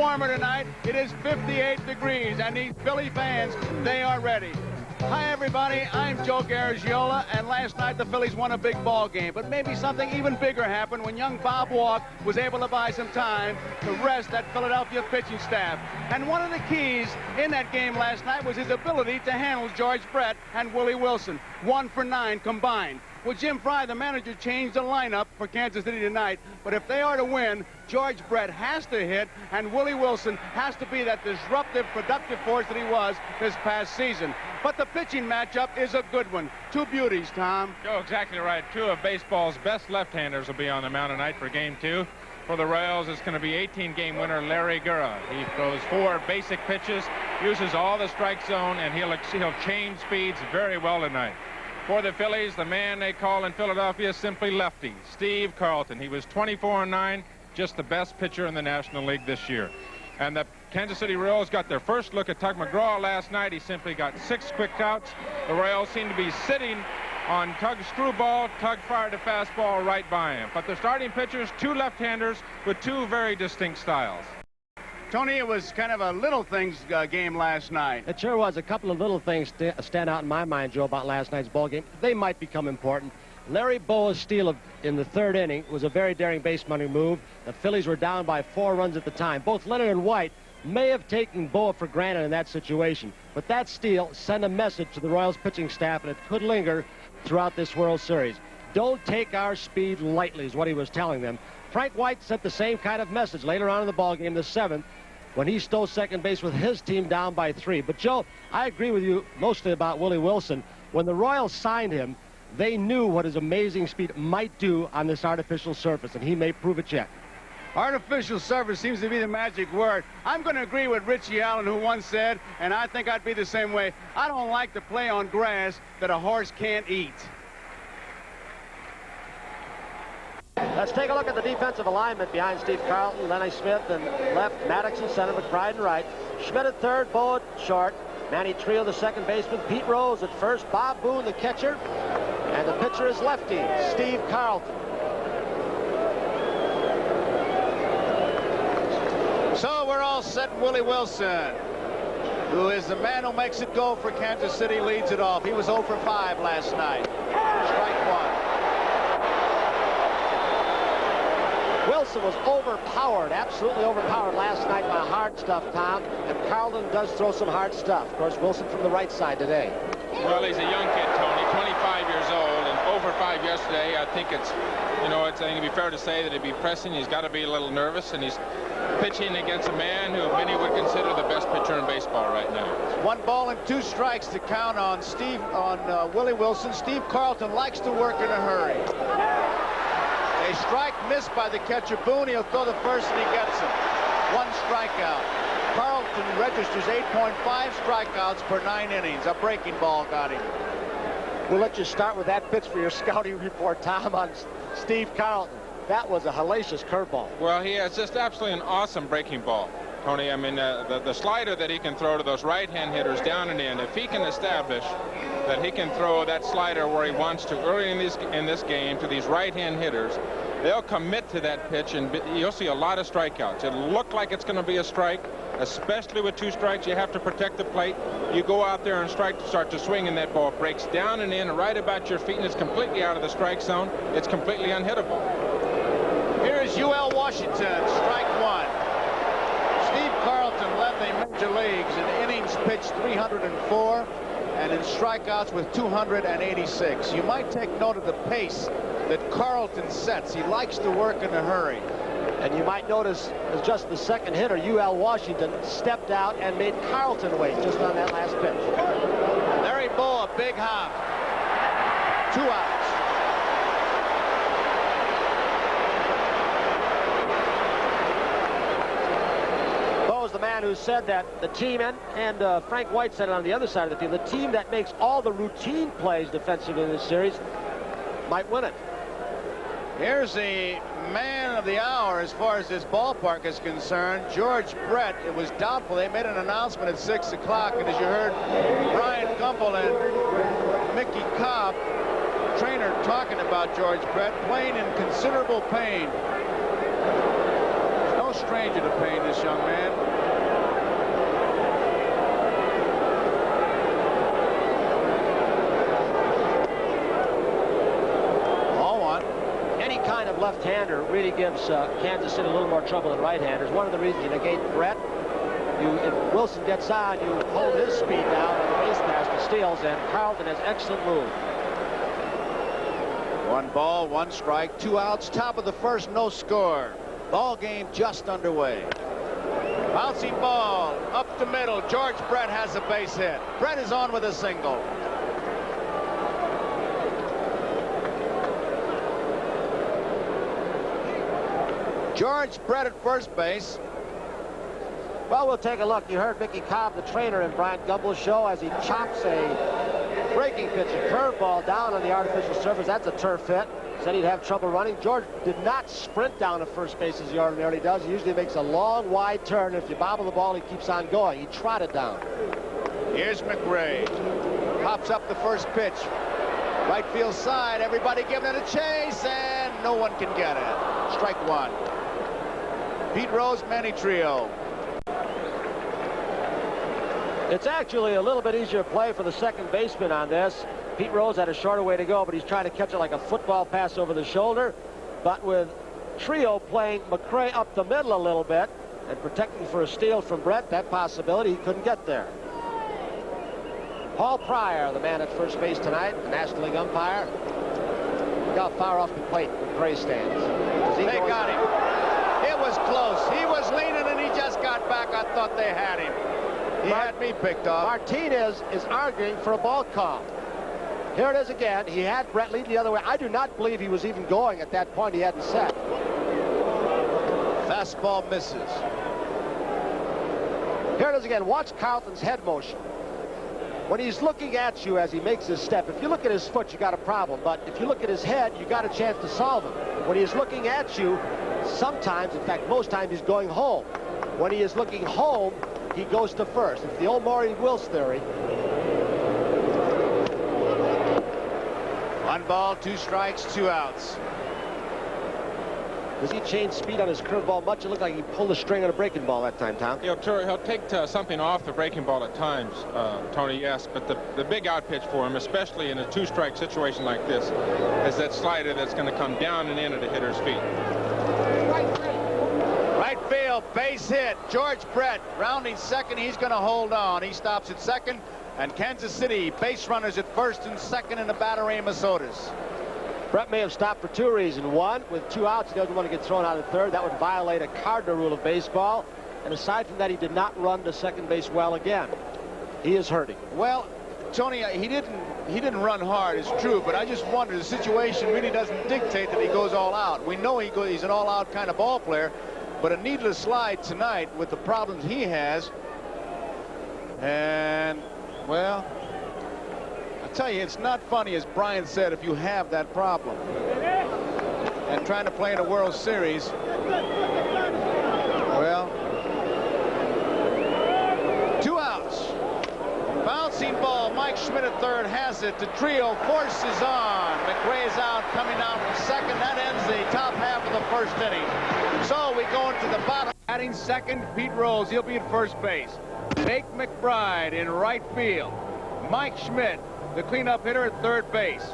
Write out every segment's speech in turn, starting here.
warmer tonight. It is 58 degrees, and these Philly fans, they are ready. Hi, everybody. I'm Joe Garagiola, and last night the Phillies won a big ball game. But maybe something even bigger happened when young Bob Walk was able to buy some time to rest that Philadelphia pitching staff. And one of the keys in that game last night was his ability to handle George Brett and Willie Wilson, 1 for 9 combined. Well, Jim Fry, the manager, changed the lineup for Kansas City tonight. But if they are to win, George Brett has to hit, and Willie Wilson has to be that disruptive, productive force that he was this past season. But the pitching matchup is a good one. Two beauties, Tom. Joe, exactly right. Two of baseball's best left-handers will be on the mound tonight for Game 2. For the Royals, it's going to be 18-game winner Larry Gura. He throws 4 basic pitches, uses all the strike zone, and he'll change speeds very well tonight. For the Phillies, the man they call in Philadelphia simply Lefty, Steve Carlton. He was 24-9, just the best pitcher in the National League this year. And the Kansas City Royals got their first look at Tug McGraw last night. He simply got 6 quick outs. The Royals seem to be sitting on Tug's screwball. Tug fired a fastball right by him. But the starting pitchers, 2 left-handers with 2 very distinct styles. Tony, it was kind of a little things game last night. It sure was. A couple of little things stand out in my mind, Joe, about last night's ball game. They might become important. Larry Bowa's steal in the 3rd inning was a very daring base-running move. The Phillies were down by 4 runs at the time. Both Leonard and White may have taken Bowa for granted in that situation. But that steal sent a message to the Royals pitching staff, and it could linger throughout this World Series. Don't take our speed lightly is what he was telling them. Frank White sent the same kind of message later on in the ball game, the 7th, when he stole second base with his team down by 3. But, Joe, I agree with you mostly about Willie Wilson. When the Royals signed him, they knew what his amazing speed might do on this artificial surface, and he may prove it yet. Artificial surface seems to be the magic word. I'm going to agree with Richie Allen, who once said, and I think I'd be the same way, I don't like to play on grass that a horse can't eat. Let's take a look at the defensive alignment behind Steve Carlton, Lenny Smith and left, Maddox in center, McBride in right, Schmidt at third, Bowa short, Manny Trio the second baseman, Pete Rose at first, Bob Boone the catcher, and the pitcher is lefty, Steve Carlton. So we're all set. Willie Wilson, who is the man who makes it go for Kansas City, leads it off. He was 0 for 5 last night. Strike 1. Wilson was overpowered, absolutely overpowered last night by hard stuff, Tom, and Carlton does throw some hard stuff. Of course, Wilson from the right side today. Well, he's a young kid, Tony, 25 years old, and 0 for 5 yesterday. I think I think it'd be fair to say that he'd be pressing. He's got to be a little nervous, and he's pitching against a man who many would consider the best pitcher in baseball right now. 1 ball and 2 strikes to count on Willie Wilson. Steve Carlton likes to work in a hurry. A strike missed by the catcher Boone. He'll throw the first and he gets him. 1 strikeout. Carlton registers 8.5 strikeouts per 9 innings. A breaking ball got him. We'll let you start with that pitch for your scouting report, Tom, on Steve Carlton. That was a hellacious curveball. Well, he has just absolutely an awesome breaking ball, Tony. I mean, the slider that he can throw to those right-hand hitters down and in, if he can establish that he can throw that slider where he wants to early in this game to these right-hand hitters, they'll commit to that pitch, and you'll see a lot of strikeouts. It'll look like it's going to be a strike, especially with 2 strikes. You have to protect the plate. You go out there and start to swing, and that ball breaks down and in right about your feet, and it's completely out of the strike zone. It's completely unhittable. Here's U.L. Washington, strike 1. Steve Carlton led the major leagues in innings pitched 304 and in strikeouts with 286. You might take note of the pace that Carlton sets. He likes to work in a hurry. And you might notice as just the second hitter, U.L. Washington stepped out and made Carlton wait just on that last pitch. Larry Bowa, big hop. 2 outs. The man who said that the team, and Frank White said it on the other side of the field, the team that makes all the routine plays defensively in this series might win it. Here's the man of the hour as far as this ballpark is concerned, George Brett. It was doubtful. They made an announcement at 6 o'clock, and as you heard Brian Gumbel and Mickey Cobb, trainer, talking about George Brett, playing in considerable pain. There's no stranger to pain, this young man. left-hander really gives Kansas City a little more trouble than right-handers. One of the reasons you negate Brett, if Wilson gets on, you hold his speed down on the base pass to steals, and Carlton has excellent move. 1 ball, 1 strike, 2 outs, top of the first, no score. Ball game just underway. Bouncing ball up the middle. George Brett has a base hit. Brett is on with a single. George Brett at first base. Well, we'll take a look. You heard Mickey Cobb, the trainer, in Brian Gumbel's show as he chops a breaking pitch, a curveball down on the artificial surface. That's a turf hit. Said he'd have trouble running. George did not sprint down to first base as he ordinarily does. He usually makes a long, wide turn. If you bobble the ball, he keeps on going. He trotted down. Here's McRae. Pops up the first pitch. Right field side. Everybody giving it a chase, and no one can get it. Strike 1. Pete Rose, Manny Trio. It's actually a little bit easier play for the second baseman on this. Pete Rose had a shorter way to go, but he's trying to catch it like a football pass over the shoulder. But with Trio playing McRae up the middle a little bit and protecting for a steal from Brett, that possibility, he couldn't get there. Paul Pryor, the man at first base tonight, the National League umpire. Look how far off the plate McRae stands. They got him. It was close. He was leaning and he just got back. I thought they had him. He had me picked off. Martinez is arguing for a ball call. Here it is again. He had Brett lead the other way. I do not believe he was even going at that point. He hadn't set. Fastball misses. Here it is again. Watch Carlton's head motion. When he's looking at you as he makes his step, if you look at his foot, you got a problem. But if you look at his head, you got a chance to solve him. When he's looking at you, sometimes, in fact, most times, he's going home. When he is looking home, he goes to first. It's the old Maury Wills theory. 1 ball, 2 strikes, 2 outs. Does he change speed on his curveball much? It looked like he pulled the string on a breaking ball that time, Tom. He'll take something off the breaking ball at times, Tony, yes. But the big out pitch for him, especially in a 2-strike situation like this, is that slider that's going to come down and in at the hitter's feet. Right field, base hit. George Brett rounding second. He's going to hold on. He stops at second. And Kansas City base runners at first and second in the battery of Minnesota's. Brett may have stopped for 2 reasons. 1, with 2 outs, he doesn't want to get thrown out at third. That would violate a cardinal rule of baseball. And aside from that, he did not run to second base well again. He is hurting. Well, Tony, he didn't run hard, it's true, but I just wonder, the situation really doesn't dictate that he goes all out. We know he's an all-out kind of ball player, but a needless slide tonight with the problems he has. And, well, I tell you, it's not funny, as Brian said, if you have that problem. And trying to play in a World Series, well, 2 outs. Bouncing ball, Mike Schmidt at third has it. The trio forces on. McRae's out, coming down from second. That ends the top half of the first inning. So we go into the bottom. Batting second, Pete Rose. He'll be at first base. Jake McBride in right field. Mike Schmidt, the cleanup hitter, at third base.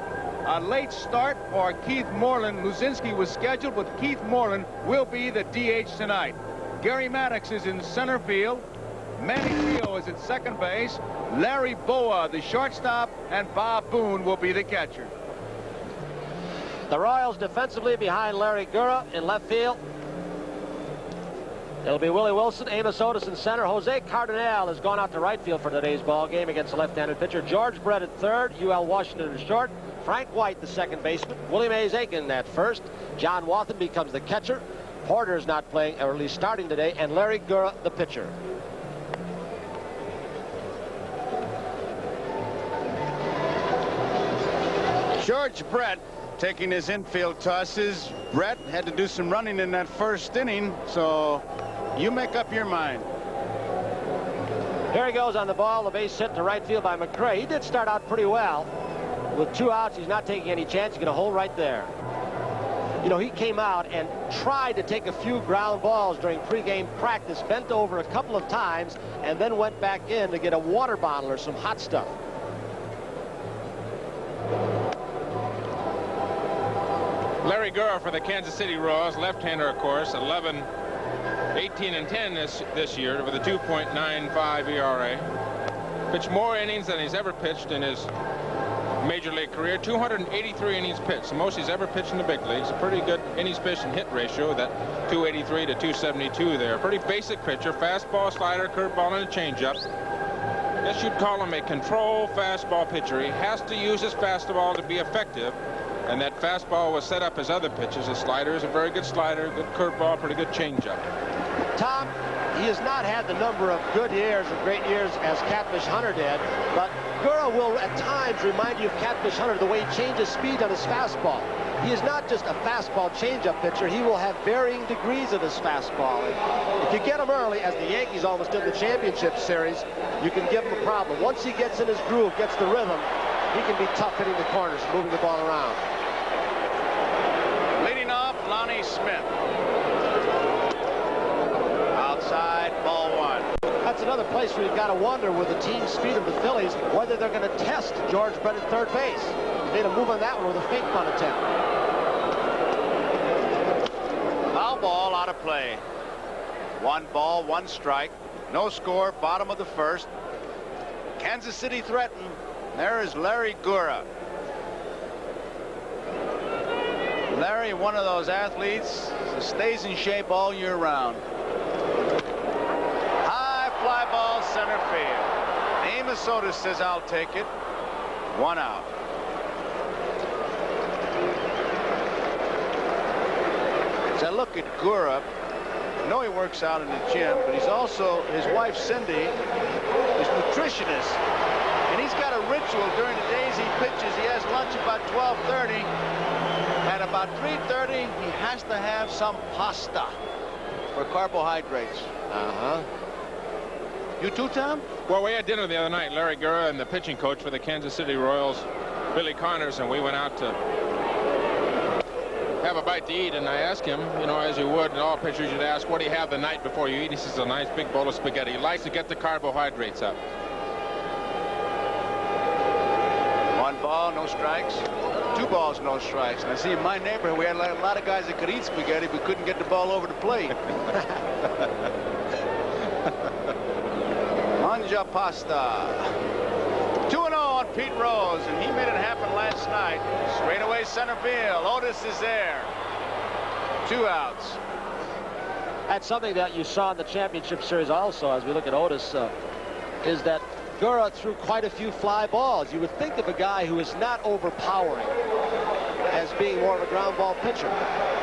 A late start for Keith Moreland. Luzinski was scheduled, but Keith Moreland will be the DH tonight. Gary Maddox is in center field. Manny Trio is at second base. Larry Boa, the shortstop, and Bob Boone will be the catcher. The Royals defensively behind Larry Gura in left field. It'll be Willie Wilson, Amos Otis in center. Jose Cardinal has gone out to right field for today's ball game against the left-handed pitcher. George Brett at third. UL Washington at short. Frank White, the second baseman. Willie Mays Aiken at first. John Wathen becomes the catcher. Porter is not playing, or at least starting today, and Larry Gura, the pitcher. George Brett taking his infield tosses. Brett had to do some running in that first inning, so you make up your mind. Here he goes on the ball. The base hit to right field by McRae. He did start out pretty well. With 2 outs, he's not taking any chance. He's going to hold right there. You know, he came out and tried to take a few ground balls during pregame practice, bent over a couple of times, and then went back in to get a water bottle or some hot stuff. Larry Gurra for the Kansas City Royals, left-hander, of course, 11, 18 and 10 this year with a 2.95 ERA. Pitched more innings than he's ever pitched in his major league career. 283 innings pitched, the most he's ever pitched in the big leagues. A pretty good innings pitched and hit ratio, that 283 to 272 there. Pretty basic pitcher, fastball, slider, curveball, and a changeup. Guess you'd call him a control fastball pitcher. He has to use his fastball to be effective, and that fastball was set up as other pitches. His slider is a very good slider, good curveball, pretty good changeup. Tom, he has not had the number of good years or great years as Catfish Hunter did, but Gurra will at times remind you of Catfish Hunter, the way he changes speed on his fastball. He is not just a fastball changeup pitcher. He will have varying degrees of his fastball. And if you get him early, as the Yankees almost did in the championship series, you can give him a problem. Once he gets in his groove, gets the rhythm, he can be tough hitting the corners, moving the ball around. Leading off, Lonnie Smith. Outside, ball one. That's another place where you've got to wonder with the team speed of the Phillies whether they're going to test George Brett at third base. They made a move on that one with a fake bunt attempt. Foul ball, out of play. 1 ball, 1 strike. No score, bottom of the first. Kansas City threatened. There is Larry Gurra. Larry, one of those athletes that stays in shape all year round. High fly ball, center field. Amos Otis says, I'll take it. 1 out. As I look at Gurra, I know he works out in the gym, but he's also, his wife Cindy is nutritionist, and he's got a ritual during the days he pitches. He has lunch about 12:30. At about 3:30, he has to have some pasta for carbohydrates. You too, Tom? Well, we had dinner the other night, Larry Gurra and the pitching coach for the Kansas City Royals, Billy Connors, and we went out to have a bite to eat, and I asked him, you know, as you would, and all pitchers you'd ask, what do you have the night before you eat? He says, a nice big bowl of spaghetti. He likes to get the carbohydrates up. 1 ball, no strikes. 2 balls, no strikes. And I see in my neighborhood, we had a lot of guys that could eat spaghetti, but couldn't get the ball over the plate. Manja pasta. 2-0 on Pete Rose, and he made it happen last night. Straightaway center field. Otis is there. 2 outs. That's something that you saw in the championship series also, as we look at Otis, is that Gurra threw quite a few fly balls. You would think of a guy who is not overpowering as being more of a ground ball pitcher.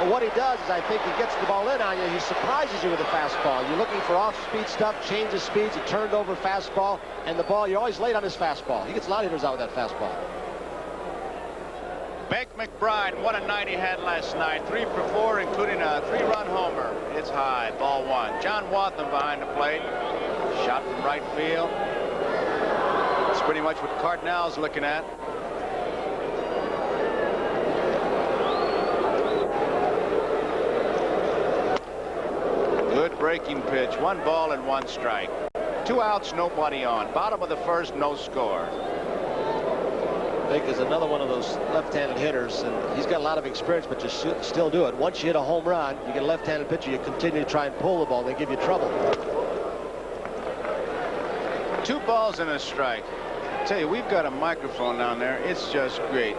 But what he does is, I think, he gets the ball in on you. He surprises you with a fastball. You're looking for off-speed stuff, changes speeds, a turned over fastball, and the ball, you're always late on his fastball. He gets a lot of hitters out with that fastball. Beck McBride, what a night he had last night. 3 for 4, including a 3-run homer. It's high, ball 1. John Wathan behind the plate. Shot from right field. It's pretty much what Cardinal's looking at. Good breaking pitch. 1 ball and 1 strike. 2 outs, nobody on. Bottom of the first, no score. Vic is another one of those left-handed hitters, and he's got a lot of experience, but you should still do it. Once you hit a home run, you get a left-handed pitcher, you continue to try and pull the ball, they give you trouble. 2 balls and a strike. I tell you, we've got a microphone down there. It's just great,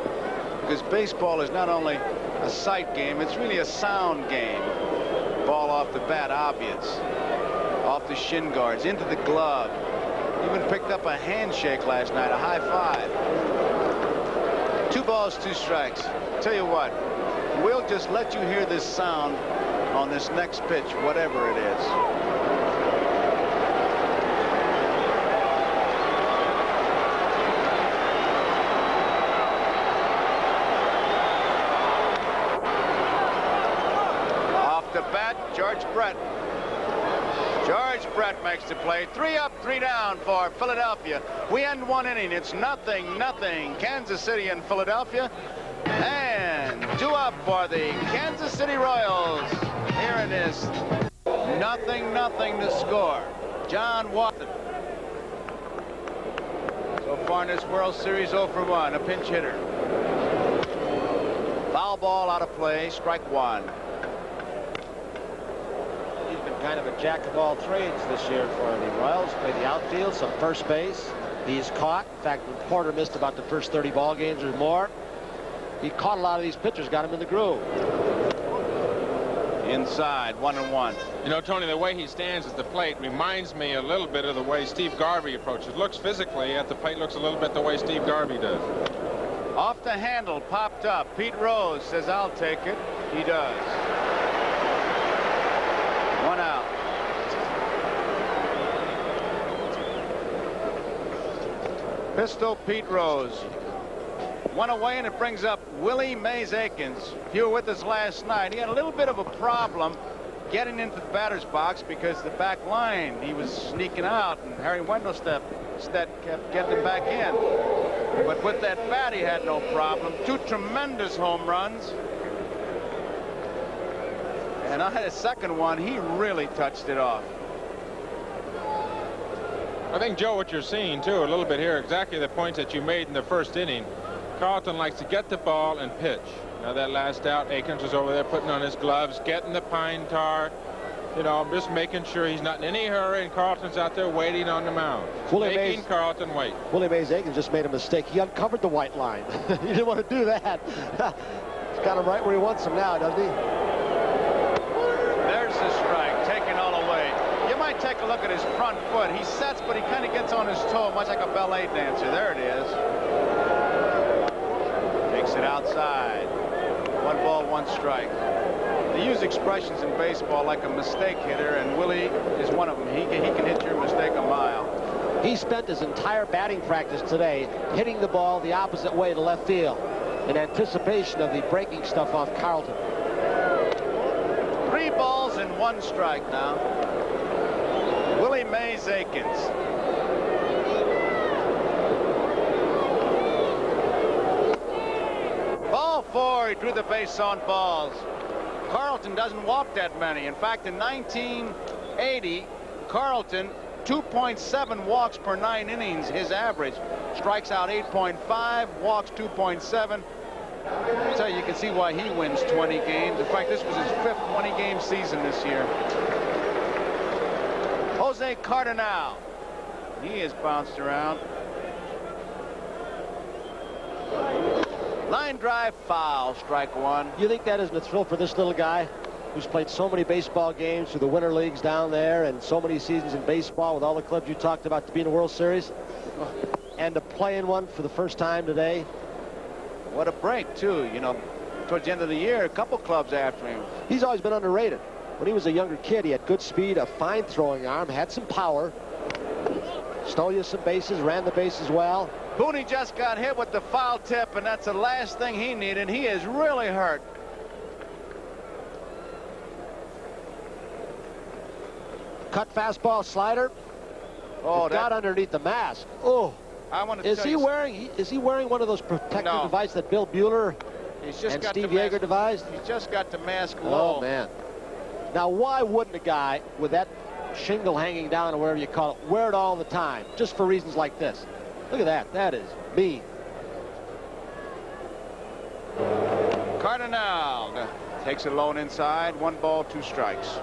because baseball is not only a sight game, it's really a sound game. Ball off the bat, obvious. Off the shin guards, into the glove. Even picked up a handshake last night, a high five. 2 balls, 2 strikes. Tell you what, we'll just let you hear this sound on this next pitch, whatever it is. Off the bat, George Brett. George Brett makes the play. 3 up, 3 down for Philadelphia. We end 1 inning. It's 0-0. Kansas City and Philadelphia. And 2 up for the Kansas City Royals. Here it is. 0-0 to score. John Wathan. So far in this World Series, 0 for 1. A pinch hitter. Foul Foul ball out of play, strike one. He's been kind of a jack of all trades this year for the Royals. Played the outfield, some first base. He's caught. In fact, when Porter missed about the first 30 ball games or more, he caught a lot of these pitchers, got him in the groove. Inside, 1-1. You know, Tony, the way he stands at the plate reminds me a little bit of the way Steve Garvey approaches. Looks physically at the plate, looks a little bit the way Steve Garvey does. Off the handle, popped up. Pete Rose says, I'll take it. He does. One out. Pistol Pete Rose. One away, and it brings up Willie Mays Aikens. You were with us last night. He had a little bit of a problem getting into the batter's box because the back line, he was sneaking out, and Harry Wendelstedt kept getting him back in. But with that bat, he had no problem. Two tremendous home runs. And on his second one, he really touched it off. I think, Joe, what you're seeing, too, a little bit here, exactly the points that you made in the first inning. Carlton likes to get the ball and pitch. Now, that last out, Aikens was over there putting on his gloves, getting the pine tar, you know, just making sure he's not in any hurry, and Carlton's out there waiting on the mound. Making Carlton wait. Willie Mays Aikens just made a mistake. He uncovered the white line. He didn't want to do that. He's got him right where he wants him now, doesn't he? There's the strike, taken all away. You might take a look at his front foot. He sets, but he kind of gets on his toe, much like a ballet dancer. There it is. Takes it outside. 1 ball, 1 strike. They use expressions in baseball like a mistake hitter, and Willie is one of them. He can hit your mistake a mile. He spent his entire batting practice today hitting the ball the opposite way to left field in anticipation of the breaking stuff off Carlton. 3 balls and 1 strike now. Willie Mays Aikens. Ball 4, he drew the base on balls. Carlton doesn't walk that many. In fact, in 1980, Carlton, 2.7 walks per 9 innings, his average. Strikes out 8.5, walks 2.7. So you can see why he wins 20 games. In fact, this was his 5th 20-game season this year. Jose Cardinal. He has bounced around. Line drive foul, strike 1. You think that isn't a thrill for this little guy who's played so many baseball games through the winter leagues down there and so many seasons in baseball with all the clubs you talked about to be in the World Series and to play in one for the first time today? What a break, too. You know, towards the end of the year, a couple clubs after him. He's always been underrated. When he was a younger kid, he had good speed, a fine throwing arm, had some power, stole you some bases, ran the bases well. Booney just got hit with the foul tip, and that's the last thing he needed. He is really hurt. Cut fastball slider. Oh, got underneath the mask. Oh, I want to. Is he wearing one of those protective devices that Bill Bueller and Steve Yeager devised? He's just got the mask low. Oh man. Now, why wouldn't a guy with that shingle hanging down or whatever you call it wear it all the time, just for reasons like this? Look at that. That is mean. Cardinal takes it alone inside. 1 ball, 2 strikes.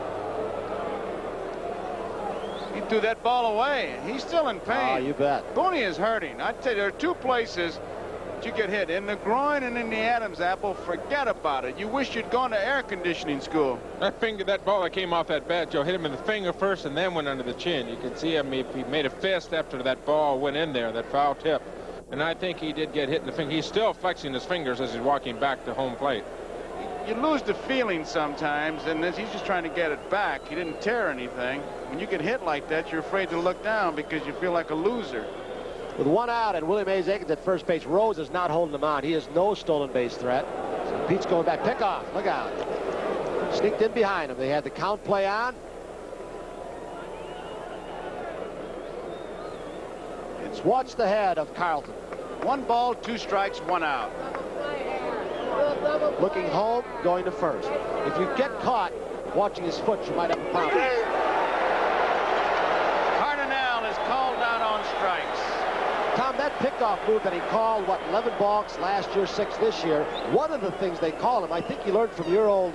He threw that ball away. He's still in pain. Oh, you bet. Booney is hurting. I tell you, there are 2 places you get hit, in the groin and in the Adam's apple. Forget about it. You wish you'd gone to air conditioning school. That ball that came off that bat, Joe, hit him in the finger first and then went under the chin. You can see him. He made a fist after that ball went in there, that foul tip. And I think he did get hit in the finger. He's still flexing his fingers as he's walking back to home plate. You lose the feeling sometimes, and he's just trying to get it back. He didn't tear anything. When you get hit like that, you're afraid to look down because you feel like a loser. With 1 out and Willie Mays Aikens at first base, Rose is not holding him on. He has no stolen base threat. So Pete's going back. Pick off. Look out. Sneaked in behind him. They had the count play on. Watch the head of Carlton. 1 ball, 2 strikes, 1 out. Looking home, going to first. If you get caught watching his foot, you might have a problem. Cardinal is called out on strikes. Tom, that pickoff move that he called, 11 balks last year, 6 this year. One of the things they call him, I think he learned from your old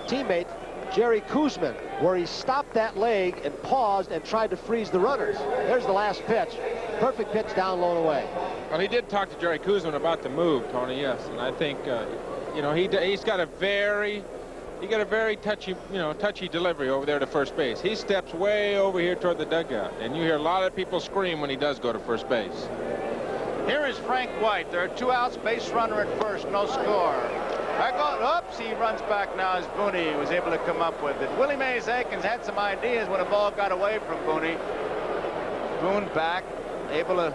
teammate, Jerry Kuzman, where he stopped that leg and paused and tried to freeze the runners. There's the last pitch. Perfect pitch down low and away. Well, he did talk to Jerry Kuzman about the move, Tony, yes. And I think, you know, he's got a very touchy delivery over there to first base. He steps way over here toward the dugout, and you hear a lot of people scream when he does go to first base. Here is Frank White. There are 2 outs, base runner at first, no score. Oops, he runs back now as Booney was able to come up with it. Willie Mays Aikens had some ideas when a ball got away from Booney. Boone back, able to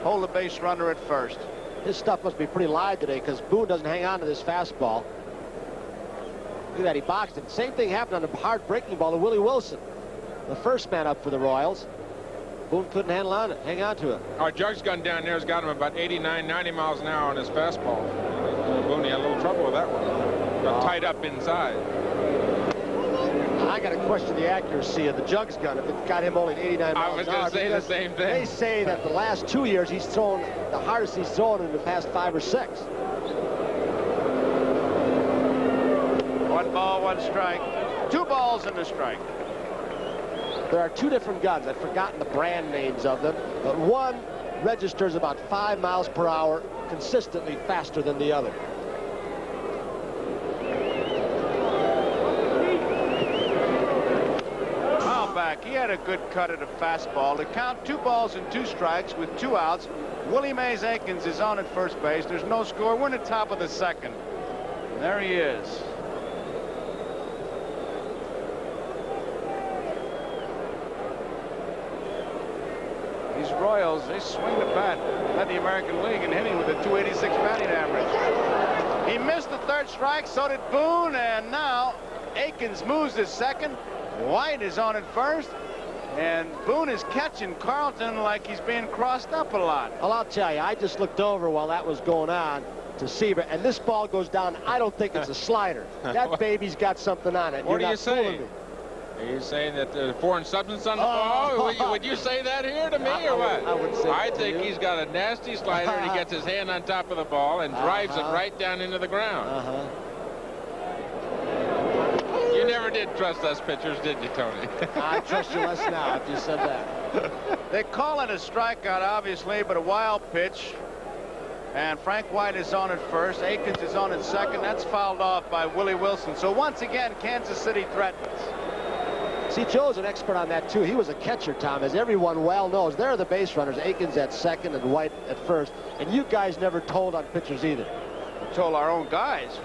hold the base runner at first. His stuff must be pretty live today because Boone doesn't hang on to this fastball. Look at that, he boxed it. Same thing happened on a hard breaking ball to Willie Wilson, the first man up for the Royals. Boone couldn't hang on to it. Our Jug's gun down there has got him about 89, 90 miles an hour on his fastball. Boone had a little trouble with that one. Got tied up inside. I got to question the accuracy of the Jug's gun if it got him only 89 miles an hour. I was going to say the same thing. They say that the last 2 years he's thrown the hardest he's thrown in the past 5 or 6. 1 ball, 1 strike. 2 balls and a strike. There are 2 different guns. I've forgotten the brand names of them, but one registers about 5 miles per hour consistently faster than the other. Foul back. He had a good cut at a fastball. To count 2 balls and 2 strikes with 2 outs, Willie Mays Aikens is on at first base. There's no score. We're in the top of the 2nd. There he is. These Royals, they swing the bat, led the American League in hitting with a 286 batting average. He missed the 3rd strike, so did Boone, and now Aikens moves to second. White is on at first, and Boone is catching Carlton like he's being crossed up a lot. Well, I'll tell you, I just looked over while that was going on to Seaver, and this ball goes down. I don't think it's a slider. That baby's got something on it. What are you saying? Are you saying that there's foreign substance on the ball? Would you say that here to me or what? I would say I think he's got a nasty slider and he gets his hand on top of the ball and drives it right down into the ground. You never did trust us pitchers, did you, Tony? I trust you less now if you said that. They call it a strikeout, obviously, but a wild pitch. And Frank White is on at first. Aikens is on at second. That's fouled off by Willie Wilson. So once again, Kansas City threatens. See, Joe's an expert on that, too. He was a catcher, Tom, as everyone well knows. There are the base runners, Aikens at second and White at first. And you guys never told on pitchers either. We told our own guys.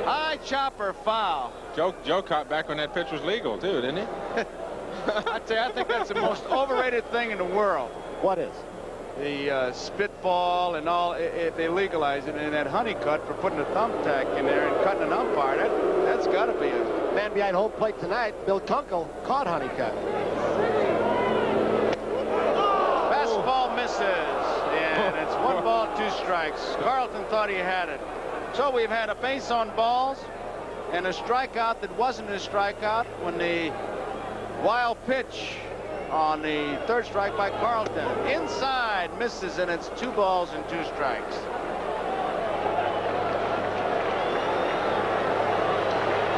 High chopper foul. Joe caught back when that pitch was legal, too, didn't he? I tell you, I think that's the most overrated thing in the world. What is? The spitball and all, if they legalize it, and that honeycut for putting a thumbtack in there and cutting an umpire, that's got to be a... Man behind home plate tonight, Bill Kunkel, caught honeycut. Fastball misses, and it's 1 ball, 2 strikes. Carlton thought he had it. So we've had a base on balls and a strikeout that wasn't a strikeout when the wild pitch on the 3rd strike by Carlton. Inside, misses, and it's 2 balls and 2 strikes.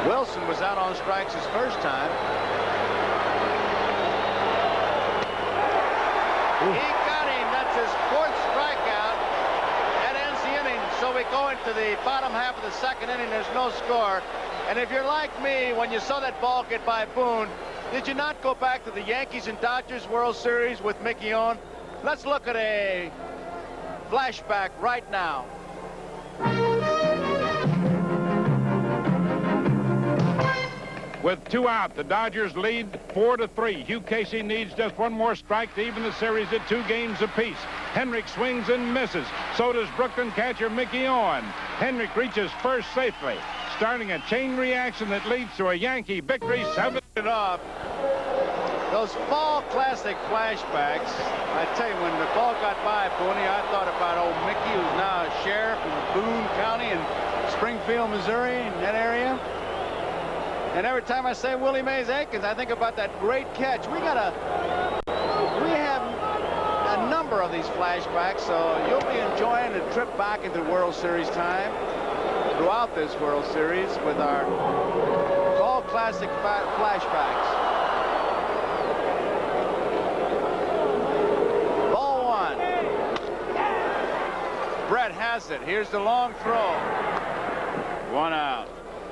Wilson was out on strikes his first time. He got him. That's his 4th strikeout. That ends the inning. So we go into the bottom half of the 2nd inning. There's no score. And if you're like me, when you saw that ball get by Boone, did you not go back to the Yankees and Dodgers World Series with Mickey on? Let's look at a flashback right now. With 2 out, the Dodgers lead 4-3. Hugh Casey needs just 1 more strike to even the series at 2 games apiece. Henrik swings and misses. So does Brooklyn catcher Mickey Owen. Henrik reaches first safely, starting a chain reaction that leads to a Yankee victory 7-0. Those fall classic flashbacks, I tell you, when the ball got by Booney, I thought about old Mickey, who's now a sheriff in Boone County in Springfield, Missouri, in that area. And every time I say Willie Mays Aikens, I think about that great catch. We have a number number of these flashbacks, so you'll be enjoying a trip back into World Series time throughout this World Series with our all classic flashbacks. Ball one. Brett has it. Here's the long throw. 1 out.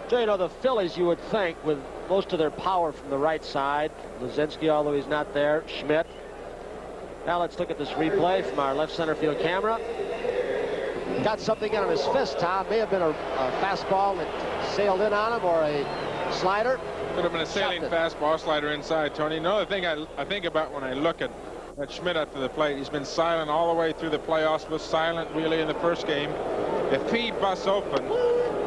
So, you know, the Phillies, you would think, with most of their power from the right side, Luzinski, although he's not there, Schmidt. Now let's look at this replay from our left center field camera. Got something in on his fist, Tom. May have been a fastball that sailed in on him, or a slider. Could have been a sailing fastball, slider inside, Tony. Another thing I think about when I look at Schmidt up to the plate, he's been silent all the way through the playoffs, was silent really in the first game. If he busts open,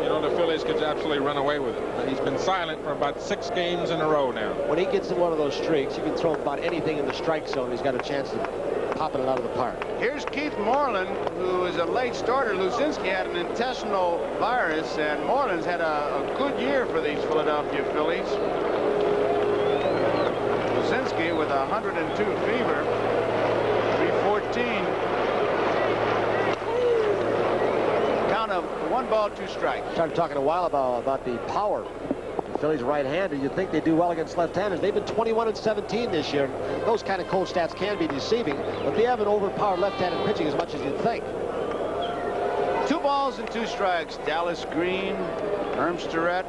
you know, the Phillies could absolutely run away with it. But he's been silent for about 6 games in a row now. When he gets in one of those streaks, you can throw about anything in the strike zone. He's got a chance of popping it out of the park. Here's Keith Moreland, who is a late starter. Luzinski had an intestinal virus, and Moreland's had a good year for these Philadelphia Phillies. Luzinski with 102 fever, 314. Count of 1 ball, 2 strikes. Started talking a while about the power. The Phillies right-handed. You'd think they do well against left-handers. They've been 21-17 this year. Those kind of cold stats can be deceiving, but they haven't overpowered left-handed pitching as much as you'd think. 2 balls and 2 strikes. Dallas Green, Herm Starrett.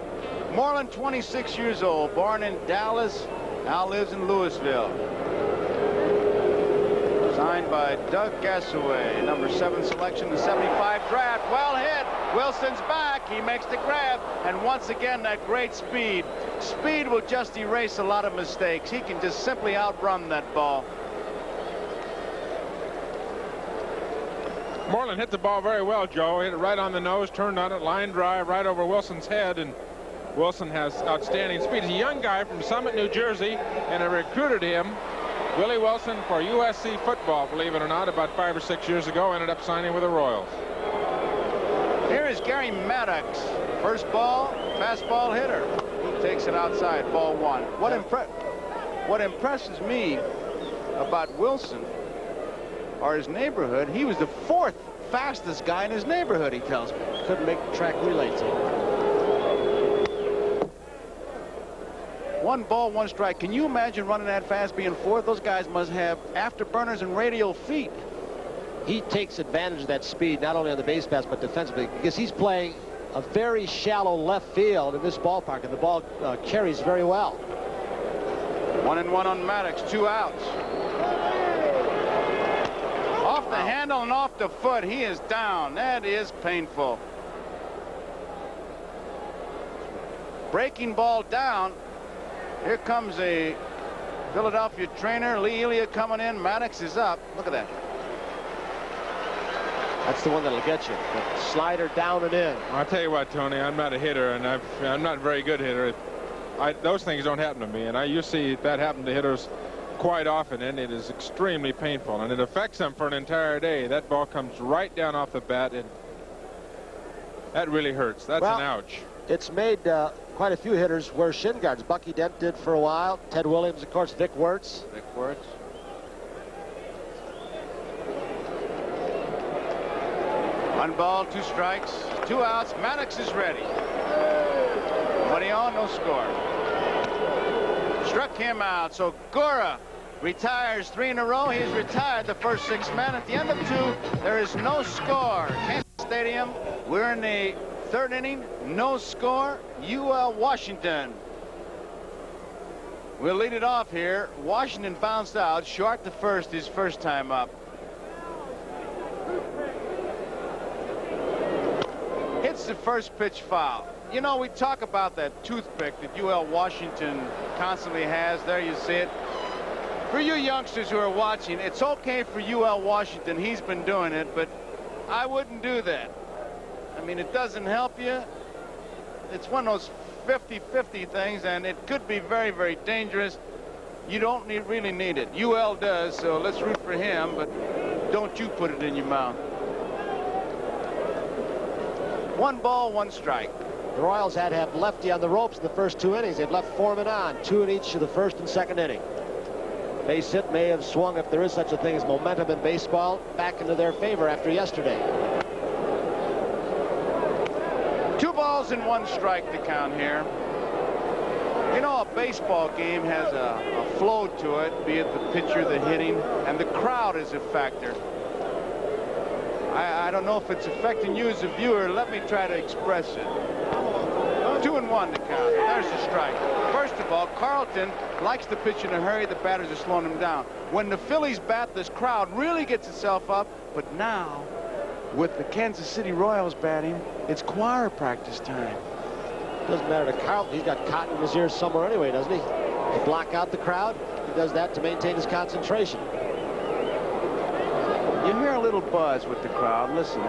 Moreland, 26 years old, born in Dallas, now lives in Louisville. Signed by Doug Gassaway, number 7 selection, the 75 draft. Well hit. Wilson's back. He makes the grab, and once again that great speed. Speed will just erase a lot of mistakes. He can just simply outrun that ball. Moreland hit the ball very well, Joe. Hit it right on the nose, turned on it, line drive right over Wilson's head, and Wilson has outstanding speed. He's a young guy from Summit, New Jersey, and I recruited him, Willie Wilson, for USC football, believe it or not, about 5 or 6 years ago. Ended up signing with the Royals. Here is Gary Maddox. First ball, fastball hitter. He takes it outside, ball 1. What impresses me about Wilson or his neighborhood, he was the 4th fastest guy in his neighborhood, he tells me. Couldn't make the track relay team. 1 ball, 1 strike. Can you imagine running that fast, being 4th? Those guys must have afterburners and radial feet. He takes advantage of that speed, not only on the base pass, but defensively, because he's playing a very shallow left field in this ballpark, and the ball carries very well. 1-1 on Maddox, 2 outs. Off the handle and off the foot, he is down. That is painful. Breaking ball down. Here comes a Philadelphia trainer, Lee Elia, coming in. Maddox is up. Look at that. That's the one that'll get you. The slider down and in. I'll tell you what, Tony, I'm not a hitter, and I'm not a very good hitter. Those things don't happen to me, and you see that happen to hitters quite often, and it is extremely painful, and it affects them for an entire day. That ball comes right down off the bat, and that really hurts. That's an ouch. It's made quite a few hitters wear shin guards. Bucky Dent did for a while. Ted Williams, of course. Vic Wertz. 1 ball, 2 strikes, 2 outs. Maddox is ready. Nobody on, no score. Struck him out. So Gura retires 3 in a row. He's retired the first 6 men. At the end of 2, there is no score. Kansas Stadium. We're in the 3rd inning. No score. UL Washington. We'll lead it off here. Washington bounced out. Short the first, his first time up. Hits the first pitch foul. You know, we talk about that toothpick that UL Washington constantly has. There you see it. For you youngsters who are watching, it's okay for UL Washington. He's been doing it, but I wouldn't do that. I mean, it doesn't help you. It's one of those 50-50 things, and it could be very, very dangerous. You don't really need it. UL does, so let's root for him, but don't you put it in your mouth. 1 ball, 1 strike. The Royals had to have lefty on the ropes in the first 2 innings. They've left Foreman on, 2 in each of the first and second inning. base hit may have swung, if there is such a thing as momentum in baseball, back into their favor after yesterday. 2 balls and 1 strike to count here. You know, a baseball game has a flow to it, be it the pitcher, the hitting, and the crowd is a factor. I don't know if it's affecting you as a viewer. Let me try to express it. 2 and 1 to count. There's the strike. First of all, Carlton likes to pitch in a hurry. The batters are slowing him down. When the Phillies bat, this crowd really gets itself up. But now, with the Kansas City Royals batting, it's choir practice time. Doesn't matter to Carlton. He's got cotton in his ears somewhere anyway, doesn't he? To block out the crowd. He does that to maintain his concentration. You hear a little buzz with the crowd. Listen.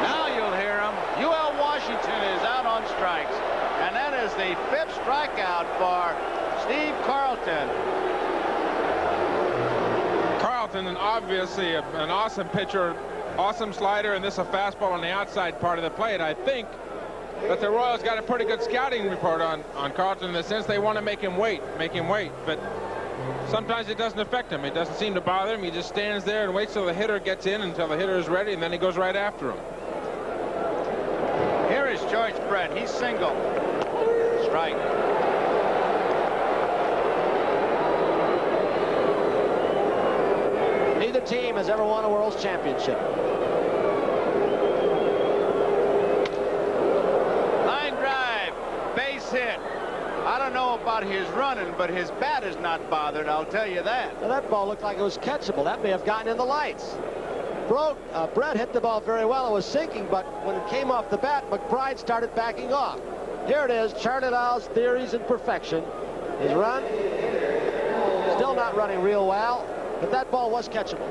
Now you'll hear him. UL Washington is out on strikes. And that is the 5th strikeout for Steve Carlton. Carlton, and obviously an awesome pitcher, awesome slider, and this a fastball on the outside part of the plate. I think that the Royals got a pretty good scouting report on Carlton in the sense they want to make him wait. But sometimes it doesn't affect him. It doesn't seem to bother him. He just stands there and waits till the hitter gets in, until the hitter is ready, and then he goes right after him. Here is George Brett. He's single. Strike. Neither team has ever won a World's Championship. Line drive. Base hit. I don't know about his running, but his bat is not bothered, I'll tell you that. Now, that ball looked like it was catchable. That may have gotten in the lights. Brett hit the ball very well. It was sinking, but when it came off the bat, McBride started backing off. Here it is, Charlie Lyle's theories in perfection. His run, still not running real well, but that ball was catchable.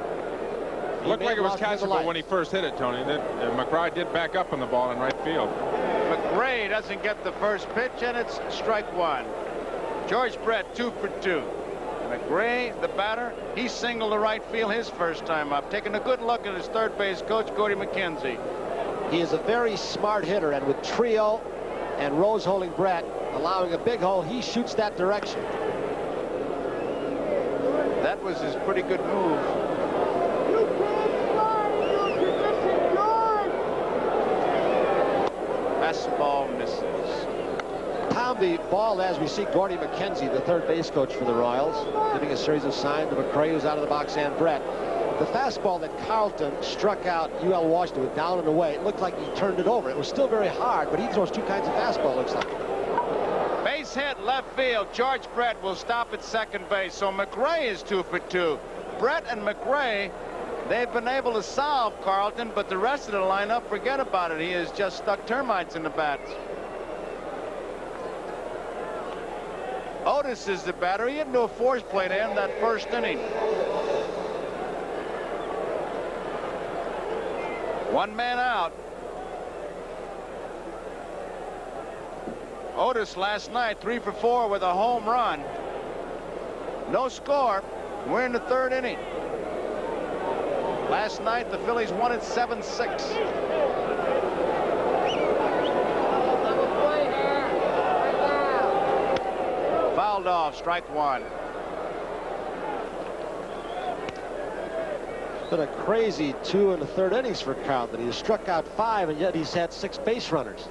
Looked like it was catchable when he first hit it, Tony. McBride did back up on the ball in right field. McRae doesn't get the first pitch, and it's strike 1. George Brett 2 for 2. McRae, the batter, he singled to right field his first time up, taking a good look at his third base coach, Gordy McKenzie. He is a very smart hitter, and with Trio and Rose holding Brett, allowing a big hole, he shoots that direction. That was his pretty good move. Fastball misses. Tom, the ball, as we see Gordy McKenzie, the third base coach for the Royals, giving a series of signs to McRae, who's out of the box, and Brett. The fastball that Carlton struck out UL Washington with down and away, it looked like he turned it over. It was still very hard, but he throws 2 kinds of fastball, looks like. Base hit left field. George Brett will stop at second base. So McRae is 2 for 2. Brett and McRae, they've been able to solve Carlton, but the rest of the lineup, forget about it. He has just stuck termites in the bats. Otis is the batter. He didn't do a force play to end that first inning. 1 man out. Otis last night 3 for 4 with a home run. No score. We're in the 3rd inning. Last night the Phillies won it 7-6. Fouled off, strike 1. It's been a crazy 2 1/3 innings for Carlton. He has struck out 5, and yet he's had 6 base runners.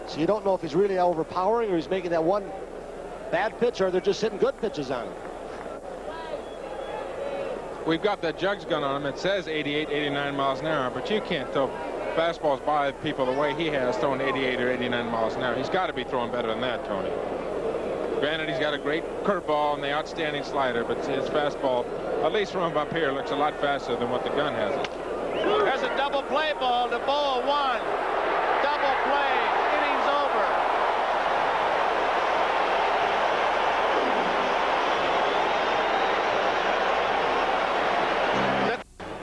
So you don't know if he's really overpowering or he's making that one bad pitch, or they're just hitting good pitches on him. We've got that jugs gun on him. It says 88, 89 miles an hour, but you can't throw fastballs by people the way he has, throwing 88 or 89 miles an hour. He's got to be throwing better than that, Tony. Granted, he's got a great curveball and the outstanding slider, but his fastball, at least from up here, looks a lot faster than what the gun has it. There's a double play ball to ball 1. Double play. Innings over.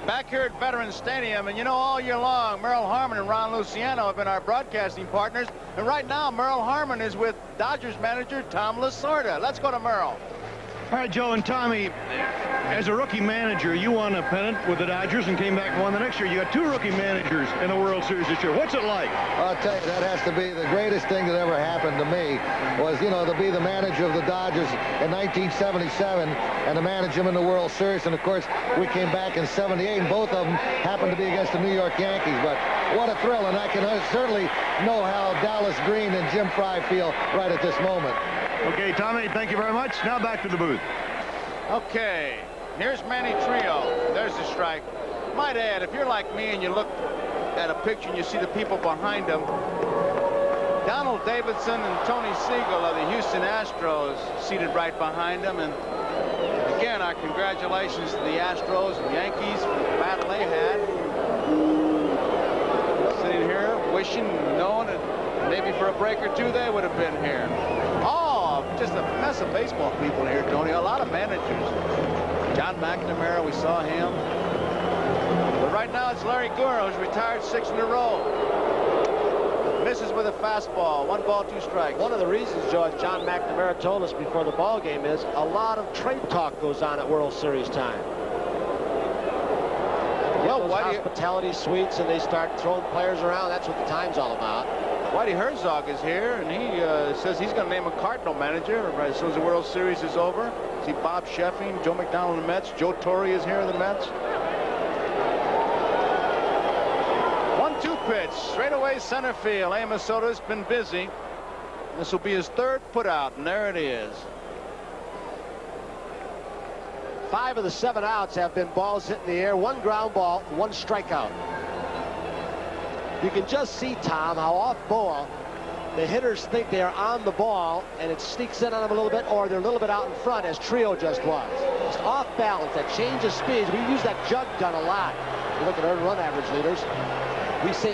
Back here at Veterans Stadium, and you know, all year long, Merrill Harmon and Ron Luciano have been our broadcasting partners. And right now, Merrill Harmon is with Dodgers manager Tom Lasorda. Let's go to Merrill. All right, Joe and Tommy, as a rookie manager, you won a pennant with the Dodgers and came back and won the next year. You got 2 rookie managers in the World Series this year. What's it like? I'll tell you, that has to be the greatest thing that ever happened to me was, you know, to be the manager of the Dodgers in 1977 and to manage them in the World Series. And, of course, we came back in 78, and both of them happened to be against the New York Yankees. But what a thrill, and I can certainly know how Dallas Green and Jim Fry feel right at this moment. Okay, Tommy, thank you very much. Now back to the booth. Okay, here's Manny Trio. There's the strike. Might add, if you're like me and you look at a picture and you see the people behind him, Donald Davidson and Tony Siegel of the Houston Astros seated right behind him. And again, our congratulations to the Astros and Yankees for the battle they had. Sitting here wishing, knowing that maybe for a break or two they would have been here. Oh, just a mess of baseball people here, Tony. A lot of managers. John McNamara, we saw him. But right now it's Larry Gura, who's retired 6 in a row. Misses with a fastball. 1 ball, 2 strikes. One of the reasons, Joe, as John McNamara told us before the ball game, is a lot of trade talk goes on at World Series time. Well, hospitality suites, and they start throwing players around. That's what the time's all about. Whitey Herzog is here, and he says he's going to name a Cardinal manager as soon as the World Series is over. See Bob Sheffing, Joe McDonald in the Mets. Joe Torre is here in the Mets. 1-2 pitch, straight away center field. Amos Soto's been busy. This will be his 3rd putout, and there it is. 5 of the 7 outs have been balls hit in the air. 1 ground ball, 1 strikeout. You can just see, Tom, how off ball the hitters think they are on the ball, and it sneaks in on them a little bit, or they're a little bit out in front, as Trio just was. Just off balance, that change of speeds. We use that jug gun a lot. You look at earned run average leaders.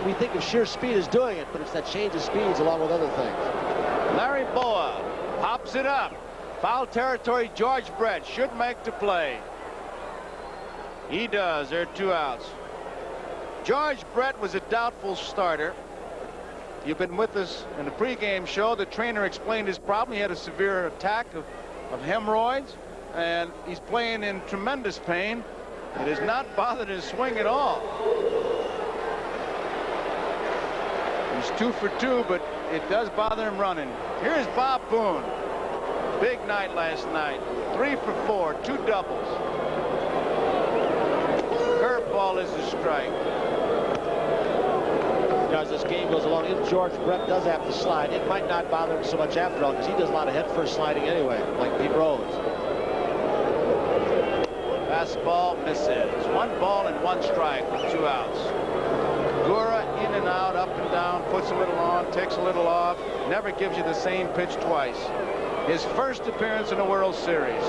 We think of sheer speed as doing it, but it's that change of speeds along with other things. Larry Boa pops it up. Foul territory. George Brett should make the play. He does. There are 2 outs. George Brett was a doubtful starter. You've been with us in the pregame show. The trainer explained his problem. He had a severe attack of hemorrhoids, and he's playing in tremendous pain. It has not bothered his swing at all. He's 2 for 2, but it does bother him running. Here's Bob Boone. Big night last night. 3 for 4, 2 doubles. Curveball is a strike. As this game goes along, if George Brett does have to slide, it might not bother him so much after all, because he does a lot of head-first sliding anyway, like Pete Rose. Fastball misses. 1 ball and 1 strike with 2 outs. Gura in and out, up and down, puts a little on, takes a little off, never gives you the same pitch twice. His first appearance in a World Series.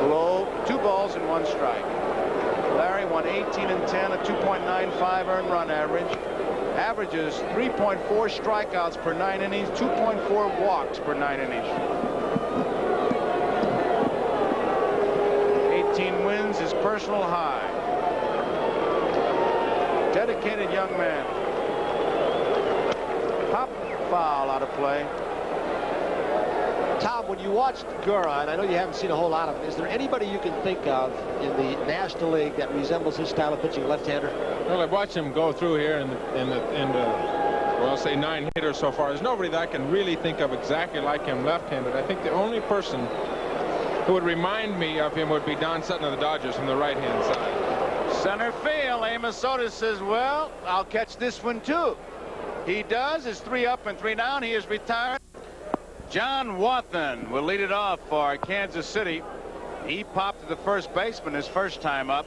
Low, 2 balls and 1 strike. Larry won 18 and 10, a 2.95 earned run average. Averages 3.4 strikeouts per 9 innings, 2.4 walks per 9 innings. 18 wins, his personal high. Dedicated young man. Pop, foul, out of play. Tom, when you watched Gura, and I know you haven't seen a whole lot of him, is there anybody you can think of in the National League that resembles his style of pitching, left-hander? Well, I've watched him go through here in well, I'll say 9 hitters so far. There's nobody that I can really think of exactly like him left-handed. I think the only person who would remind me of him would be Don Sutton of the Dodgers from the right-hand side. Center field. Amos Soto says, well, I'll catch this one too. He does. It's 3 up and 3 down. He is retired. John Wathan will lead it off for Kansas City. He popped to the first baseman his first time up.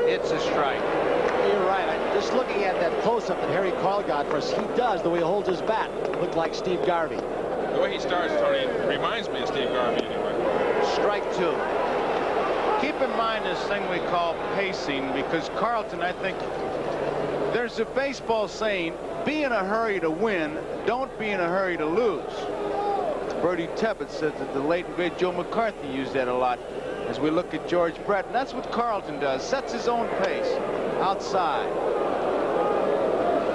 It's a strike. You're right. Just looking at that close-up that Harry Carl got for us, he does, the way he holds his bat. Looked like Steve Garvey. The way he starts, Tony, reminds me of Steve Garvey anyway. Strike 2. Keep in mind this thing we call pacing, because Carlton, I think, there's a baseball saying, be in a hurry to win, don't be in a hurry to lose. Bertie Tebbett said that the late and great Joe McCarthy used that a lot as we look at George Brett. And that's what Carlton does, sets his own pace outside.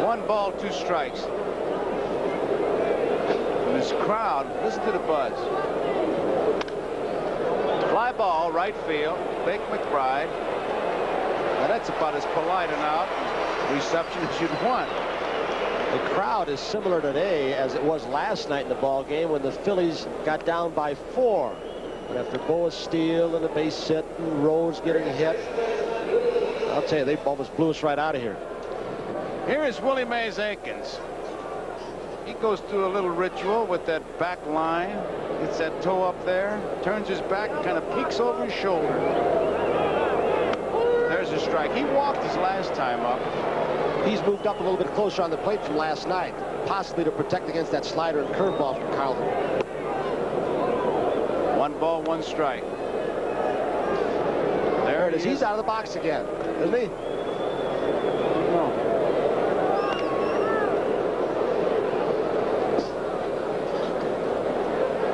1 ball, 2 strikes. And the This crowd, listen to the buzz. Fly ball, right field. Big McBride. Now that's about as polite an out reception as you'd want. The crowd is similar today as it was last night in the ball game when the Phillies got down by 4. But after Boa steal and a base hit and Rose getting hit, I'll tell you, they almost blew us right out of here. Here is Willie Mays Aikens. He goes through a little ritual with that back line. Gets that toe up there, turns his back, and kind of peeks over his shoulder. There's a strike. He walked his last time up. He's moved up a little bit closer on the plate from last night, possibly to protect against that slider and curveball from Carlton. 1 ball, 1 strike. There it is. He's out of the box again, isn't he? No.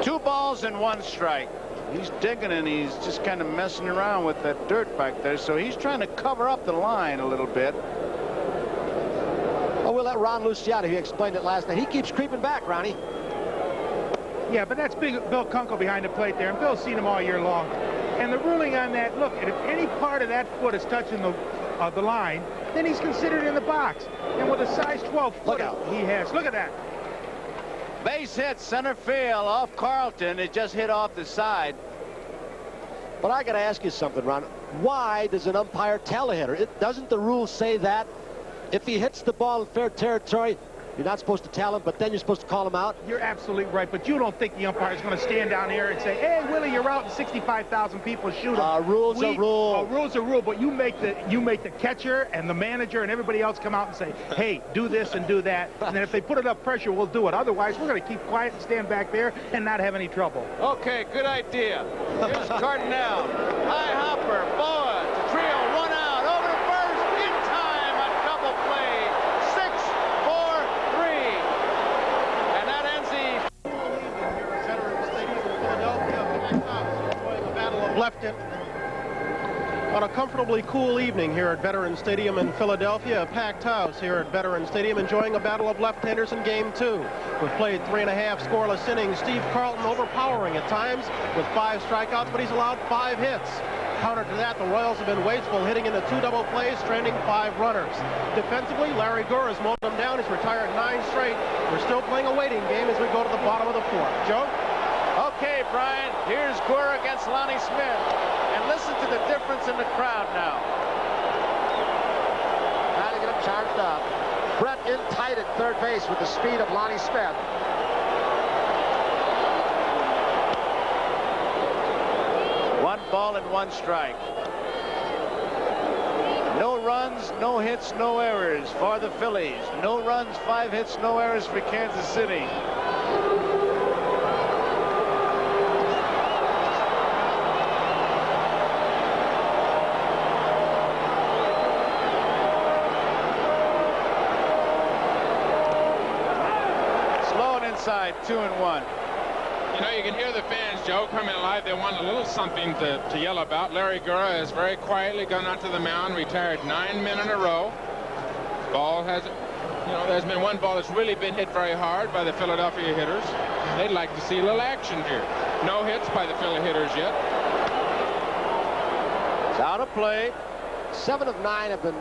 2 balls and 1 strike. He's digging and he's just kind of messing around with that dirt back there. So he's trying to cover up the line a little bit. Oh, we'll let Ron Luciano. He explained it last night. He keeps creeping back, Ronnie. Yeah, but that's Bill Kunkel behind the plate there, and Bill's seen him all year long. And the ruling on that, look, if any part of that foot is touching the line, then he's considered in the box. And with a size 12 foot he has, look at that. Base hit, center field off Carlton. It just hit off the side. But I got to ask you something, Ron. Why does an umpire tell a hitter? Doesn't the rule say that if he hits the ball in fair territory, you're not supposed to tell him, but then you're supposed to call him out? You're absolutely right, but you don't think the umpire is going to stand down here and say, hey, Willie, you're out, and 65,000 people shoot him. Rules are rule. Rules are rule, but you make the catcher and the manager and everybody else come out and say, hey, do this and do that. And then if they put enough pressure, we'll do it. Otherwise, we're going to keep quiet and stand back there and not have any trouble. Okay, good idea. Here's Cardinal. High hopper, Boa, to trio, 1 out, over to first, in time, a double play. 6-4-3. And that ends the Veterans Stadium in Philadelphia. Enjoying a battle of left-hand. On a comfortably cool evening here at Veterans Stadium in Philadelphia, a packed house here at Veterans Stadium enjoying a battle of left-handers in Game 2. We've played 3.5 scoreless innings. Steve Carlton overpowering at times with 5 strikeouts, but he's allowed 5 hits. Counter to that, the Royals have been wasteful, hitting into 2 double plays, stranding 5 runners. Defensively, Larry Gurr has mowed them down. He's retired 9 straight. We're still playing a waiting game as we go to the bottom of the 4th. Joe? Okay, Brian, here's Gurr against Lonnie Smith. And listen to the difference in the crowd now. Trying to get him charged up. Brett in tight at third base with the speed of Lonnie Smith. One ball and 1 strike. No runs, no hits, no errors for the Phillies. No runs, 5 hits, no errors for Kansas City. Inside, 2-1. You know, you can hear the fans, Joe, coming alive. They want a little something to yell about. Larry Gurr has very quietly gone out to the mound, retired 9 men in a row. Ball has, you know, there's been 1 ball that's really been hit very hard by the Philadelphia hitters. They'd like to see a little action here. No hits by the Philly hitters yet. It's out of play. 7 of 9 have been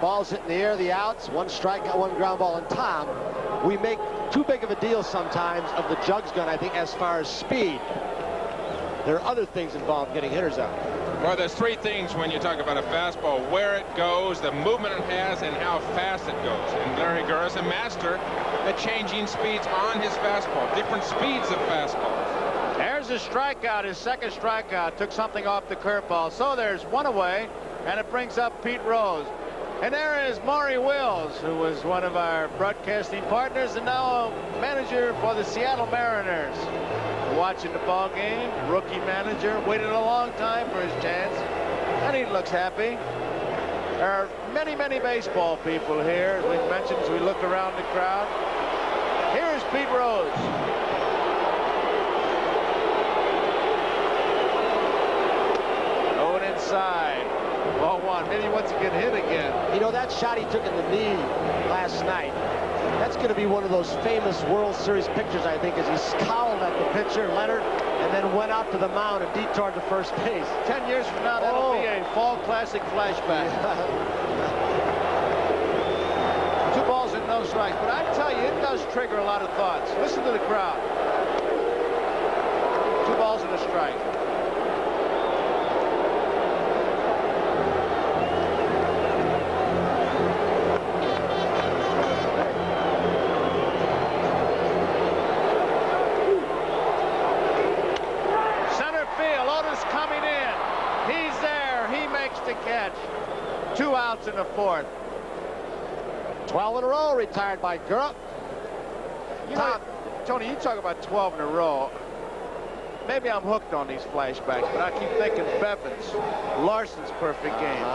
balls hit in the air, the outs, 1 strikeout, 1 ground ball. And Tom, we make too big of a deal sometimes of the jugs gun, I think, as far as speed. There are other things involved getting hitters out. Well, there's 3 things when you talk about a fastball: where it goes, the movement it has, and how fast it goes. And Larry Gurr is a master at changing speeds on his fastball, different speeds of fastballs. There's a strikeout, his 2nd strikeout. Took something off the curveball. So there's 1 away, and it brings up Pete Rose. And there is Maury Wills, who was one of our broadcasting partners and now a manager for the Seattle Mariners. Watching the ball game, rookie manager, waited a long time for his chance, and he looks happy. There are many, many baseball people here, as we mentioned, as we look around the crowd. Here's Pete Rose. Going inside. Ball 1. Maybe he wants to get hit again. You know, that shot he took in the knee last night, that's going to be one of those famous World Series pictures, I think, as he scowled at the pitcher, Leonard, and then went out to the mound and detoured to first base. 10 years from now, that'll be a Fall Classic flashback. 2 balls and no strikes. But I tell you, it does trigger a lot of thoughts. Listen to the crowd. 2 balls and a strike. Catch. 2 outs in the 4th. 12 in a row retired by Gura. You know, Tony, you talk about 12 in a row. Maybe I'm hooked on these flashbacks, but I keep thinking Bevins, Larson's perfect game.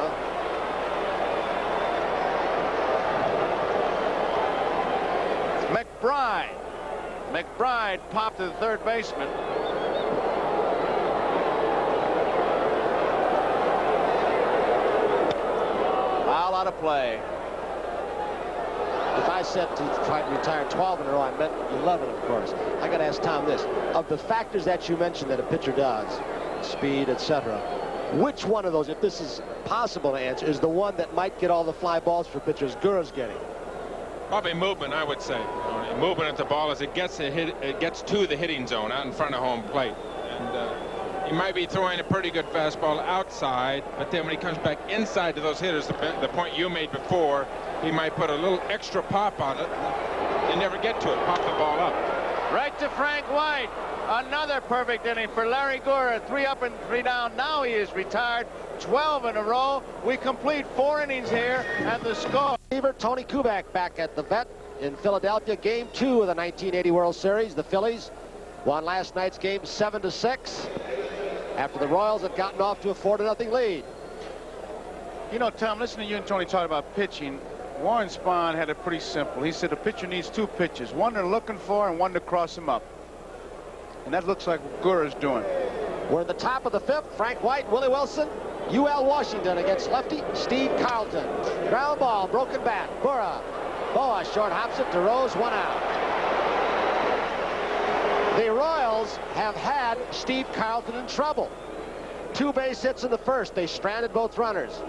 McBride popped to the 3rd baseman. Out of play. If I said to try to retire 12 in a row, I meant 11, of course. I got to ask Tom this. Of the factors that you mentioned that a pitcher does, speed, etc., which one of those, if this is possible to answer, is the one that might get all the fly balls for pitchers Gura's getting? Probably movement, I would say. Movement at the ball as it gets to the hitting zone out in front of home plate. And he might be throwing a pretty good fastball outside, but then when he comes back inside to those hitters, the point you made before, he might put a little extra pop on it and never get to it, pop the ball up. Right to Frank White. Another perfect inning for Larry Gura. 3 up and 3 down. Now he is retired. 12 in a row. We complete 4 innings here, and the score. Tony Kubek back at the vet in Philadelphia. Game 2 of the 1980 World Series. The Phillies won last night's game 7-6. After the Royals had gotten off to a 4-0 lead. You know, Tom, listening to you and Tony talk about pitching, Warren Spahn had it pretty simple. He said a pitcher needs 2 pitches, one they're looking for and one to cross him up. And that looks like what Gura's doing. We're in the top of the 5th. Frank White, Willie Wilson, UL Washington against lefty Steve Carlton. Ground ball, broken bat. Gura. Boa short hops it to Rose, 1 out. The Royals have had Steve Carlton in trouble. 2 base hits in the 1st. They stranded both runners.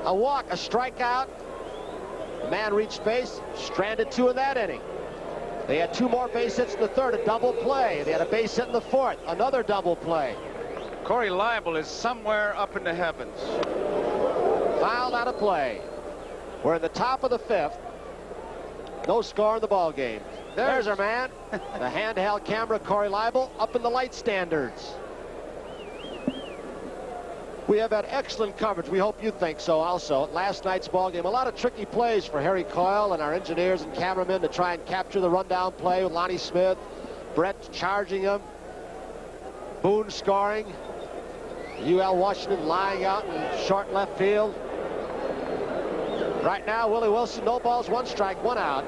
A walk, a strikeout. The man reached base, stranded 2 in that inning. They had 2 more base hits in the 3rd, a double play. They had a base hit in the 4th, another double play. Corey Leibel is somewhere up in the heavens. Fouled out of play. We're in the top of the 5th. No score in the ball game. There's our man. The handheld camera, Corey Leibel, up in the light standards. We have had excellent coverage. We hope you think so also. Last night's ball game, a lot of tricky plays for Harry Coyle and our engineers and cameramen to try and capture the rundown play with Lonnie Smith, Brett charging him, Boone scoring, UL Washington lying out in short left field. Right now, Willie Wilson, no balls, 1 strike, 1 out.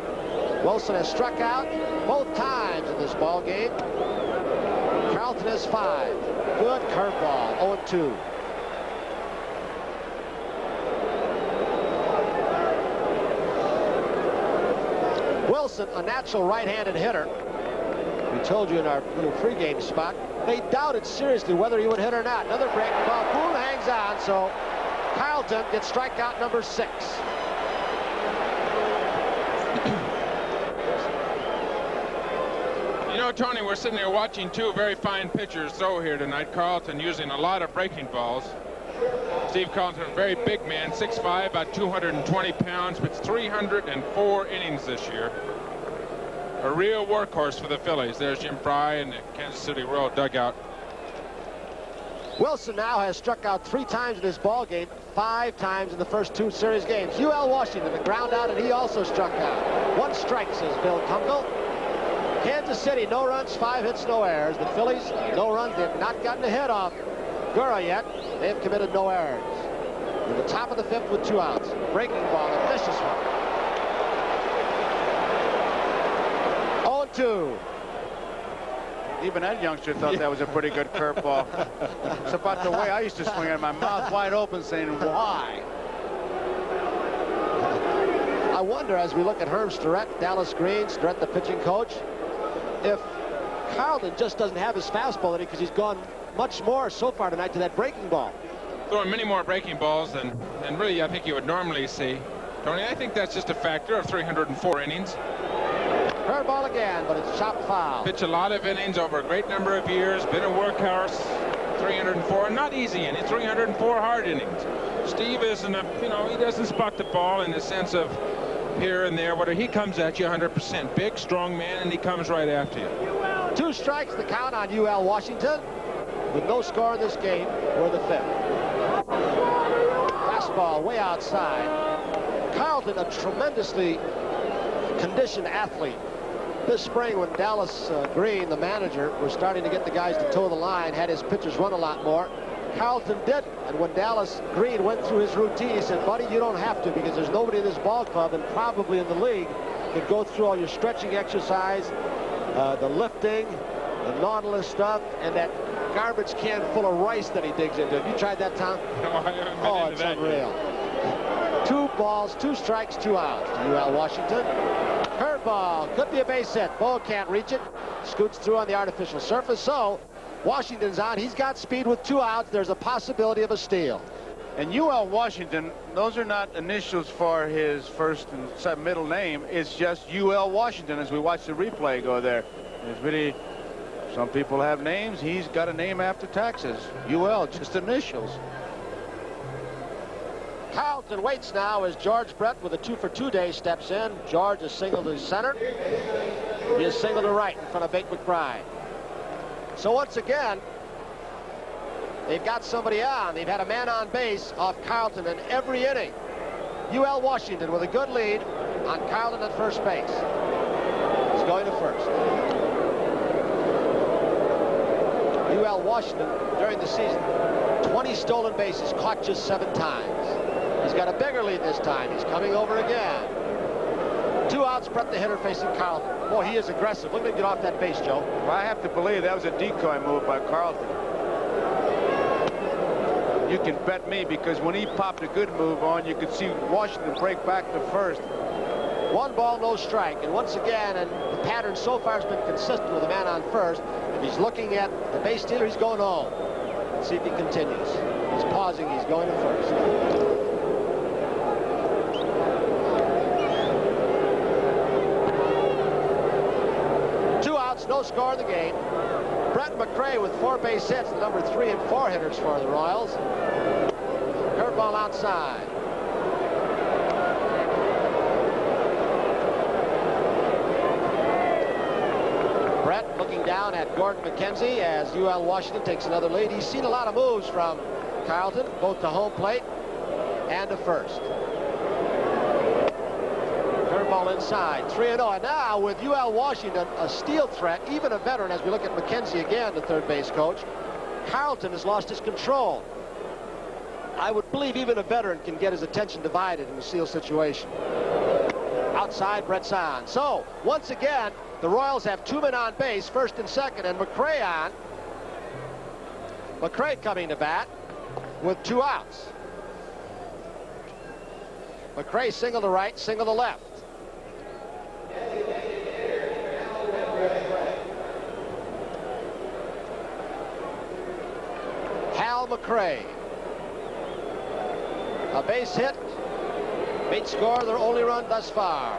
Wilson has struck out both times in this ball game. Carlton has 5. Good curveball, 0-2. Wilson, a natural right-handed hitter. We told you in our little pregame spot, they doubted seriously whether he would hit or not. Another breaking ball. Boone hangs on, so Carlton gets strikeout number 6. You know, Tony, we're sitting there watching 2 very fine pitchers throw here tonight. Carlton using a lot of breaking balls. Steve Carlton, a very big man, 6'5", about 220 pounds, but 304 innings this year. A real workhorse for the Phillies. There's Jim Fry in the Kansas City Royal dugout. Wilson now has struck out 3 times in this ball game, 5 times in the first 2 series games. UL Washington, the ground out, and he also struck out. 1 strike, says Bill Kunkel. Kansas City, no runs, 5 hits, no errors. The Phillies, no runs. They have not gotten a hit off Gura yet. They have committed no errors. In the top of the 5th with 2 outs. Breaking ball, a vicious one. 0-2. Even that youngster thought that was a pretty good curveball. It's about the way I used to swing it, my mouth wide open saying, why? wonder, as we look at Herm Starrett, Dallas Green, Starrett the pitching coach, if Carlton just doesn't have his fastball in it because he's gone much more so far tonight to that breaking ball. Throwing many more breaking balls than really I think you would normally see. Tony, I think that's just a factor of 304 innings. Curveball again, but it's chopped foul. Pitch a lot of innings over a great number of years. Been a workhorse. 304, not easy innings. 304 hard innings. Steve isn't he doesn't spot the ball in the sense of here and there. Whether he comes at you 100%, big, strong man, and he comes right after you. 2 strikes the count on UL Washington, with no score in this game or the 5th. Fastball way outside. Carlton, a tremendously conditioned athlete. This spring, when Dallas Green, the manager, was starting to get the guys to toe the line, had his pitchers run a lot more, Carlton didn't. And when Dallas Green went through his routine, he said, buddy, you don't have to, because there's nobody in this ball club and probably in the league can go through all your stretching exercise, the lifting, the Nautilus stuff, and that garbage can full of rice that he digs into. Have you tried that, Tom? No, I haven't been Oh, into it's that unreal. yet. 2 balls, 2 strikes, 2 outs to UL Washington. Curveball, could be a base hit. Bo can't reach it. Scoots through on the artificial surface. So Washington's on. He's got speed with 2 outs. There's a possibility of a steal. And UL Washington, those are not initials for his first and middle name. It's just UL Washington as we watch the replay go there. It's really, some people have names. He's got a name after taxes. UL, just initials. Carlton waits now as George Brett with a 2-for-2 day steps in. George is single to center. He is single to right in front of Bate McBride. So once again, they've got somebody on. They've had a man on base off Carlton in every inning. UL Washington with a good lead on Carlton at first base. He's going to first. UL Washington during the season, 20 stolen bases, caught just 7 times. He's got a bigger lead this time. He's coming over again. 2 outs, Brett the hitter facing Carlton. Boy, he is aggressive. Look at him get off that base, Joe. Well, I have to believe that was a decoy move by Carlton. You can bet me, because when he popped a good move on, you could see Washington break back to first. 1 ball, no strike. And once again, and the pattern so far has been consistent with a man on first. If he's looking at the base stealer, he's going home. Let's see if he continues. He's pausing. He's going to first. No score in the game. Brett McRae with 4 base hits, the number 3 and 4 hitters for the Royals. Curveball outside. Brett looking down at Gordon McKenzie as UL Washington takes another lead. He's seen a lot of moves from Carlton, both to home plate and to first. Curveball inside, 3-0. And now with UL Washington, a steal threat, even a veteran, as we look at McKenzie again, the third base coach, Carlton has lost his control. I would believe even a veteran can get his attention divided in a steal situation. Outside, Brett's on. So, once again, the Royals have 2 men on base, first and second, and McRae on. McRae coming to bat with 2 outs. McRae single to right, single to left. Hal McRae. A base hit. Bate score their only run thus far.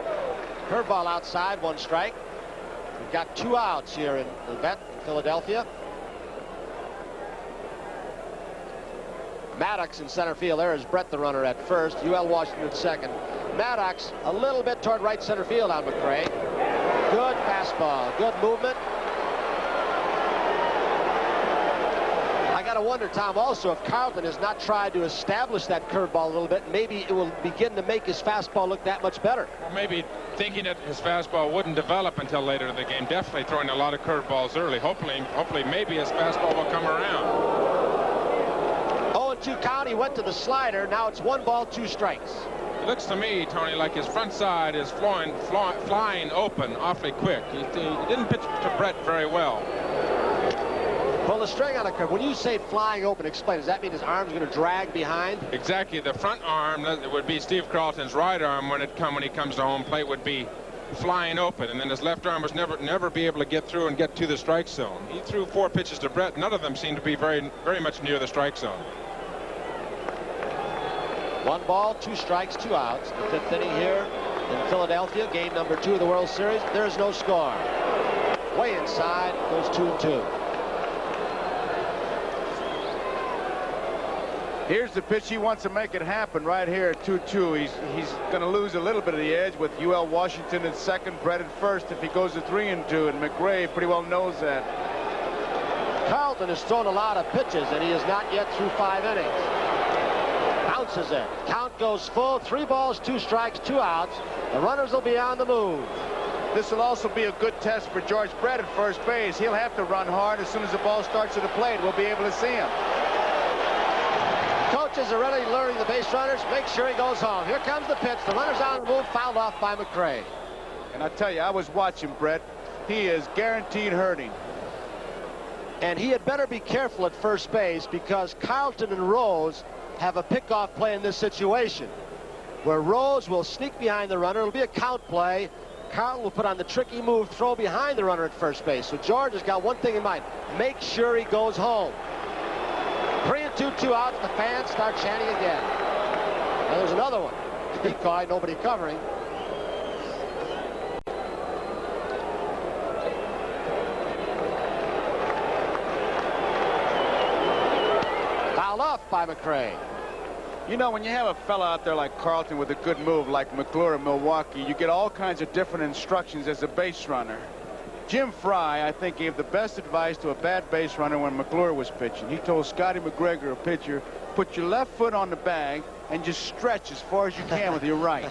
Curveball outside, 1 strike. We've got 2 outs here in the vet in Philadelphia. Maddox in center field. There is Brett, the runner, at first. UL Washington at second. Maddox a little bit toward right center field on McRae. Good fastball, good movement. I got to wonder, Tom, also if Carlton has not tried to establish that curveball a little bit, maybe it will begin to make his fastball look that much better. Or maybe thinking that his fastball wouldn't develop until later in the game. Definitely throwing a lot of curveballs early. Hopefully maybe his fastball will come around. 0-2 count. He went to the slider. Now it's 1 ball, 2 strikes. It looks to me, Tony, like his front side is flying open awfully quick. He didn't pitch to Brett very well. Pull the string on a curve. When you say flying open, explain. Does that mean his arm's going to drag behind? Exactly. The front arm, that would be Steve Carlton's right arm when he comes to home plate, would be flying open, and then his left arm was never be able to get through and get to the strike zone. He threw 4 pitches to Brett. None of them seemed to be very much near the strike zone. 1 ball, 2 strikes, 2 outs. The 5th inning here in Philadelphia, game number 2 of the World Series. There's no score. Way inside, goes 2-2. Here's the pitch. He wants to make it happen right here at 2-2. He's going to lose a little bit of the edge with UL Washington at second, Brett at first if he goes to 3-2, and McRae pretty well knows that. Carlton has thrown a lot of pitches, and he is not yet through 5 innings. Bounces it. Count goes full. 3 balls, 2 strikes, 2 outs. The runners will be on the move. This will also be a good test for George Brett at first base. He'll have to run hard as soon as the ball starts to the plate. We'll be able to see him. Coaches are really learning the base runners. Make sure he goes home. Here comes the pitch. The runner's on the move, fouled off by McRae. And I tell you, I was watching Brett. He is guaranteed hurting. And he had better be careful at first base because Carlton and Rose have a pickoff play in this situation where Rose will sneak behind the runner. It'll be a count play. Carlton will put on the tricky move, throw behind the runner at first base. So George has got one thing in mind. Make sure he goes home. 3-2, 2 outs. The fans start chanting again. And there's another one. Decoy, nobody covering. Fouled off by McRae. You know, when you have a fella out there like Carlton with a good move like McClure in Milwaukee, you get all kinds of different instructions as a base runner. Jim Fry, I think, gave the best advice to a bad base runner when McClure was pitching. He told Scotty McGregor, a pitcher, put your left foot on the bag and just stretch as far as you can with your right.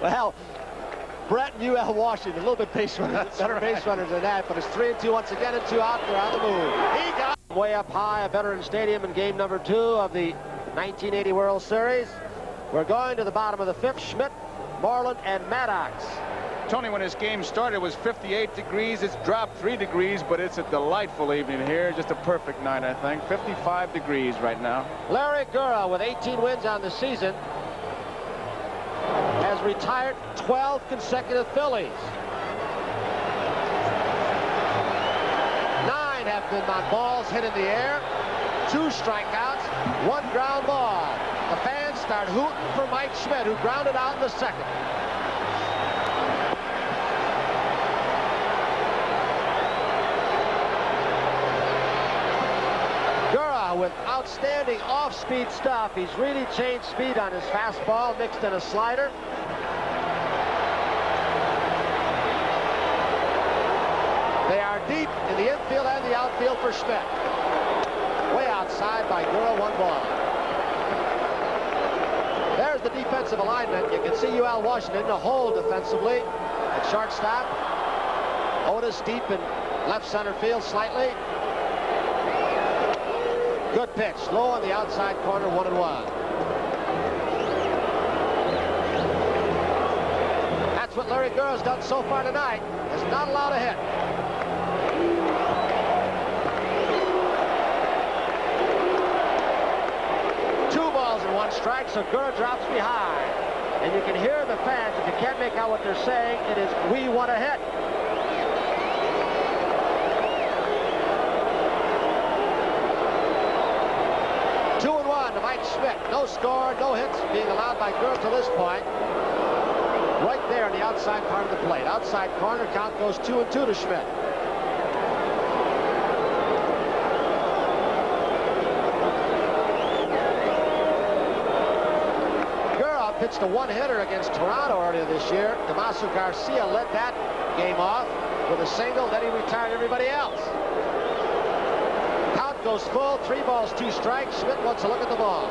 Well, Brett and UL Washington, a little bit better base runners than that, but it's 3-2 once again and 2 out. They're on the move. He got way up high at Veterans Stadium in game number 2 of the 1980 World Series. We're going to the bottom of the 5th. Schmidt, Moreland, and Maddox. Tony, when this game started, it was 58 degrees. It's dropped 3 degrees, but it's a delightful evening here. Just a perfect night, I think. 55 degrees right now. Larry Gura, with 18 wins on the season, has retired 12 consecutive Phillies. 9 have been on balls hit in the air, 2 strikeouts, 1 ground ball. The fans start hooting for Mike Schmidt, who grounded out in the 2nd. With outstanding off-speed stuff. He's really changed speed on his fastball, mixed in a slider. They are deep in the infield and the outfield for Schmidt. Way outside by Gura, 1 ball. There's the defensive alignment. You can see UL Washington in a hole defensively at shortstop. Otis deep in left center field slightly. Good pitch, low on the outside corner, 1-1. That's what Larry Gura's done so far tonight. Has not allowed a hit. Two balls and 1 strike, so Gura drops behind. And you can hear the fans, if you can't make out what they're saying, it is, we want a hit. Mike Schmidt, no score, no hits being allowed by Gura to this point. Right there on the outside part of the plate. Outside corner, count goes 2-2 to Schmidt. Gura pitched a 1-hitter against Toronto earlier this year. Damaso Garcia led that game off with a single, then he retired everybody else. Goes full, 3 balls, 2 strikes. Schmidt wants to look at the ball.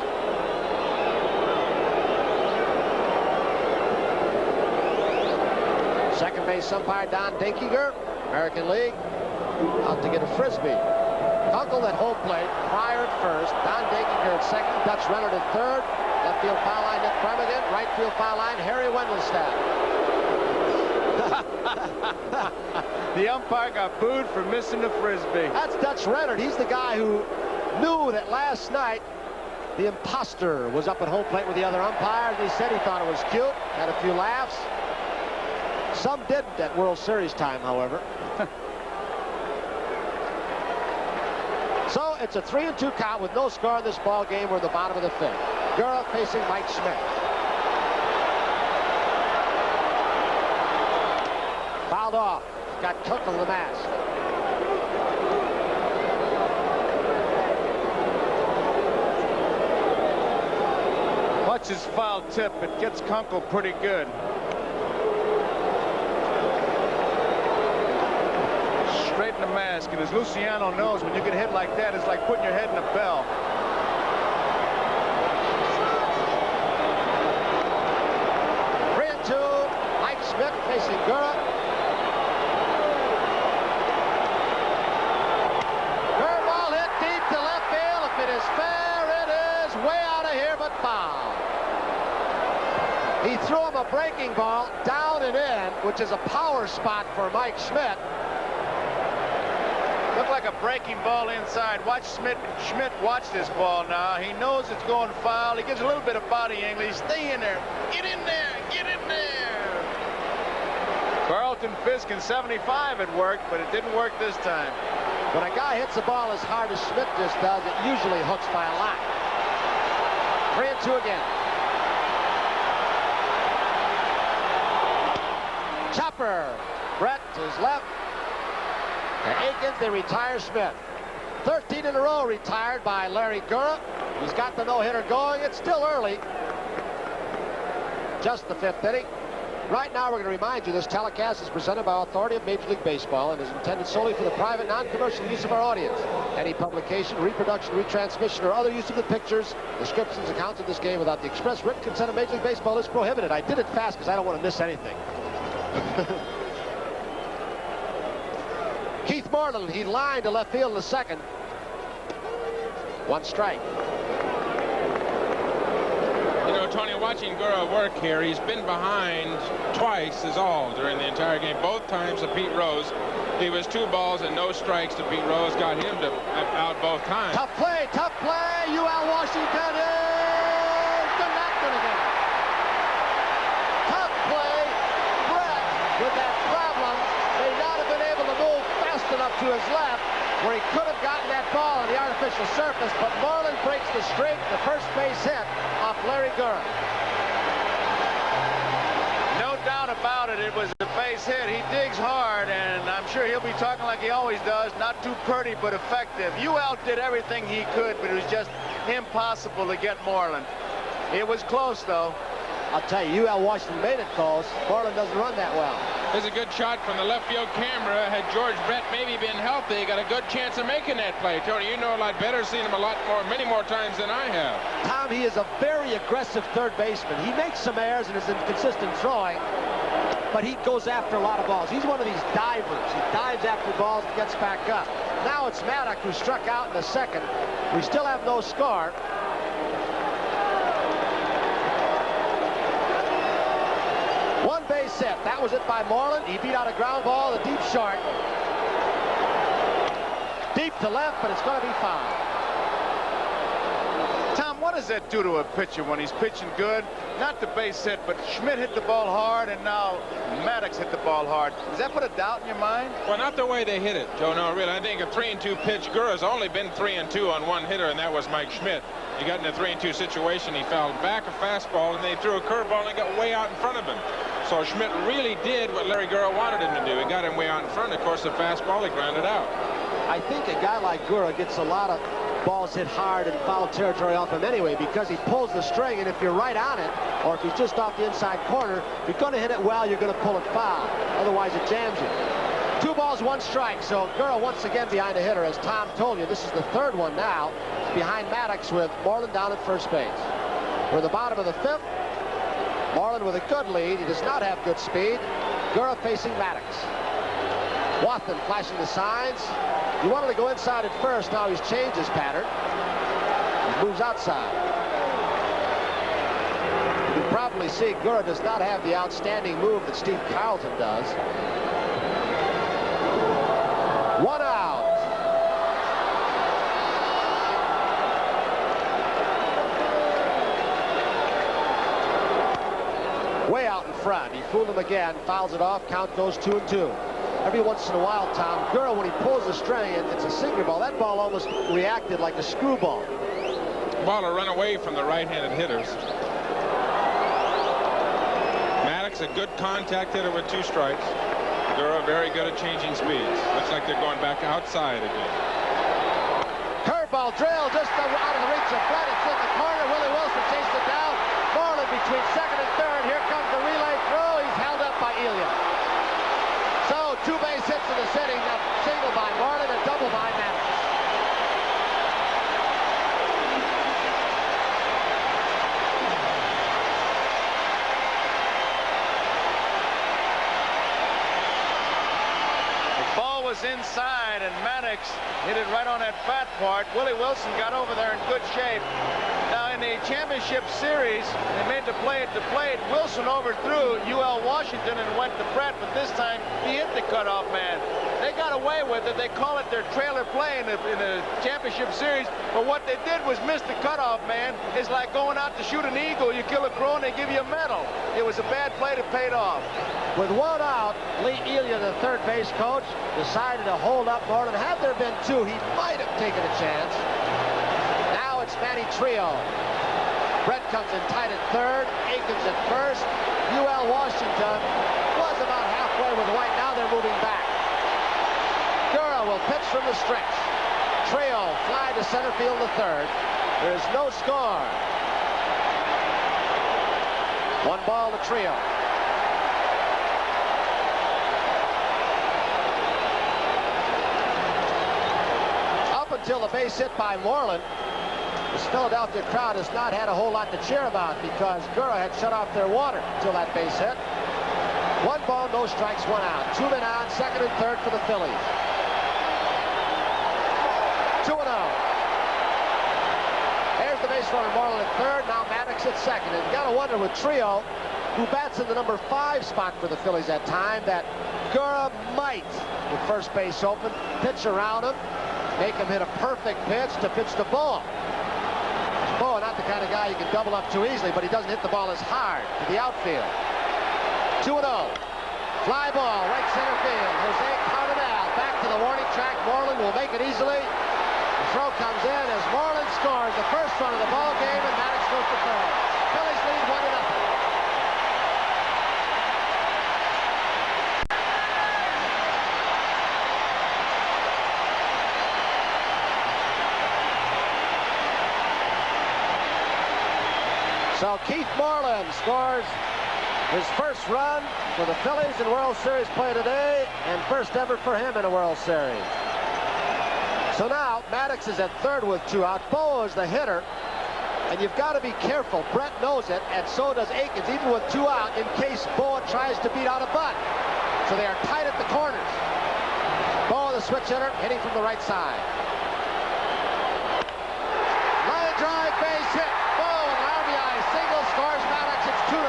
Second base umpire Don Dinkinger, American League, out to get a frisbee. Kunkel at home plate, Pryor at first, Don Dinkinger at second, Dutch Renard at third, left field foul line Nick Premigan, right field foul line Harry Wendelstadt. The umpire got booed for missing the frisbee. That's Dutch Renard. He's the guy who knew that last night the imposter was up at home plate with the other umpires. He said he thought it was cute, had a few laughs. Some didn't at World Series time, however. So it's a 3-2 count with no score in this ball game. We're at the bottom of the fifth. Gura facing Mike Schmidt. Fouled off. Got Kunkel in the mask. Watch his foul tip. It gets Kunkel pretty good. Straighten the mask, and as Luciano knows, when you get hit like that, it's like putting your head in a bell. Mike Schmidt facing Gura. Curveball hit deep to left field. If it is fair, it is way out of here, but foul. He threw him a breaking ball down and in, which is a power spot for Mike Schmidt. Looked like a breaking ball inside. Watch Schmidt watch this ball now. He knows it's going foul. He gives a little bit of body angle. Stay in there. Get in there. Get in there. Carlton Fisk in 75 it worked, but it didn't work this time. When a guy hits the ball as hard as Schmidt just does, it usually hooks by a lot. 3-2 again. Chopper. Brett to his left. To Aikens, they retire Schmidt. 13 in a row retired by Larry Gura. He's got the no-hitter going. It's still early. Just the fifth inning. Right now, we're going to remind you this telecast is presented by authority of Major League Baseball and is intended solely for the private, non-commercial use of our audience. Any publication, reproduction, retransmission, or other use of the pictures, descriptions, accounts of this game without the express written consent of Major League Baseball is prohibited. I did it fast because I don't want to miss anything. Keith Moreland, he lined to left field in the second. One strike. You know, Tony, watching Gura work here, he's been behind twice is all during the entire game. Both times to Pete Rose. He was 2 balls and no strikes to Pete Rose. Got him to out both times. Tough play, tough play. UL Washington is not going to get it. Tough play. Brett, with that problem, may not have been able to move fast enough to his left where he could have gotten that ball on the artificial surface, but Moreland breaks the streak, the first base hit off Larry Gura. No doubt about it. It was a base hit. He digs hard, and I'm sure he'll be talking like he always does. Not too pretty, but effective. UL did everything he could, but it was just impossible to get Moreland. It was close, though. I'll tell you, UL Washington made it close. Moreland doesn't run that well. There's a good shot from the left field camera. Had George Brett maybe been healthy, got a good chance of making that play. Tony, you know a lot better, seen him a lot more, many more times than I have. Tom, he is a very aggressive third baseman. He makes some errors and is inconsistent throwing, but he goes after a lot of balls. He's one of these divers. He dives after balls and gets back up. Now it's Maddox who struck out in the second. We still have no score. One base hit. That was it by Moreland. He beat out a ground ball, a deep short. Deep to left, but it's going to be foul. Tom, what does that do to a pitcher when he's pitching good? Not the base hit, but Schmidt hit the ball hard, and now Maddox hit the ball hard. Does that put a doubt in your mind? Well, not the way they hit it, Joe. No, really. I think a 3-2 pitch. Gura's only been 3-2 on one hitter, and that was Mike Schmidt. He got in a 3-2 situation. He fouled back a fastball, and they threw a curveball and got way out in front of him. So Schmidt really did what Larry Gura wanted him to do. He got him way out in front. Of course, the fastball, he grounded out. I think a guy like Gura gets a lot of balls hit hard in foul territory off him anyway because he pulls the string, and if you're right on it, or if he's just off the inside corner, if you're going to hit it well, you're going to pull it foul. Otherwise, it jams you. 2 balls, 1 strike. So Gura once again behind the hitter. As Tom told you, this is the third one now. It's behind Maddox with Moreland down at first base. We're at the bottom of the fifth. Moreland with a good lead. He does not have good speed. Gura facing Maddox. Wathan flashing the signs. He wanted to go inside at first. Now he's changed his pattern. He moves outside. You can probably you see, Gura does not have the outstanding move that Steve Carlton does. 1 out. Way out in front. He fooled him again, fouls it off, count goes 2-2. Every once in a while, Tom, Gura, when he pulls the string, it's a sinker ball. That ball almost reacted like a screwball. Ball to run away from the right-handed hitters. Maddox, a good contact hitter with 2 strikes. Gura very good at changing speeds. Looks like they're going back outside again. Curveball drill just out of the reach of Brett. It's in the corner. Willie Wilson chased it down. Moreland between second and third. Here comes the relay throw. He's held up by Elia. So 2 base hits in the sitting. A single by Moreland, a double by Maddox. Was inside, and Maddox hit it right on that fat part. Willie Wilson got over there in good shape. Now in the championship series, they made the play at the plate. Wilson overthrew UL Washington and went to Pratt, but this time he hit the cutoff man. They got away with it. They call it their trailer play in the championship series, but what they did was miss the cutoff man. It's like going out to shoot an eagle. You kill a crow and they give you a medal. It was a bad play that paid off. With 1 out, Lee Elia, the third base coach, decided to hold up Moreland. Had there been 2, he might have taken a chance. Now it's Manny Trio. Brett comes in tight at third, Aikens at first. UL Washington was about halfway with White. Now they're moving back. Gura will pitch from the stretch. Trio fly to center field to third. There's no score. 1 ball to Trio. Until the base hit by Moreland, this Philadelphia crowd has not had a whole lot to cheer about because Gura had shut off their water until that base hit. 1 ball, no strikes, 1 out. 2 men on, second and third for the Phillies. 2-0. There's the base runner, Moreland at third. Now Maddox at second. And you got to wonder with Trio, who bats in the number 5 spot for the Phillies at time, that Gura might, with first base open, pitch around him. Make him hit a perfect pitch to pitch the ball. Boa, not the kind of guy you can double up too easily, but he doesn't hit the ball as hard to the outfield. 2-0. Fly ball, right center field. Jose Cardinal back to the warning track. Moreland will make it easily. The throw comes in as Moreland scores the first run of the ball game, and Maddox goes to third. Phillies lead 1-0. So Keith Moreland scores his first run for the Phillies in World Series play today, and first ever for him in a World Series. So now Maddox is at third with 2 outs. Boa is the hitter, and you've got to be careful. Brett knows it, and so does Aikens, even with 2 out, in case Boa tries to beat out a bunt. So they are tight at the corners. Boa, the switch hitter, hitting from the right side. Line drive, base hit. Single scores Maddox. It's 2-0.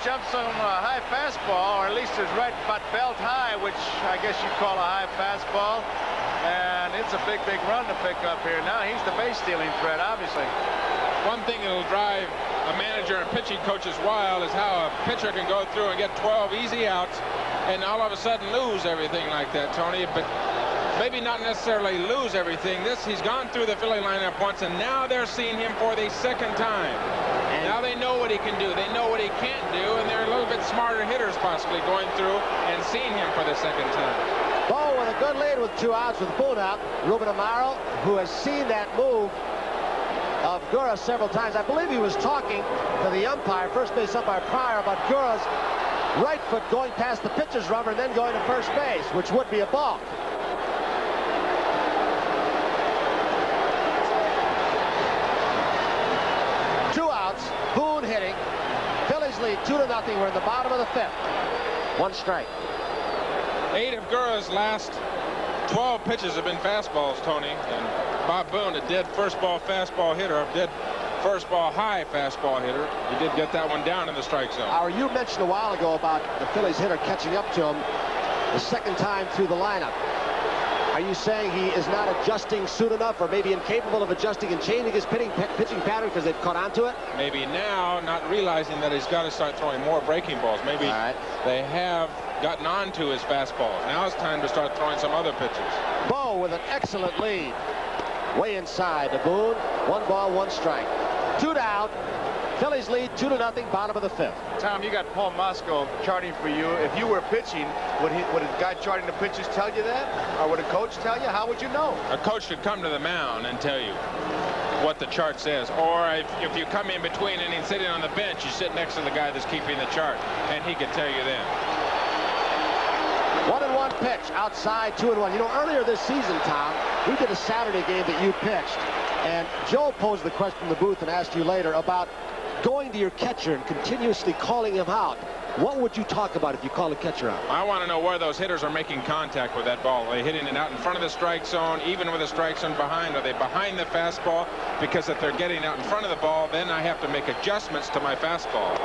Jumps on a high fastball, or at least is right about belt high, which I guess you'd call a high fastball. And it's a big run to pick up here. Now he's the base stealing threat, obviously. One thing that'll drive a manager and pitching coaches wild is how a pitcher can go through and get 12 easy outs and all of a sudden lose everything like that, Tony. But maybe not necessarily lose everything. He's gone through the Philly lineup once, and now they're seeing him for the second time. Now they know what he can do. They know what he can't do, and they're a little bit smarter hitters possibly going through and seeing him for the second time. Bo with a good lead with 2 outs with Boone out. Ruben Amaro, who has seen that move of Gura several times. I believe he was talking to the umpire, first base umpire Pryor, about Gura's right foot going past the pitcher's rubber and then going to first base, which would be a ball. lead 2-0. We're in the bottom of the 5th. 1 strike. 8 of Gurra's last 12 pitches have been fastballs, Tony. And Bob Boone, a dead first ball fastball hitter, a dead first ball high fastball hitter. He did get that one down in the strike zone. Howard, you mentioned a while ago about the Phillies hitter catching up to him the second time through the lineup. Are you saying he is not adjusting soon enough, or maybe incapable of adjusting and changing his pitching pattern because they've caught on to it? Maybe now, not realizing that he's got to start throwing more breaking balls. Maybe they have gotten on to his fastballs. Now it's time to start throwing some other pitches. Bo with an excellent lead. Way inside to Boone. 1 ball, 1 strike. 2 down. Phillies lead 2-0, bottom of the 5th. Tom, you got Paul Moscow charting for you. If you were pitching, would a guy charting the pitches tell you that? Or would a coach tell you? How would you know? A coach should come to the mound and tell you what the chart says. Or if you come in between innings sitting on the bench, you sit next to the guy that's keeping the chart, and he could tell you then. 1-1 pitch outside, 2-1. You know, earlier this season, Tom, we did a Saturday game that you pitched, and Joe posed the question in the booth and asked you later about going to your catcher and continuously calling him out. What would you talk about if you call a catcher out? I want to know where those hitters are making contact with that ball. Are they hitting it out in front of the strike zone, even with the strike zone behind? Are they behind the fastball? Because if they're getting out in front of the ball, then I have to make adjustments to my fastball.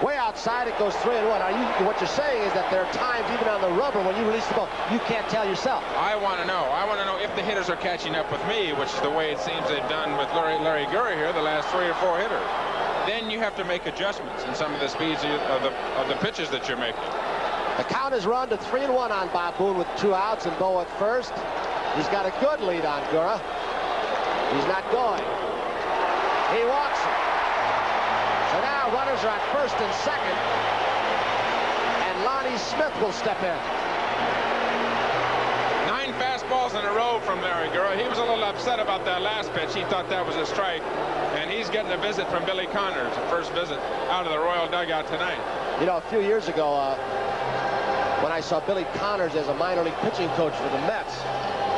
Way outside, it goes 3-1. What you're saying is that there are times, even on the rubber, when you release the ball, you can't tell yourself. I want to know. I want to know if the hitters are catching up with me, which is the way it seems they've done with Larry Gurra here, the last 3 or 4 hitters. Then you have to make adjustments in some of the speeds of the pitches that you're making. The count is run to 3-1 on Bob Boone with 2 outs and Bo at first. He's got a good lead on Gurra. He's not going. He walks it. So now runners are at first and second, and Lonnie Smith will step in. 9 fastballs in a row from Larry Gurra. He was a little upset about that last pitch. He thought that was a strike. And he's getting a visit from Billy Connors, the first visit out of the Royal dugout tonight. You know, a few years ago, when I saw Billy Connors as a minor league pitching coach for the Mets,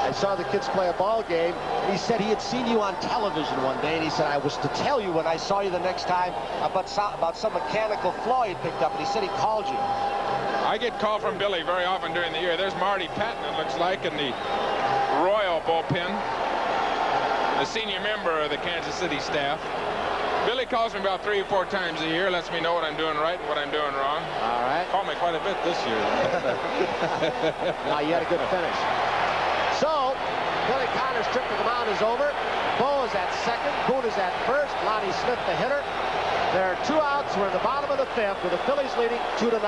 I saw the kids play a ball game. He said he had seen you on television one day, and he said, I was to tell you when I saw you the next time about some mechanical flaw he'd picked up, and he said he called you. I get called from Billy very often during the year. There's Marty Patton, it looks like, in the Royal bullpen, the senior member of the Kansas City staff. Billy calls me about 3 or 4 times a year, lets me know what I'm doing right and what I'm doing wrong. All right. Called me quite a bit this year. Now you had a good finish. So, Billy Connors' trip to the mound is over. Bo is at second. Boone is at first. Lonnie Smith, the hitter. There are 2 outs. We're in the bottom of the 5th with the Phillies leading 2-0.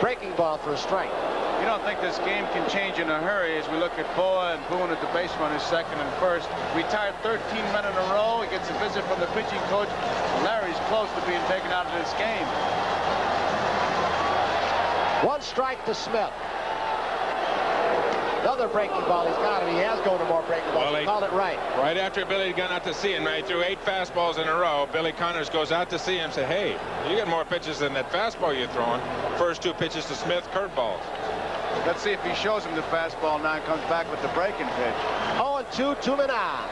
Breaking ball for a strike. You don't think this game can change in a hurry as we look at Boa and Boone at the base runners second and first. Retired 13 men in a row. He gets a visit from the pitching coach. Larry's close to being taken out of this game. 1 strike to Smith. Another breaking ball. He's got it. He has gone to more breaking balls. Well, he called it right. Right after Billy had gone out to see him, he threw 8 fastballs in a row. Billy Connors goes out to see him and say, hey, you got more pitches than that fastball you're throwing. First 2 pitches to Smith, curveballs. Let's see if he shows him the fastball now and comes back with the breaking pitch. 0-2, 2 men on.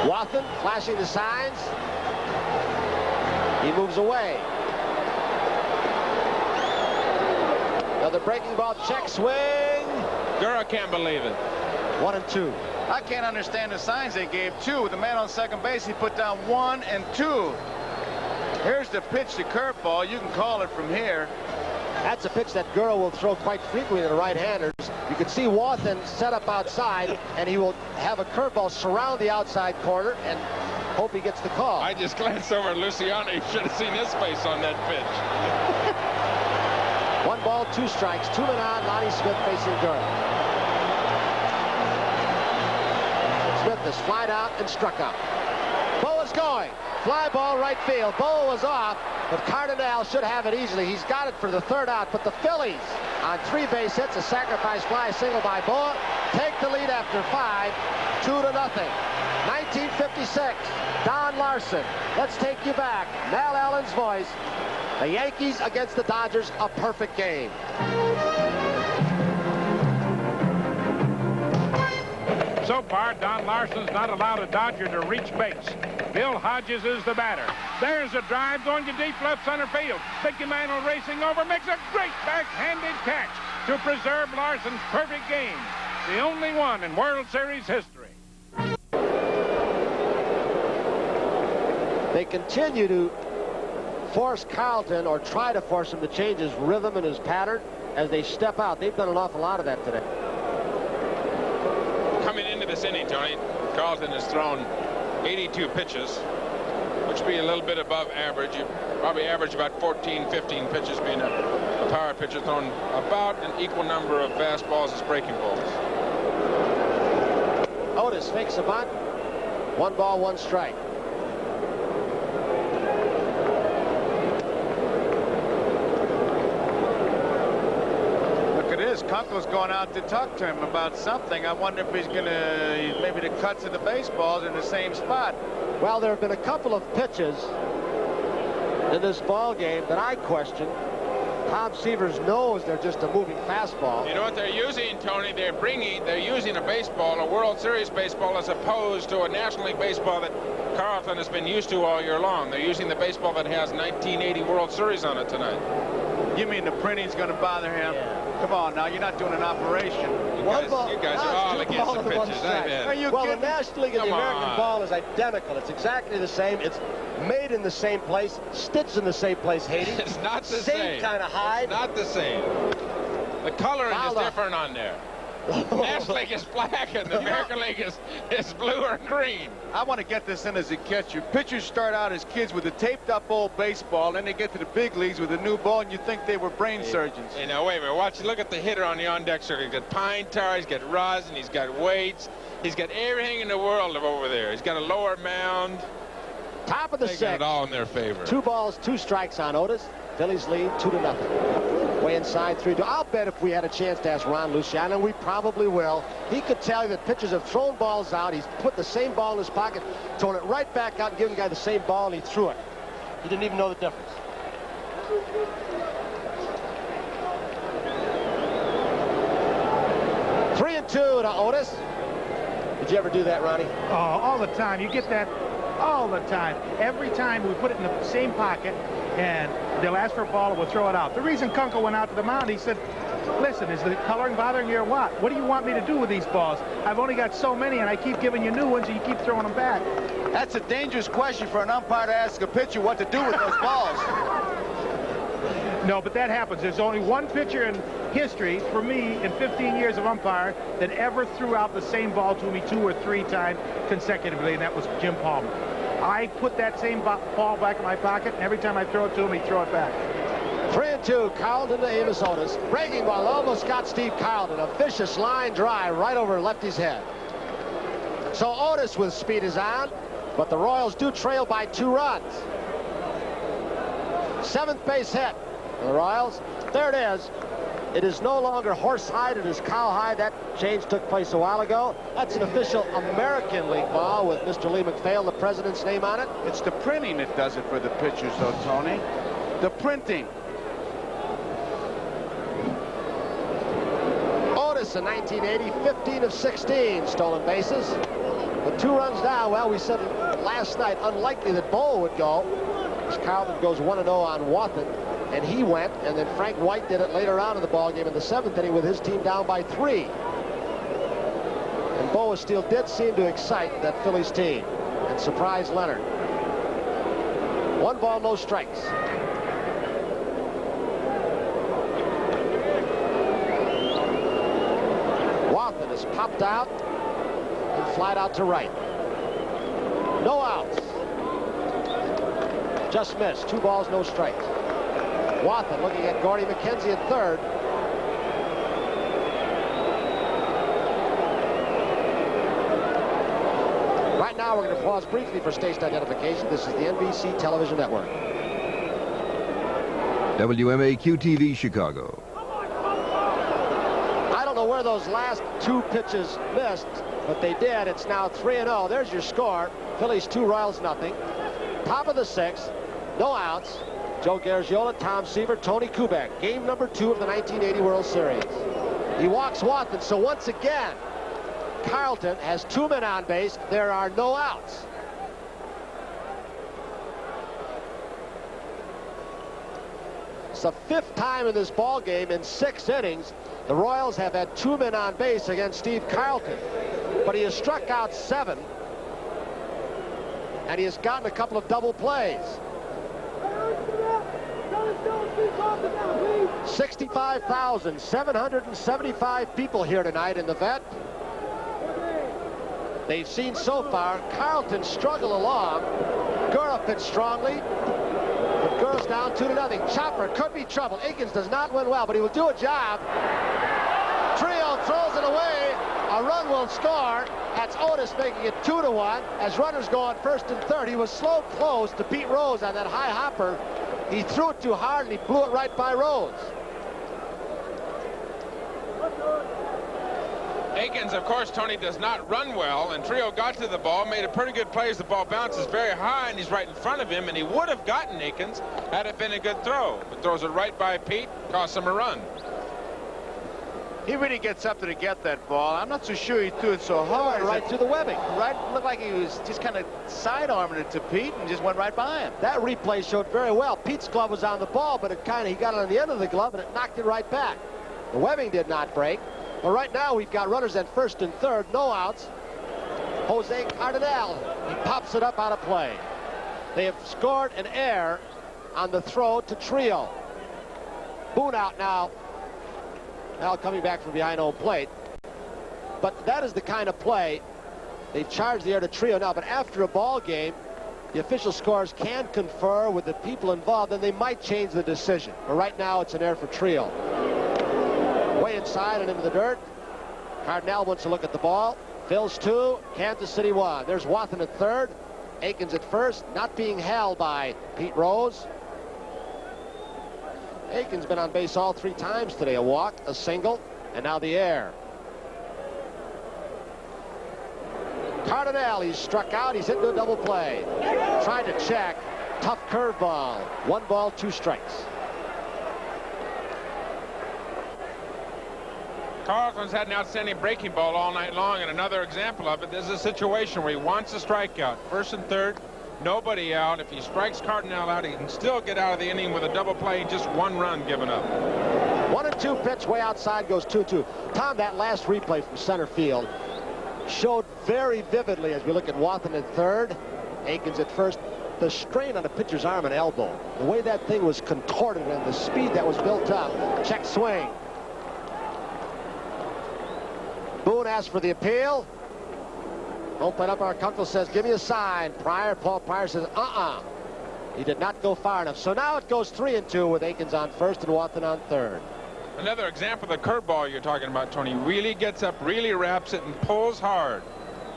Wathan flashing the signs. He moves away. Another breaking ball, check swing. Gurra can't believe it. 1-2. I can't understand the signs they gave. 2. The man on second base, he put down 1 and 2. Here's the pitch, the curveball. You can call it from here. That's a pitch that Gurra will throw quite frequently to the right-handers. You can see Wathan set up outside, and he will have a curveball surround the outside corner and hope he gets the call. I just glanced over at Luciano. You should have seen his face on that pitch. 1 ball, 2 strikes, 2 men on. Lonnie Smith facing Gurra. Smith has flied out and struck out. Bo is going. Fly ball right field. Bo was off, but Cardinale should have it easily. He's got it for the 3rd out, but the Phillies on 3 base hits, a sacrifice fly, single by Bo, take the lead after 5, 2-0. 1956, Don Larson. Let's take you back. Mal Allen's voice. The Yankees against the Dodgers, a perfect game. So far, Don Larson's not allowed a Dodger to reach base. Bill Hodges is the batter. There's a drive going to deep left center field. Mickey Mantle racing over, makes a great backhanded catch to preserve Larson's perfect game. The only one in World Series history. They continue to force Carlton, or try to force him to change his rhythm and his pattern as they step out. They've done an awful lot of that today. Coming into this inning, Tony, Carlton has thrown 82 pitches, which would be a little bit above average. You probably average about 14, 15 pitches, being a power pitcher throwing about an equal number of fastballs as breaking balls. Otis fakes a bunt. 1 ball, 1 strike. Kunkel's going out to talk to him about something. I wonder if he's going to, maybe the cuts of the baseballs in the same spot. Well, there have been a couple of pitches in this ball game that I question. Tom Seaver's knows they're just a moving fastball. You know what they're using, Tony? They're using a baseball, a World Series baseball, as opposed to a National League baseball that Carlton has been used to all year long. They're using the baseball that has 1980 World Series on it tonight. You mean the printing's going to bother him? Yeah. Come on now, you're not doing an operation. You guys are all against the pitches. Well, the National League and the American ball is identical. It's exactly the same. It's made in the same place, stitched in the same place, Haiti. It's not the same. Same kind of hide. It's not the same. The coloring is different on there. The National League is black and the American League is blue or green. I want to get this in as a catcher. Pitchers start out as kids with a taped-up old baseball, then they get to the big leagues with a new ball, and you think they were brain surgeons. You know, wait a minute. Look at the hitter on the on-deck circuit. He's got pine tar, he's got rosin, he's got weights, he's got everything in the world over there. He's got a lower mound. Top of the sixth. It all in their favor. 2 balls, 2 strikes on Otis. Phillies lead 2-0. Way inside 3-2. I'll bet if we had a chance to ask Ron Luciano, and we probably will, he could tell you that pitchers have thrown balls out. He's put the same ball in his pocket, thrown it right back out, and given the guy the same ball, and he threw it. He didn't even know the difference. Three and 2 to Otis. Did you ever do that, Ronnie? Oh, all the time. You get that all the time. Every time we put it in the same pocket, and they'll ask for a ball and we'll throw it out. The reason Kunkel went out to the mound, he said, listen, is the coloring bothering you or what? What do you want me to do with these balls? I've only got so many, and I keep giving you new ones, and you keep throwing them back. That's a dangerous question for an umpire to ask a pitcher what to do with those balls. No, but that happens. There's only one pitcher in history, for me, in 15 years of umpire, that ever threw out the same ball to me 2 or 3 times consecutively, and that was Jim Palmer. I put that same ball back in my pocket, and every time I throw it to him, he'd throw it back. 3 and 2, Carlton to Amos Otis. Breaking ball almost got Steve Carlton. A vicious line drive right over lefty's head. So Otis with speed is on, but the Royals do trail by 2 runs. 7th base hit for the Royals. There it is. It is no longer horsehide, it is cowhide. That change took place a while ago. That's an official American League ball with Mr. Lee McPhail, the president's name on it. It's the printing that does it for the pitchers, though, Tony. The printing. Otis in 1980, 15 of 16 stolen bases. With 2 runs down, well, we said last night, unlikely that Bo would go. As Carlton goes 1-0 on Wathan. And he went, and then Frank White did it later on in the ballgame in the 7th inning with his team down by 3. And Bo Steele did seem to excite that Phillies team and surprise Leonard. 1 ball, no strikes. Wathan is popped out and flied out to right. No outs. Just missed. 2 balls, no strikes. Wathan looking at Gordy McKenzie at third. Right now we're going to pause briefly for station identification. This is the NBC Television Network. WMAQ-TV Chicago. I don't know where those last 2 pitches missed, but they did. It's now 3-0. There's your score. Phillies 2, Royals nothing. Top of the 6th. No outs. Joe Garagiola, Tom Seaver, Tony Kubek. Game number 2 of the 1980 World Series. He walks Wathan, so once again, Carlton has 2 men on base. There are no outs. It's the 5th time in this ball game in 6 innings the Royals have had 2 men on base against Steve Carlton. But he has struck out 7. And he has gotten a couple of double plays. 65,775 people here tonight in the vet. They've seen so far Carlton struggle along. Gura pitched strongly, but Gura's down 2-0. Chopper could be trouble. Akins does not win well, but he will do a job. Trio throws it away. A run will score. That's Otis making it 2-1 as runners go on first and third. He was slow close to Pete Rose on that high hopper. He threw it too hard and he blew it right by Rose. Akins, of course, Tony, does not run well, and Trio got to the ball, made a pretty good play as the ball bounces very high, and he's right in front of him, and he would have gotten Akins had it been a good throw, but throws it right by Pete, costs him a run. He really gets up to get that ball. I'm not so sure he threw it so hard. Right through the webbing. Right, looked like he was just kind of side-arming it to Pete and just went right by him. That replay showed very well. Pete's glove was on the ball, but he got it on the end of the glove and it knocked it right back. The webbing did not break. But right now we've got runners at first and third, no outs. Jose Cardinal, he pops it up out of play. They have scored an error on the throw to Trio. Boone out now. Now coming back from behind home plate. But that is the kind of play. They've charged the air to Trio now, but after a ball game, the official scores can confer with the people involved, and they might change the decision. But right now, it's an error for Trio. Way inside and into the dirt. Cardinal wants to look at the ball. Phil's 2, Kansas City 1. There's Wathan at third. Akins at first, not being held by Pete Rose. Akins been on base all 3 times today. A walk, a single, and now the air. Cardinal, he's struck out. He's hit into a double play. Trying to check. Tough curveball. 1 ball, 2 strikes. Carlton's had an outstanding breaking ball all night long, and another example of it, this is a situation where he wants a strikeout. First and third, nobody out. If he strikes Cardinal out, he can still get out of the inning with a double play, just 1 run given up. 1-2 pitch way outside, goes 2-2. Tom, that last replay from center field showed very vividly as we look at Wathan at third, Akins at first, the strain on the pitcher's arm and elbow. The way that thing was contorted and the speed that was built up. Check swing. Boone asks for the appeal. Open up, our Kunkel says, give me a sign. Paul Pryor says, He did not go far enough. So now it goes 3-2 with Akins on first and Wathan on third. Another example of the curveball you're talking about, Tony. Really gets up, really wraps it, and pulls hard.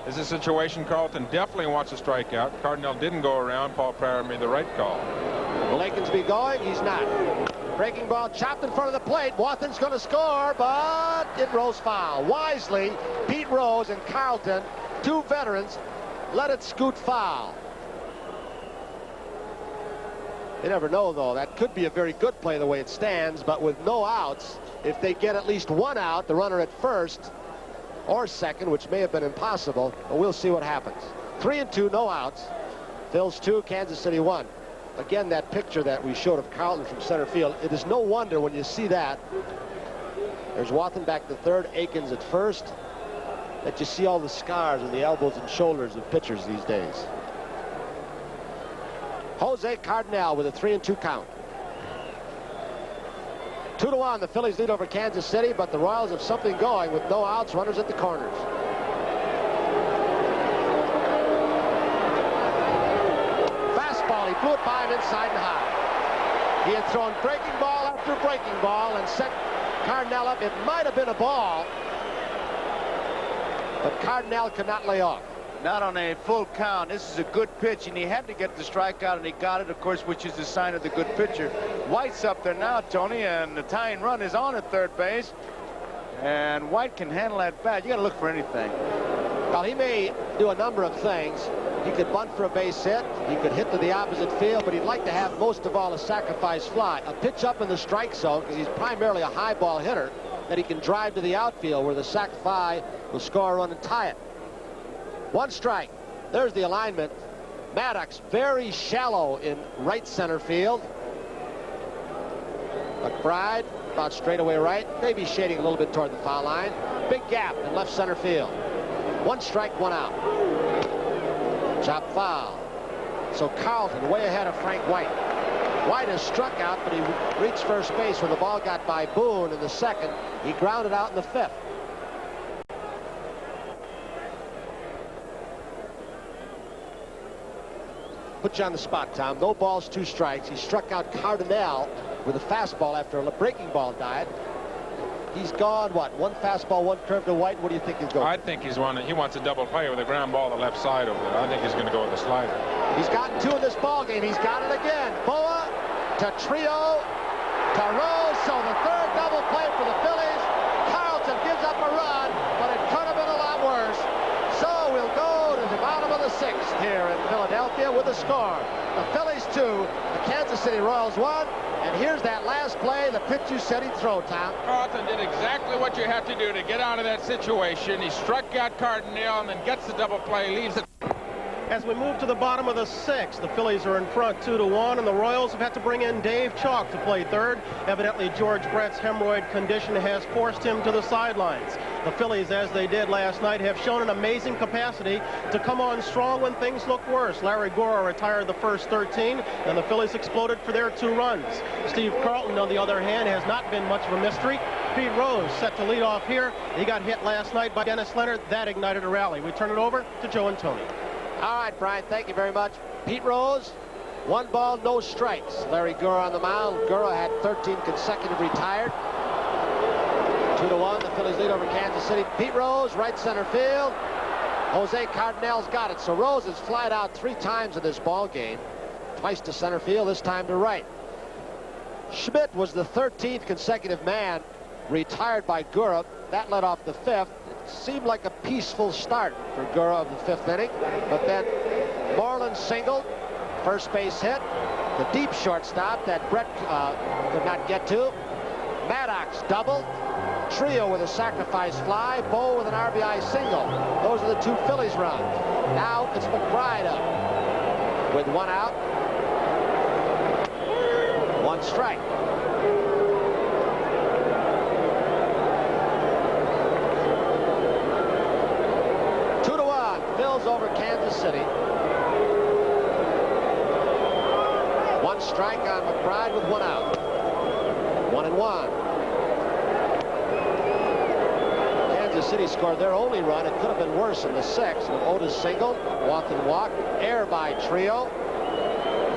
This is a situation Carlton definitely wants a strikeout. Cardinal didn't go around. Paul Pryor made the right call. Will Akins be going? He's not. Breaking ball chopped in front of the plate. Wathan's going to score, but it rolls foul. Wisely, Pete Rose and Carlton, 2 veterans, let it scoot foul. You never know, though. That could be a very good play the way it stands, but with no outs, if they get at least 1 out, the runner at first or second, which may have been impossible, but we'll see what happens. 3-2, no outs. Phil's 2, Kansas City 1. Again, that picture that we showed of Carlton from center field, it is no wonder when you see that. There's Wathan back to third, Akins at first, that you see all the scars on the elbows and shoulders of pitchers these days. Jose Cardinal with a 3-2 count. 2-1, the Phillies lead over Kansas City, but the Royals have something going with no outs, runners at the corners. He blew it by him inside and high. He had thrown breaking ball after breaking ball and set Cardinal up. It might have been a ball, but Cardinal could not lay off. Not on a full count. This is a good pitch, and he had to get the strikeout, and he got it, of course, which is a sign of the good pitcher. White's up there now, Tony, and the tying run is on at third base. And White can handle that bat. You got to look for anything. Well, he may do a number of things. He could bunt for a base hit. He could hit to the opposite field, but he'd like to have most of all a sacrifice fly. A pitch up in the strike zone, because he's primarily a high ball hitter. that he can drive to the outfield where the sac fly will score a run and tie it. 1 strike. There's the alignment. Maddox very shallow in right center field. McBride about straightaway right, maybe shading a little bit toward the foul line. Big gap in left center field. 1 strike, 1 out. Chop foul. So Carlton way ahead of Frank White. White is struck out, but he reached first base when the ball got by Boone in the second. He grounded out in the 5th. Put you on the spot, Tom. No balls, 2 strikes. He struck out Cardinale with a fastball after a breaking ball diet. He's gone, what, 1 fastball, 1 curve to White. What do you think he's going? I think he wants a double play with a ground ball to the left side over there. I think he's going to go with the slider. He's gotten 2 in this ball game. He's got it again. Boa to Trio to Rose. So the 3rd double play for the Phillies. Carlton gives up a run, but it could have been a lot worse. So we'll go to the bottom of the 6th here in Philadelphia with a score. The Phillies 2, the Kansas City Royals 1. And here's that last play, the pitch you said he'd throw, Tom. Carlton did exactly what you have to do to get out of that situation. He struck out Cardinale and then gets the double play, leaves it. As we move to the bottom of the 6th, the Phillies are in front 2-1, and the Royals have had to bring in Dave Chalk to play 3rd. Evidently, George Brett's hemorrhoid condition has forced him to the sidelines. The Phillies, as they did last night, have shown an amazing capacity to come on strong when things look worse. Larry Gora retired the first 13, and the Phillies exploded for their 2 runs. Steve Carlton, on the other hand, has not been much of a mystery. Pete Rose set to lead off here. He got hit last night by Dennis Leonard. That ignited a rally. We turn it over to Joe and Tony. All right, Brian, thank you very much. Pete Rose, 1 ball, no strikes. Larry Gura on the mound. Gura had 13 consecutive retired. 2-1, the Phillies lead over Kansas City. Pete Rose, right center field. Jose Cardinale's got it. So Rose has flied out 3 times in this ball game. Twice to center field, this time to right. Schmidt was the 13th consecutive man retired by Gura. That led off the 5th. Seemed like a peaceful start for Gura of the 5th inning, but then Moreland singled, first base hit, the deep shortstop that Brett could not get to. Maddox doubled, Trio with a sacrifice fly, Bo with an RBI single. Those are the 2 Phillies runs. Now it's McBride up with 1 out, 1 strike. Phil's over Kansas City. 1 strike on McBride with 1 out. 1-1. Kansas City scored their only run. It could have been worse in the 6th. Otis singled, Watson walked, air by Trio.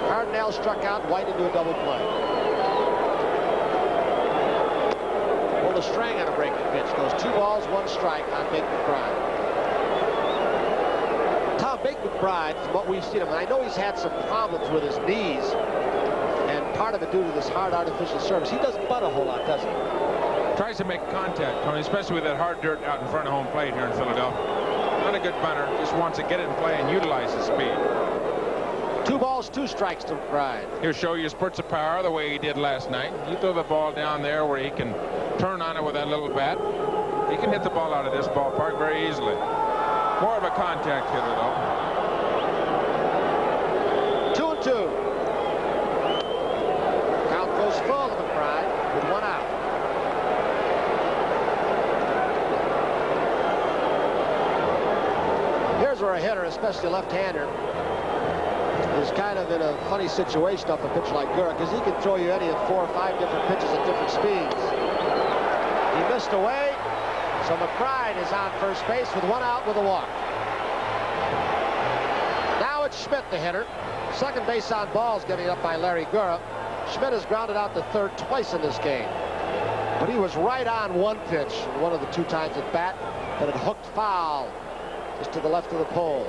Cardinale struck out, White into a double play. Pulled a string on a breaking pitch. Goes 2 balls, 1 strike on Big McBride. Big McBride, from what we've seen him, and I know he's had some problems with his knees, and part of it due to this hard artificial surface. He doesn't butt a whole lot, does he? Tries to make contact, Tony, especially with that hard dirt out in front of home plate here in Philadelphia. Not a good bunter, just wants to get it in play and utilize his speed. 2 balls, 2 strikes to McBride. He'll show you spurts of power the way he did last night. You throw the ball down there where he can turn on it with that little bat. He can hit the ball out of this ballpark very easily. More of a contact hitter, though. 2-2. Count goes full to McBride with 1 out. Here's where a hitter, especially a left-hander, is kind of in a funny situation off a pitch like Gura, because he can throw you any of 4 or 5 different pitches at different speeds. He missed away. So McBride is on first base with 1 out with a walk. Now it's Schmidt, the hitter. Second base on balls getting up by Larry Gura. Schmidt has grounded out to 3rd twice in this game. But he was right on 1 pitch, one of the 2 times at bat, but it hooked foul just to the left of the pole.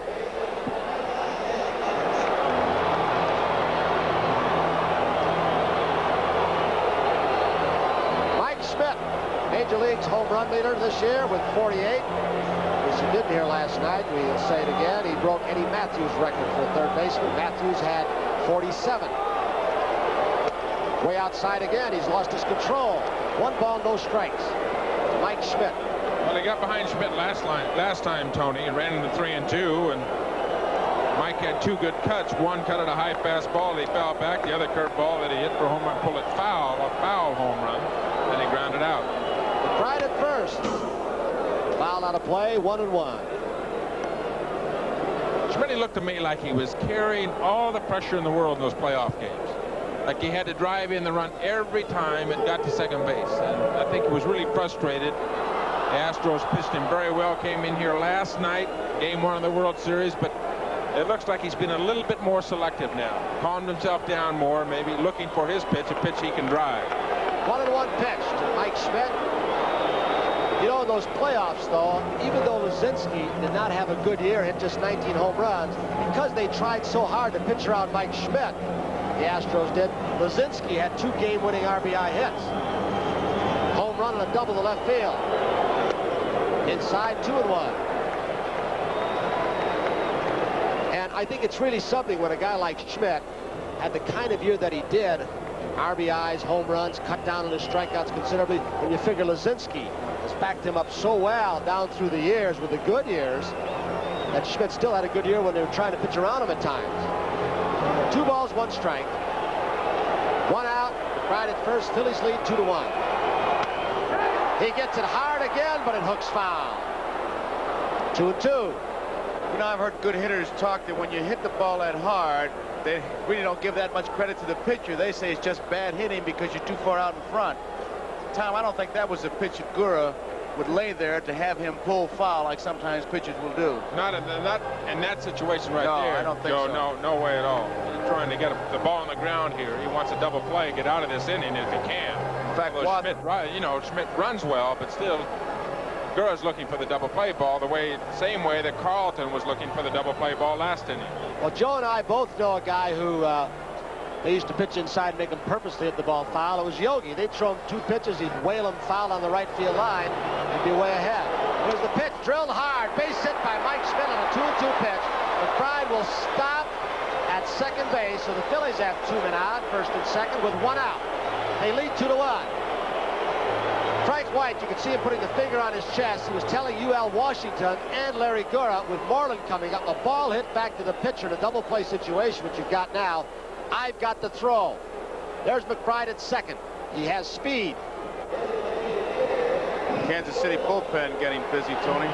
Mike Schmidt, Major League's home run leader this year with 48. As you didn't hear last night, we'll say it again, he broke Eddie Matthews' record for a 3rd baseman. Matthews had 47. Way outside again, he's lost his control. 1 ball, no strikes. Mike Schmidt. Well, he got behind Schmidt last time, Tony, and ran into 3 and 2, and Mike had 2 good cuts. One cut at a high fastball, he fell back. The other curveball that he hit for home run, pulled it foul, a foul home run, and he grounded out. McBride at first. Foul out of play, 1-1. Schmidt looked to me like he was carrying all the pressure in the world in those playoff games. Like he had to drive in the run every time it got to second base. And I think he was really frustrated. The Astros pitched him very well, came in here last night, game 1 of the World Series, but it looks like he's been a little bit more selective now. Calmed himself down more, maybe looking for his pitch, a pitch he can drive. 1-1 pitch to Mike Schmidt. You know, in those playoffs, though, even though Luzinski did not have a good year, hit just 19 home runs, because they tried so hard to pitch around Mike Schmidt, the Astros did, Luzinski had 2 game-winning RBI hits. Home run and a double to left field. Inside, 2-1. And I think it's really something when a guy like Schmidt had the kind of year that he did, RBIs, home runs, cut down on his strikeouts considerably, when you figure Luzinski has backed him up so well down through the years with the good years that Schmidt still had a good year when they were trying to pitch around him at times. 2 balls, 1 strike. 1 out, McBride at first, Phillies lead 2-1. He gets it hard again, but it hooks foul. 2-2. You know, I've heard good hitters talk that when you hit the ball that hard, they really don't give that much credit to the pitcher. They say it's just bad hitting because you're too far out in front. Tom, I don't think that was the pitch that Gura would lay there to have him pull foul like sometimes pitchers will do. Not in that situation right no, there. I don't think so. No way at all. He's trying to get the ball on the ground here. He wants a double play, get out of this inning if he can. In fact, Schmidt runs well, but still, Gura's looking for the double play ball same way that Carlton was looking for the double play ball last inning. Well, Joe and I both know a guy who they used to pitch inside and make him purposely hit the ball foul. It was Yogi. They'd throw him 2 pitches, he'd whale him foul on the right field line, he'd be way ahead. Here's the pitch, drilled hard, base hit by Mike Schmidt on a 2-2 pitch. McBride will stop at second base, so the Phillies have 2 men out, first and second, with 1 out. They lead 2-1. Frank White, you can see him putting the finger on his chest. He was telling UL Washington and Larry Gura, with Moreland coming up, a ball hit back to the pitcher in a double play situation, which you've got now. I've got the throw. There's McBride at second. He has speed. Kansas City bullpen getting busy, Tony.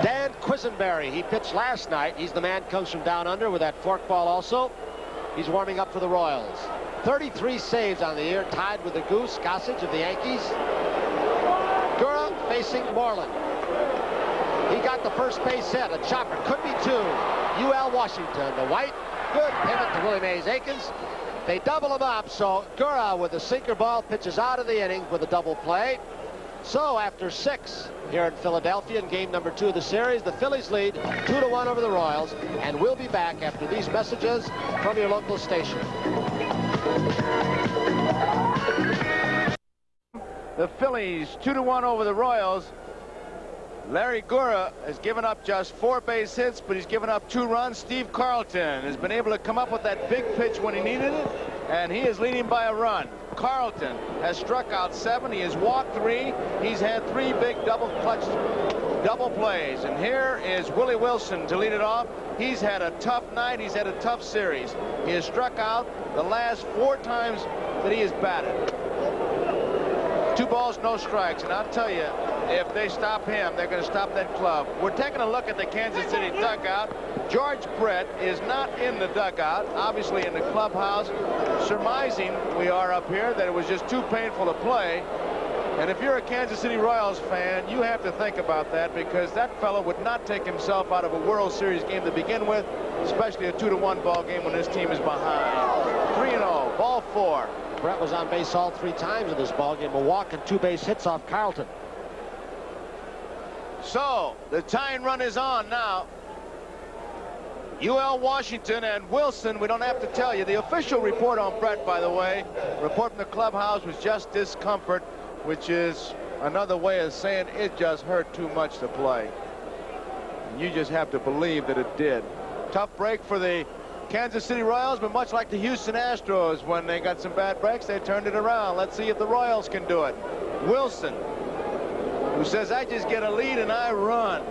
Dan Quisenberry, he pitched last night. He's the man, comes from down under with that forkball also. He's warming up for the Royals. 33 saves on the year, tied with the Goose, Gossage of the Yankees. Gura facing Moreland. He got the first base hit, a chopper, could be 2. UL Washington, the White, good pivot to Willie Mays Aikens. They double him up, so Gura with the sinker ball pitches out of the inning with a double play. So after 6 here in Philadelphia in game number 2 of the series, the Phillies lead 2-1 over the Royals, and we'll be back after these messages from your local station. The Phillies 2-1 over the Royals. Larry Gura has given up just 4 base hits, but he's given up 2 runs. Steve Carlton has been able to come up with that big pitch when he needed it, and he is leading by a run. Carlton has struck out 7. He has walked 3. He's had 3 big double plays. And here is Willie Wilson to lead it off. He's had a tough night. He's had a tough series. He has struck out the last 4 times that he has batted. 2 balls, no strikes. And I'll tell you, if they stop him, they're going to stop that club. We're taking a look at the Kansas City dugout. George Brett is not in the dugout, obviously in the clubhouse, surmising, we are up here, that it was just too painful to play. And if you're a Kansas City Royals fan, you have to think about that, because that fellow would not take himself out of a World Series game to begin with, especially a 2-1 ball game when his team is behind. 3-0, ball 4. Brett was on base all 3 times in this ball game, a walk and 2 base hits off Carlton. So the tying run is on now. UL Washington and Wilson, we don't have to tell you. The official report on Brett, by the way, report from the clubhouse, was just discomfort, which is another way of saying it just hurt too much to play. And you just have to believe that it did. Tough break for the Kansas City Royals, but much like the Houston Astros, when they got some bad breaks, they turned it around. Let's see if the Royals can do it. Wilson, who says, I just get a lead and I run.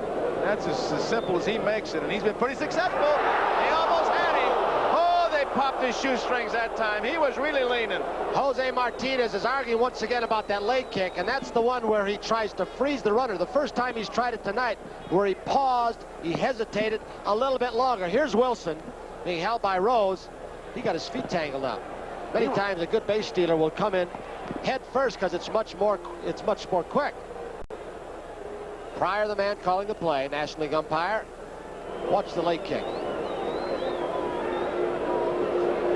That's as simple as he makes it, and he's been pretty successful. They almost had him. Oh, they popped his shoestrings that time. He was really leaning. Jose Martinez is arguing once again about that leg kick, and that's the one where he tries to freeze the runner. The first time he's tried it tonight, where he paused, he hesitated a little bit longer. Here's Wilson being held by Rose. He got his feet tangled up. Many times a good base stealer will come in head first because it's much more quick. Pryor, the man calling the play, National League umpire. Watch the leg kick.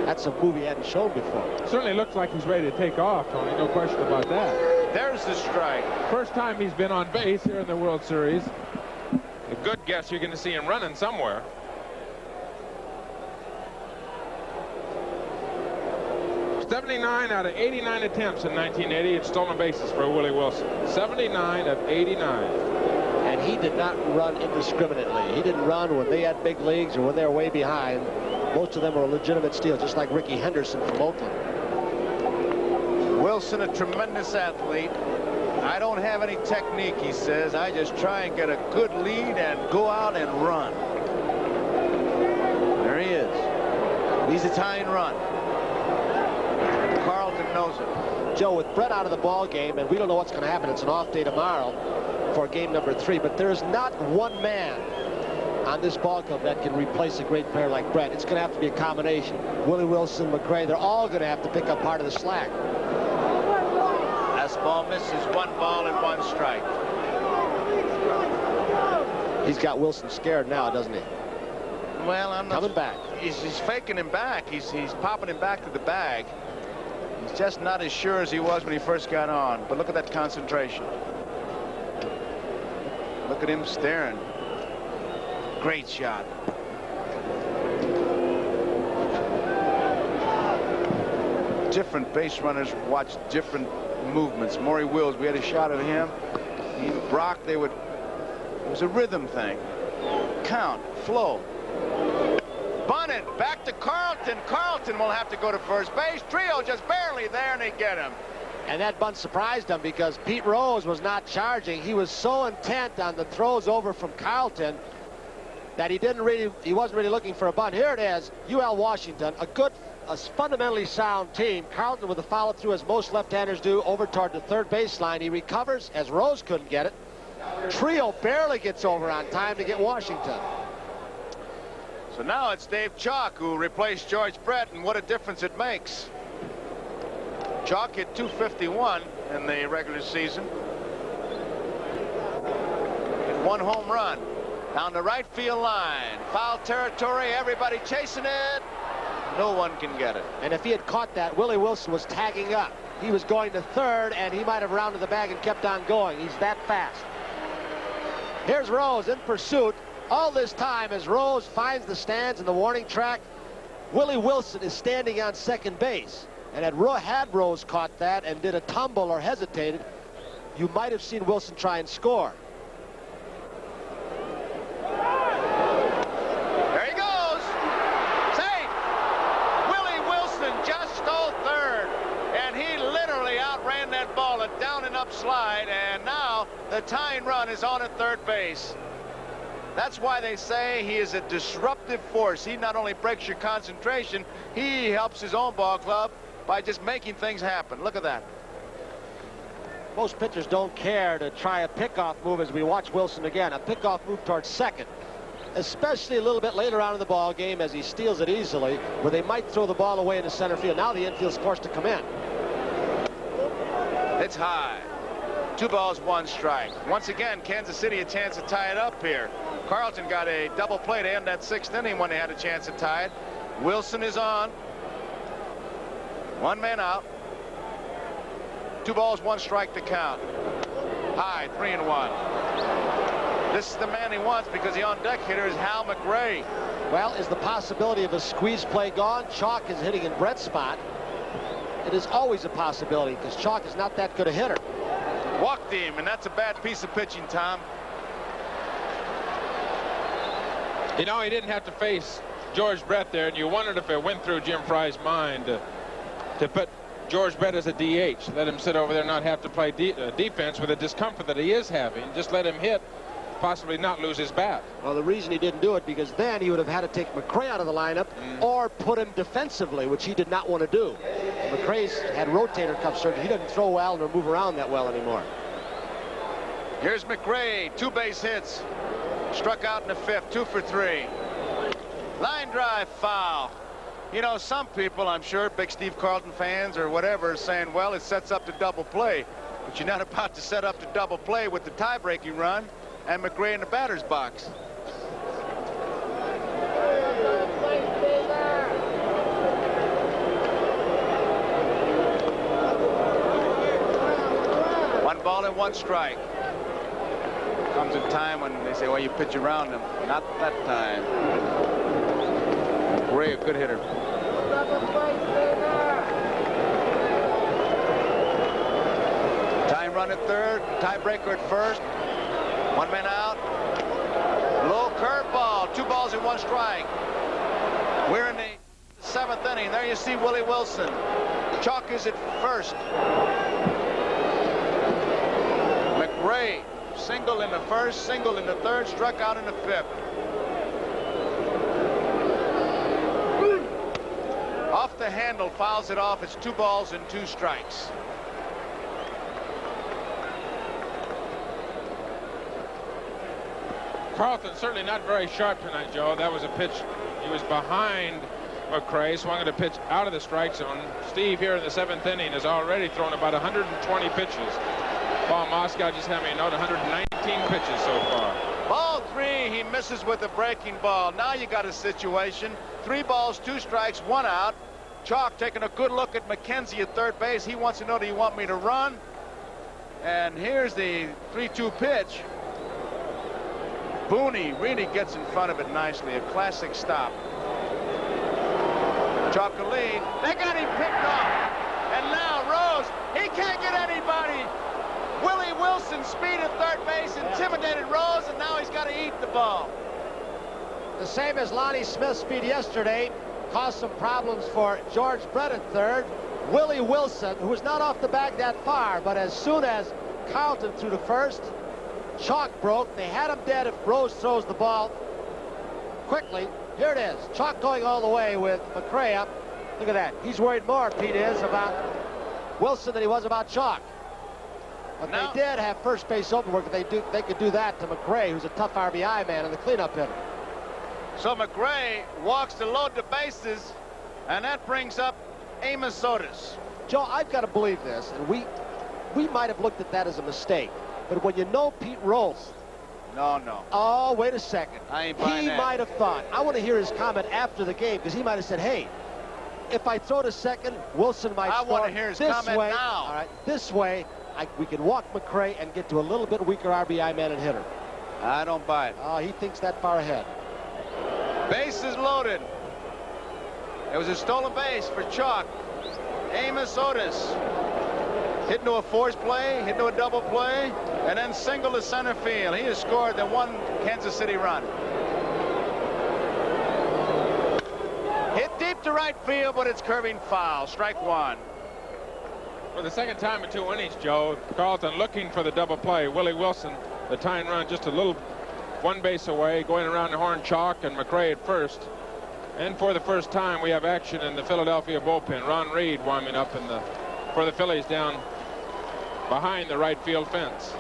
That's a move he hadn't shown before. Certainly looks like he's ready to take off, Tony. No question about that. There's the strike. First time he's been on base here in the World Series. A good guess you're going to see him running somewhere. '79 out of 89 attempts in 1980 at stolen bases for Willie Wilson. 79 of 89. And he did not run indiscriminately. He didn't run when they had big leagues or when they were way behind. Most of them were legitimate steals, just like Ricky Henderson from Oakland. Wilson, a tremendous athlete. I don't have any technique, he says. I just try and get a good lead and go out and run. There he is. He's a tying run. Carlton knows it. Joe, with Brett out of the ball game, and we don't know what's going to happen. It's an off day tomorrow for game number 3, but there's not one man on this ball club that can replace a great player like Brett. It's going to have to be a combination. Willie Wilson, McRae, they're all going to have to pick up part of the slack. Last ball misses, 1 ball and 1 strike. He's got Wilson scared now, doesn't he? Well, I'm not coming back. He's faking him back. He's popping him back to the bag. He's just not as sure as he was when he first got on. But look at that concentration. Look at him staring. Great shot. Different base runners watch different movements. Maury Wills, we had a shot of him. Brock, it was a rhythm thing. Count, flow. Bunted back to Carlton. Carlton will have to go to first base. Trio just barely there, and they get him. And that bunt surprised him because Pete Rose was not charging. He was so intent on the throws over from Carlton that he wasn't really looking for a bunt. Here it is, UL Washington, a fundamentally sound team. Carlton with a follow through, as most left-handers do, over toward the third baseline. He recovers as Rose couldn't get it. Trio barely gets over on time to get Washington. So now it's Dave Chalk who replaced George Brett, and what a difference it makes. Chalk hit .251 in the regular season. Hit 1 home run down the right field line. Foul territory, everybody chasing it. No one can get it. And if he had caught that, Willie Wilson was tagging up. He was going to third, and he might have rounded the bag and kept on going. He's that fast. Here's Rose in pursuit. All this time, as Rose finds the stands and the warning track, Willie Wilson is standing on second base. And had Rose caught that and did a tumble or hesitated, you might have seen Wilson try and score. There he goes. Safe. Willie Wilson just stole third. And he literally outran that ball, a down and up slide. And now the tying run is on at third base. That's why they say he is a disruptive force. He not only breaks your concentration, he helps his own ball club by just making things happen. Look at that. Most pitchers don't care to try a pickoff move, as we watch Wilson again. A pickoff move towards second, especially a little bit later on in the ball game as he steals it easily, where they might throw the ball away into center field. Now the infield's forced to come in. It's high. 2 balls, 1 strike. Once again, Kansas City a chance to tie it up here. Carlton got a double play to end that 6th inning when they had a chance to tie it. Wilson is on. 1 man out. 2 balls, 1 strike to count. High, 3-1. This is the man he wants because the on-deck hitter is Hal McRae. Well, is the possibility of a squeeze play gone? Chalk is hitting in Brett's spot. It is always a possibility because Chalk is not that good a hitter. Walked him, and that's a bad piece of pitching, Tom. You know, he didn't have to face George Brett there, and you wondered if it went through Jim Fry's mind to put George Brett as a DH. Let him sit over there and not have to play defense with the discomfort that he is having. Just let him hit, possibly not lose his bat. Well, the reason he didn't do it, because then he would have had to take McRae out of the lineup or put him defensively, which he did not want to do. McRae's had rotator cuff surgery. He doesn't throw well or move around that well anymore. Here's McRae, 2 base hits. Struck out in the 5th, 2 for 3. Line drive, foul. You know, some people, I'm sure, big Steve Carlton fans or whatever, are saying, well, it sets up to double play. But you're not about to set up to double play with the tie-breaking run and McRae in the batter's box. One ball and 1 strike. Comes a time when they say, well, you pitch around him. Not that time. Ray, a good hitter. Time run at 3rd, tiebreaker at 1st. 1 man out. Low curveball, 2 balls and 1 strike. We're in the 7th inning. There you see Willie Wilson. Chalk is at 1st. McRae, single in the 1st, single in the 3rd, struck out in the 5th. Off the handle, fouls it off. It's 2 balls and 2 strikes. Carlton certainly not very sharp tonight, Joe. That was a pitch. He was behind McRae, swung at a pitch out of the strike zone. Steve here in the 7th inning has already thrown about 120 pitches. Paul Moscow just having a note, 119 pitches so far. Ball 3, he misses with the breaking ball. Now you got a situation. 3 balls, 2 strikes, 1 out. Chalk taking a good look at McKenzie at 3rd base. He wants to know, do you want me to run? And here's the 3-2 pitch. Booney really gets in front of it nicely. A classic stop. Chalk a lead. They got him picked off. And now Rose, he can't get anybody. Willie Wilson, speed at 3rd base, intimidated Rose, and now he's got to eat the ball. The same as Lonnie Smith's speed yesterday caused some problems for George Brett at 3rd. Willie Wilson, who was not off the bag that far, but as soon as Carlton threw to 1st, Chalk broke. They had him dead if Rose throws the ball quickly. Here it is. Chalk going all the way with McRae up. Look at that. He's worried more, Pete is, about Wilson than he was about Chalk. But now, they did have 1st base open work. They could do that to McRae, who's a tough RBI man and the cleanup hitter. So McRae walks to load the bases, and that brings up Amos Otis. Joe, I've got to believe this, and we might have looked at that as a mistake. But when you know Pete Rose. No. Oh, wait a second. I ain't buying that. He might have thought. I want to hear his comment after the game, because he might have said, hey, if I throw to 2nd, Wilson might score. I want to hear his comment way, now. All right, this way, we can walk McRae and get to a little bit weaker RBI man and hitter. I don't buy it. He thinks that far ahead. Base is loaded. It was a stolen base for Chalk. Amos Otis hit into a force play, hit into a double play, and then single to center field. He has scored the 1 Kansas City run. Hit deep to right field, but it's curving foul. Strike 1. For the 2nd time in 2 innings, Joe, Carlton looking for the double play. Willie Wilson, the tying run just a little 1 base away, going around the horn. Chalk and McRae at 1st. And for the first time, we have action in the Philadelphia bullpen. Ron Reed warming up for the Phillies down behind the right field fence.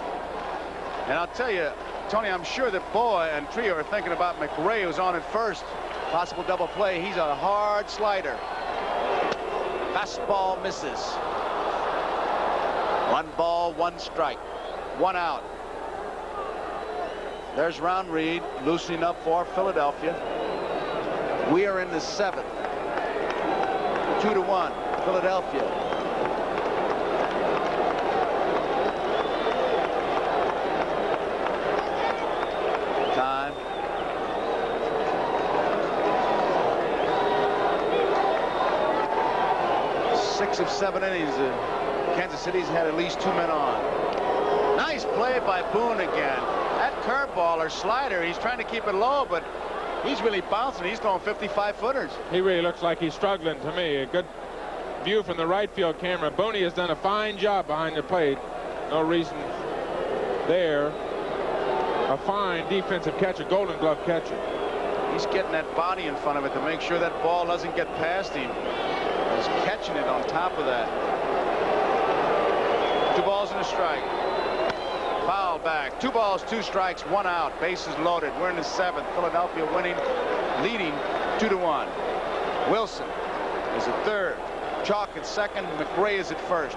And I'll tell you, Tony, I'm sure that Boa and Trio are thinking about McRae, who's on at 1st. Possible double play. He's a hard slider. Fastball misses. 1 ball, 1 strike. 1 out. There's Ron Reed loosening up for Philadelphia. We are in the 7th. 2-1, Philadelphia. Time. Six of 7 innings. Kansas City's had at least 2 men on. Nice play by Boone again. That curveball or slider, he's trying to keep it low, but He's really bouncing. He's throwing 55-footers. He really looks like he's struggling to me. A good view from the right field camera. Booney has done a fine job behind the plate. No reason there. A fine defensive catcher, Golden Glove catcher. He's getting that body in front of it to make sure that ball doesn't get past him. He's catching it on top of that. 2 balls and a strike. Foul back. 2 balls, 2 strikes, 1 out. Bases loaded. We're in the 7th. Philadelphia winning, leading 2-1. Wilson is at 3rd. Chalk at 2nd. McRae is at 1st.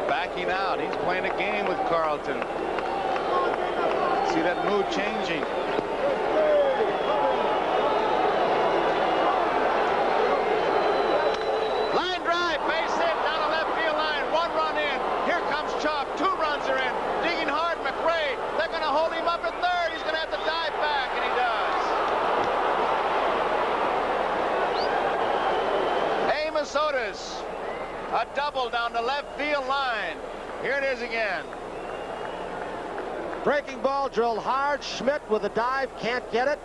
Backing out. He's playing a game with Carlton. See that mood changing. Line drive, base hit down the left field line. 1 run in. Here comes Chalk. 2 runs are in. Digging hard, McRae. They're going to hold him up at 3rd. He's going to have to dive back, and he does. Amos Otis. A double down the left field line. Here it is again. Breaking ball drilled hard. Schmidt with a dive. Can't get it.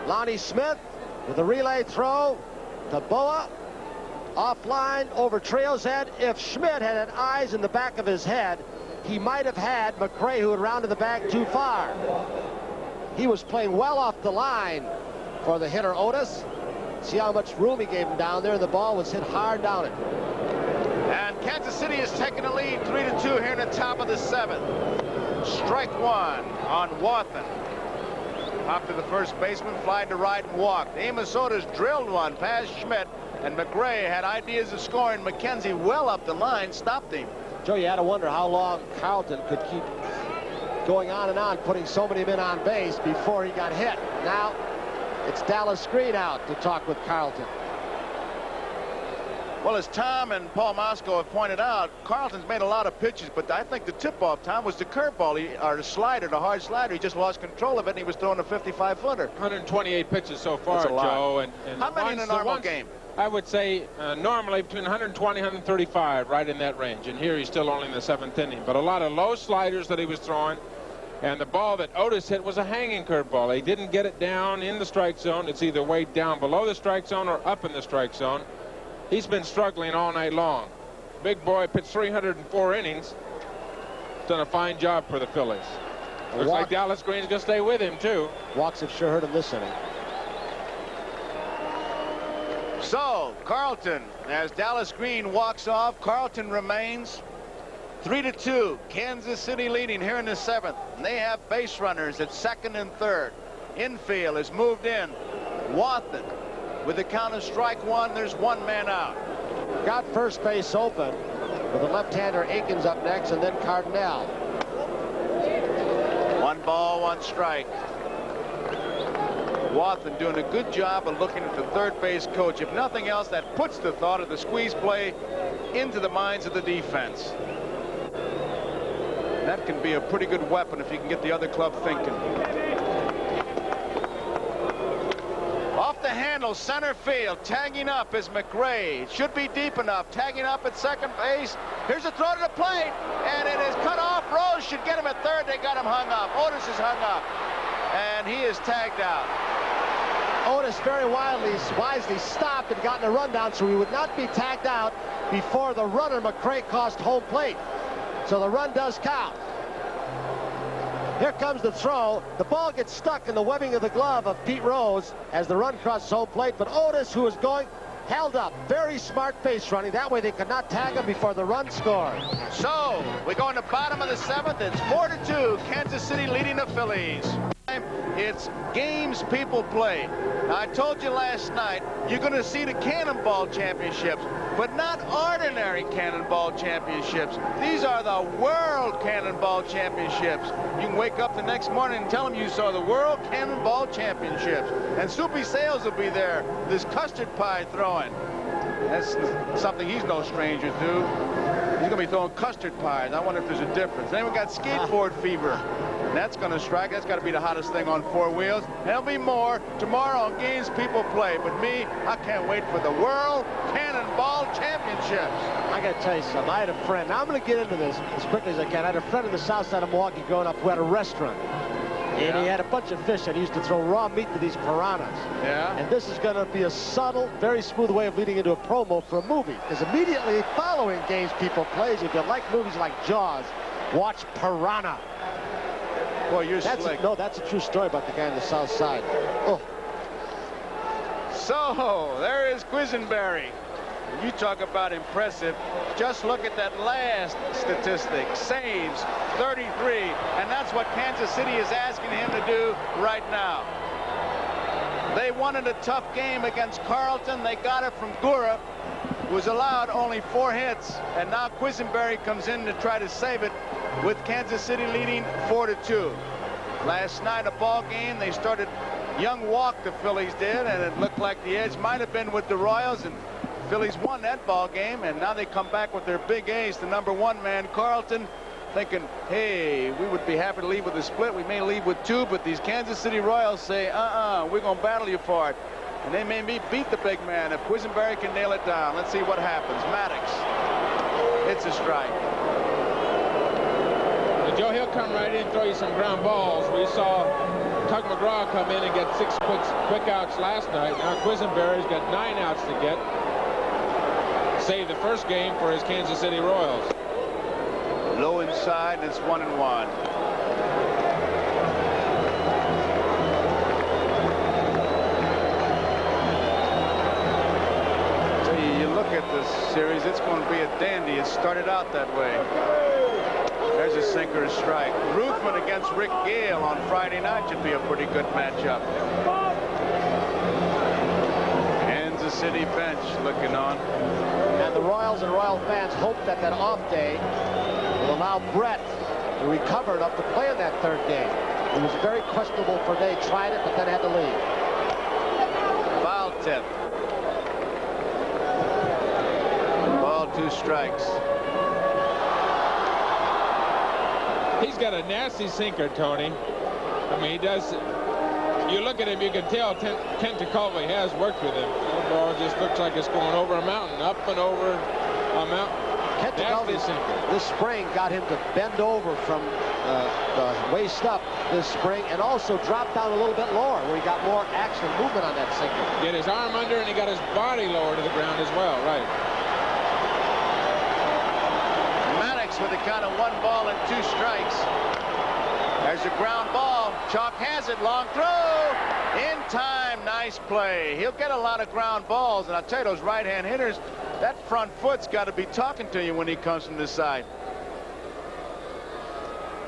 Lonnie Smith with a relay throw to Boa. Offline over Treo's head. If Schmidt had eyes in the back of his head, he might have had McRae, who had rounded the bag too far. He was playing well off the line for the hitter Otis. See how much room he gave him down there, and the ball was hit hard down it. And Kansas City is taking the lead 3-2 here in the top of the 7th. Strike 1 on Wathan. Popped to the first baseman, flied to right and walked. Amos Otis drilled one past Schmidt, and McRae had ideas of scoring. McKenzie well up the line, stopped him. Joe, you had to wonder how long Carlton could keep going on and on, putting so many men on base before he got hit. Now, it's Dallas Green out to talk with Carlton. Well, as Tom and Paul Moscow have pointed out, Carlton's made a lot of pitches, but I think the tip-off, Tom, was the curveball, or the slider, the hard slider. He just lost control of it, and he was throwing a 55-footer. 128 pitches so far, Joe. And how many in a normal game? I would say normally between 120 and 135, right in that range. And here he's still only in the 7th inning. But a lot of low sliders that he was throwing. And the ball that Otis hit was a hanging curveball. He didn't get it down in the strike zone. It's either way down below the strike zone or up in the strike zone. He's been struggling all night long. Big boy pitched 304 innings. Done a fine job for the Phillies. Looks like Dallas Green's going to stay with him, too. Walks have sure hurt him this inning. So, Carlton, as Dallas Green walks off, Carlton remains 3-2. Kansas City leading here in the 7th. And they have base runners at 2nd and 3rd. Infield is moved in. Wathan with the count of strike 1. There's 1 man out. Got first base open with the left-hander Aikens up next, and then Cardinal. 1 ball, 1 strike. Wathan doing a good job of looking at the third base coach. If nothing else, that puts the thought of the squeeze play into the minds of the defense. That can be a pretty good weapon if you can get the other club thinking. Off the handle, center field, tagging up is McRae. It should be deep enough. Tagging up at 2nd base. Here's a throw to the plate, and it is cut off. Rose should get him at 3rd. They got him hung up. Otis is hung up, and he is tagged out. Otis very wisely stopped and gotten a rundown so he would not be tagged out before the runner McRae crossed home plate. So the run does count. Here comes the throw. The ball gets stuck in the webbing of the glove of Pete Rose as the run crosses home plate, but Otis, who is going, held up. Very smart base running. That way they could not tag him before the run scored. So we go in the bottom of the 7th. It's 4-2. Kansas City leading the Phillies. time, it's games people play. Now, I told you last night, you're going to see the Cannonball Championships, but not ordinary Cannonball Championships. These are the World Cannonball Championships. You can wake up the next morning and tell them you saw the World Cannonball Championships. And Soupy Sales will be there, this custard pie throwing. That's something he's no stranger to. He's going to be throwing custard pies. I wonder if there's a difference. Then we got skateboard fever. And that's going to strike. That's got to be the hottest thing on four wheels. There'll be more tomorrow on Games People Play. But me, I can't wait for the World Cannonball Championships. I got to tell you something. I had a friend. Now I'm going to get into this as quickly as I can. I had a friend in the south side of Milwaukee growing up who had a restaurant. And he had a bunch of fish, and he used to throw raw meat to these piranhas. Yeah. And this is going to be a subtle, very smooth way of leading into a promo for a movie. Because immediately following Games People Plays, if you like movies like Jaws, watch Piranha. Boy, you're slick. No, that's a true story about the guy on the south side. Oh. So, there is Quisenberry. You talk about impressive. Just look at that last statistic. Saves, 33. And that's what Kansas City is asking him to do right now. They wanted a tough game against Carlton. They got it from Gura, who was allowed only 4 hits. And now Quisenberry comes in to try to save it with Kansas City leading 4-2. Last night, a ball game. They started young walk, the Phillies did, and it looked like the edge might have been with the Royals, and Phillies won that ball game, and now they come back with their big ace, the #1 man, Carlton, thinking, hey, we would be happy to leave with a split. We may leave with 2, but these Kansas City Royals say, we're going to battle you for it. And they may beat the big man if Quisenberry can nail it down. Let's see what happens. Maddox, it's a strike. Joe, he'll come right in and throw you some ground balls. We saw Tug McGraw come in and get 6 quick outs last night. Now Quisenberry's got 9 outs to get. Saved the first game for his Kansas City Royals. Low inside, and it's 1-1. So you look at this series, it's going to be a dandy. It started out that way. There's a sinker, a strike. Ruthman against Rick Gale on Friday night should be a pretty good matchup. Kansas City bench looking on. And the Royals and Royal fans hope that that off day will allow Brett to recover enough to play in that 3rd game. It was very questionable for they tried it, but then had to leave. Foul tip. Ball, 2 strikes. He's got a nasty sinker, Tony. I mean, he does. You look at him, you can tell Kent Tekulve has worked with him. The ball just looks like it's going over a mountain, up and over a mountain. Kent Tekulve, this spring, got him to bend over from the waist up this spring and also drop down a little bit lower where he got more action and movement on that sinker. Get his arm under and he got his body lower to the ground as well, right. Maddox with a count of 1 ball and 2 strikes. There's a ground ball. Chalk has it. Long throw. In time. Nice play. He'll get a lot of ground balls. And I'll tell you, those right-hand hitters, that front foot's got to be talking to you when he comes from this side.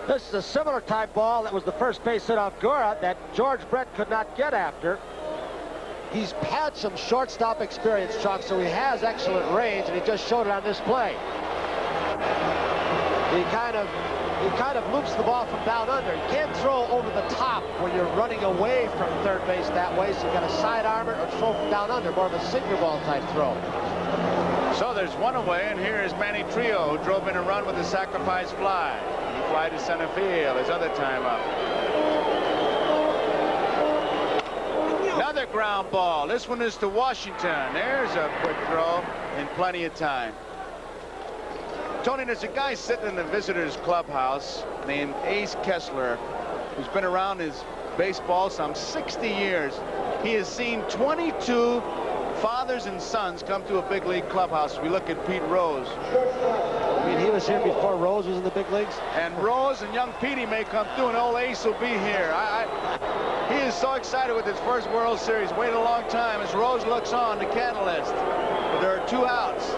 This is a similar type ball that was the first base hit off Gura that George Brett could not get after. He's had some shortstop experience, Chuck, so he has excellent range, and he just showed it on this play. He kind of loops the ball from down under. You can't throw over the top when you're running away from 3rd base that way, so you got to side arm it or throw from down under, more of a sinker ball type throw. So there's 1 away, and here is Manny Trio, who drove in a run with a sacrifice fly. He fly to center field, his other time up. Another ground ball. This one is to Washington. There's a quick throw in plenty of time. Tony, there's a guy sitting in the visitors clubhouse named Ace Kessler, who's been around his baseball some 60 years. He has seen 22 fathers and sons come to a big league clubhouse. We look at Pete Rose. I mean, he was here before Rose was in the big leagues. And Rose and young Petey may come through, and old Ace will be here. He is so excited with his first World Series. Waited a long time as Rose looks on, the catalyst. But there are 2 outs.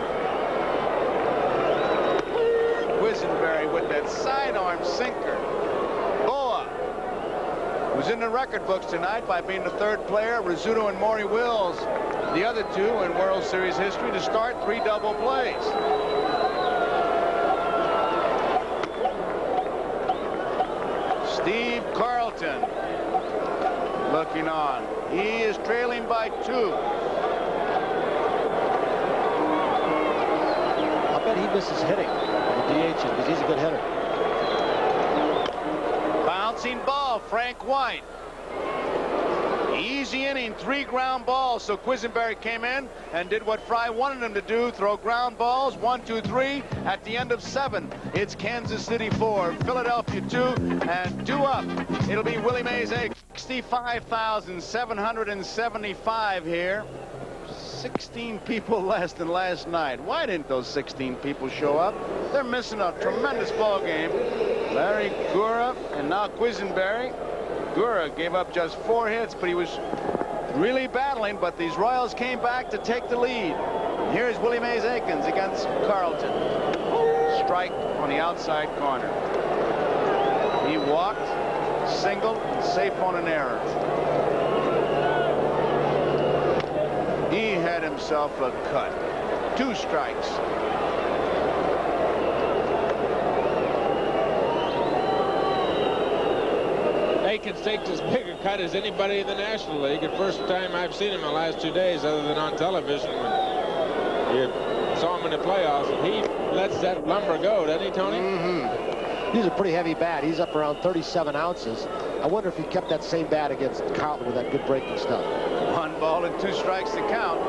Quisenberry with that sidearm sinker. Boa was in the record books tonight by being the third player, Rizzuto and Maury Wills, the other two in World Series history, to start 3 double plays. Steve Carlton looking on. He is trailing by 2. I bet he misses hitting the DH because he's a good hitter. Bouncing ball, Frank White. Easy inning, 3 ground balls. So Quisenberry came in and did what Fry wanted him to do, throw ground balls, 1, 2, 3. At the end of 7, it's Kansas City 4, Philadelphia 2, and 2 up. It'll be Willie Mays 8. 65,775 here. 16 people less than last night. Why didn't those 16 people show up? They're missing a tremendous ball game. Larry Gura and now Quisenberry. Gura gave up just 4 hits, but he was really battling, but these Royals came back to take the lead. Here's Willie Mays Aikens against Carlton. Strike on the outside corner. He walked, singled, and safe on an error. He had himself a cut. 2 strikes. Aikens takes as big a cut as anybody in the National League. The first time I've seen him in the last 2 days, other than on television when you saw him in the playoffs, and he lets that lumber go, doesn't he, Tony? He's a pretty heavy bat. He's up around 37 ounces. I wonder if he kept that same bat against Carlton with that good breaking stuff. 1 ball and 2 strikes to count.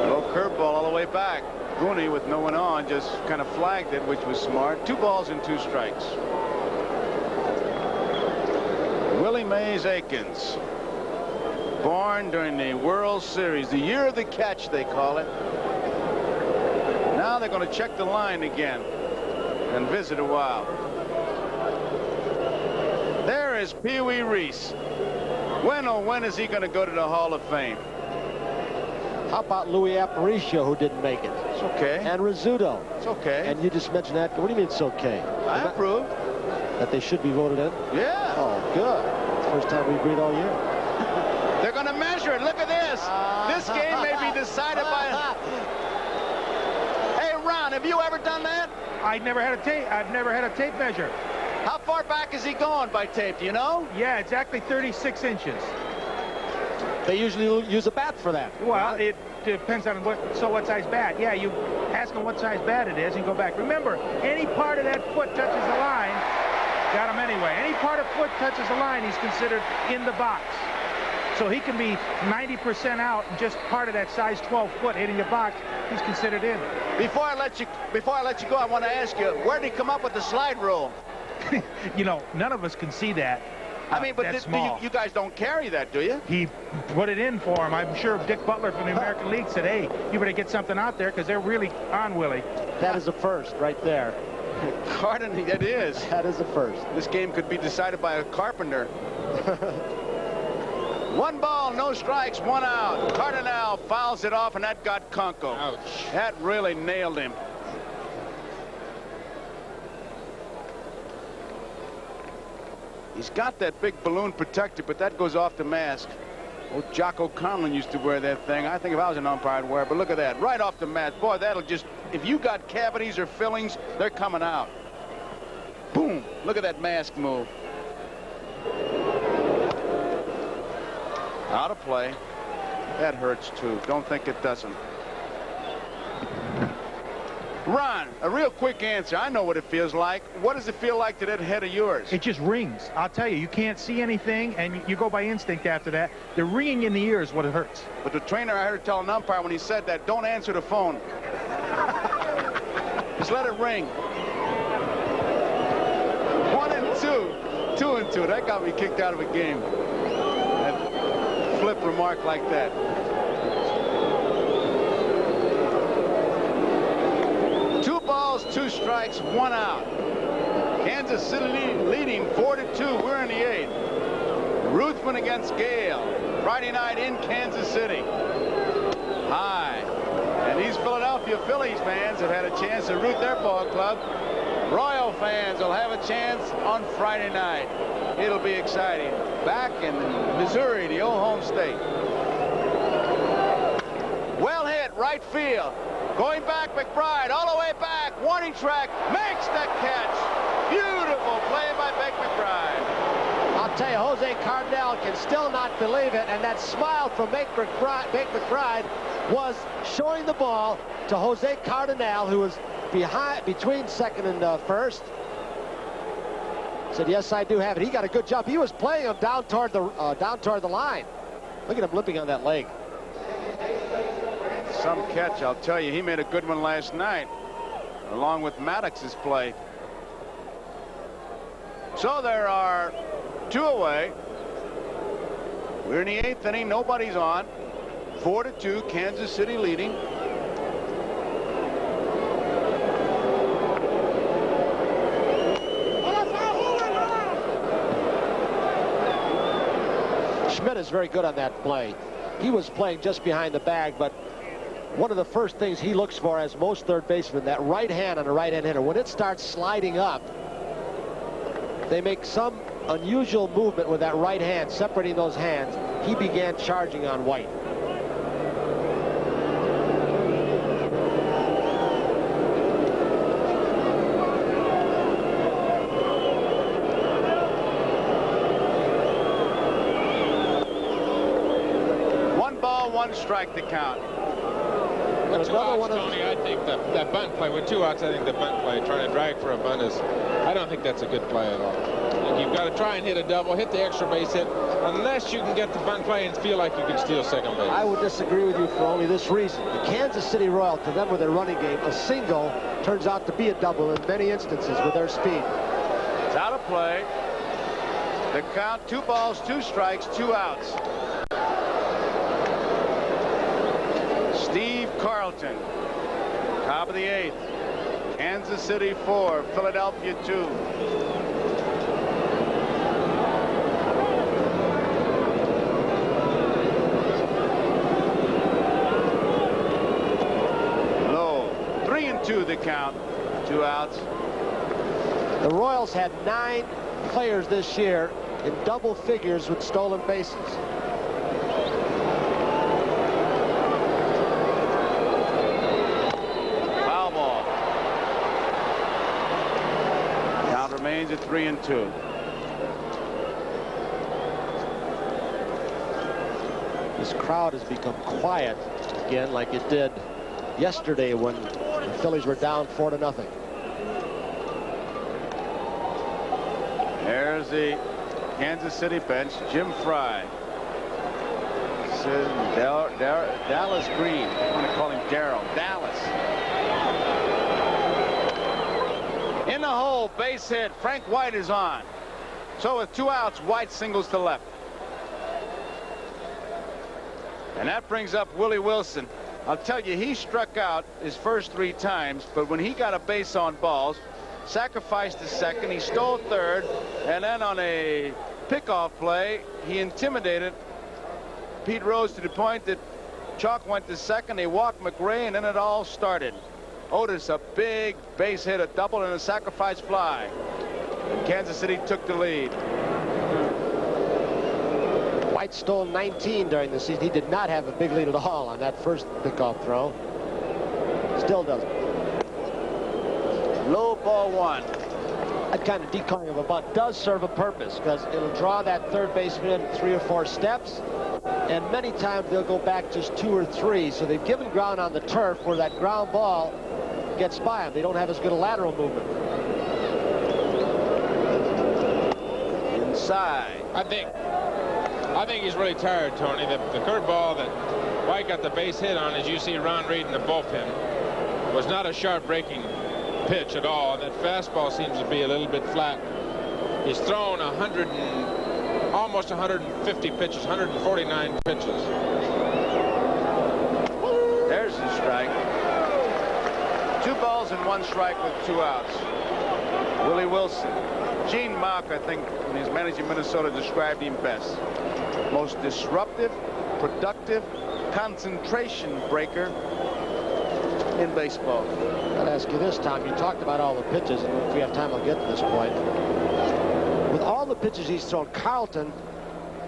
Low curveball all the way back. Gooney, with no one on, just kind of flagged it, which was smart. 2 balls and 2 strikes. Willie Mays Aikens, born during the World Series, the year of the catch, they call it. Now they're going to check the line again and visit a while. There is Pee Wee Reese. When, oh, when is he going to go to the Hall of Fame? How about Louis Aparicio, who didn't make it? It's okay. And Rizzuto. It's okay. And you just mentioned that. What do you mean it's okay? I approve. That they should be voted in? Yeah. Oh, good. It's the first time we agreed all year. They're going to measure it. Look at this. This game may be decided by... Hey, Ron, have you ever done that? I've never had a tape measure. How far back is he going by tape, do you know? Yeah, exactly 36 inches. They usually use a bat for that. Well, it depends on what size bat. Yeah, you ask him what size bat it is and go back. Remember, any part of that foot touches the line, got him anyway. Any part of foot touches the line, he's considered in the box. So he can be 90% out and just part of that size 12 foot hitting the box, he's considered in. Before I let you go, I want to ask you, where did he come up with the slide rule? You know, none of us can see that. I mean, but you guys don't carry that, do you? He put it in for him. I'm sure Dick Butler from the American League said, hey, you better get something out there because they're really on Willie. That is a first right there. Pardon me, that is. That is a first. This game could be decided by a carpenter. 1 ball, no strikes, 1 out. Cardinal fouls it off, and that got Kunkel. Ouch. That really nailed him. He's got that big balloon protector, but that goes off the mask. Oh, Jocko Conlon used to wear that thing. I think if I was an umpire, I'd wear it. But look at that, right off the mask. Boy, that'll just, if you got cavities or fillings, they're coming out. Boom. Look at that mask move. Out of play. That hurts, too. Don't think it doesn't. Ron, a real quick answer. I know what it feels like. What does it feel like to that head of yours? It just rings. I'll tell you, you can't see anything, and you go by instinct after that. The ringing in the ear is what it hurts. But the trainer, I heard tell an umpire when he said that, don't answer the phone. Just let it ring. 1 and 2. 2 and 2. That got me kicked out of a game. That flip remark like that. Balls, 2 strikes, 1 out. Kansas City leading 4-2. We're in the 8th. Ruthven against Gale. Friday night in Kansas City. High. And And these Philadelphia Phillies fans have had a chance to root their ball club. Royal fans will have a chance on Friday night. It'll be exciting. Back in Missouri, the old home state. Well hit, right field. Going back, McBride, all the way back. Warning track, makes the catch. Beautiful play by Beck McBride. I'll tell you, Jose Cardinal can still not believe it, and that smile from Beck McBride was showing the ball to Jose Cardinal, who was between second and first. Said, yes, I do have it. He got a good jump. He was playing him down toward the line. Look at him limping on that leg. Some catch, I'll tell you. He made a good one last night, along with Maddox's play. So there are 2 away. We're in the 8th inning. Nobody's on. 4-2, Kansas City leading. Schmidt is very good on that play. He was playing just behind the bag, but one of the first things he looks for, as most third basemen, that right hand on a right-hand hitter. When it starts sliding up, they make some unusual movement with that right hand, separating those hands. He began charging on White. One strike to count. With 2 outs, Tony, I think that bunt play, with 2 outs, I think the bunt play, trying to drag for a bunt is, I don't think that's a good play at all. You've got to try and hit a double, hit the extra base hit, unless you can get the bunt play and feel like you can steal second base. I would disagree with you for only this reason. The Kansas City Royals, to them with their running game, a single turns out to be a double in many instances with their speed. It's out of play. The count, 2 balls, 2 strikes, 2 outs. Steve Carlton, top of the 8th. Kansas City 4, Philadelphia 2. Low, 3-2 the count, 2 outs. The Royals had 9 players this year in double figures with stolen bases. Remains at 3-2. This crowd has become quiet again, like it did yesterday when the Phillies were down 4-0. There's the Kansas City bench. Jim Fry. Dallas Green. I want to call him Darryl. Dallas. In the hole, base hit. Frank White is on. So with 2 outs, White singles to left. And that brings up Willie Wilson. I'll tell you, he struck out his first 3 times, but when he got a base on balls, sacrificed to second, he stole third, and then on a pickoff play, he intimidated Pete Rose to the point that Chalk went to second. They walked McRae, and then it all started. Otis, a big base hit, a double, and a sacrifice fly. And Kansas City took the lead. White stole 19 during the season. He did not have a big lead at all on that first pickoff throw. Still doesn't. Low ball 1. That kind of decoying of a bunt does serve a purpose, because it'll draw that third baseman 3 or 4 steps, and many times they'll go back just 2 or 3. So they've given ground on the turf where that ground ball gets by them. They don't have as good a lateral movement. Inside. I think he's really tired, Tony. The curveball that White got the base hit on, as you see Ron Reed in the bullpen, was not a sharp breaking pitch at all. That fastball seems to be a little bit flat. He's thrown almost 150 pitches, 149 pitches. There's the strike. 2 balls and 1 strike with 2 outs. Willie Wilson. Gene Mauch, I think, when he's managing Minnesota, described him best. Most disruptive, productive, concentration breaker in baseball. I'll ask you this, Tom. You talked about all the pitches, and if we have time, I'll get to this point. With all the pitches he's thrown, Carlton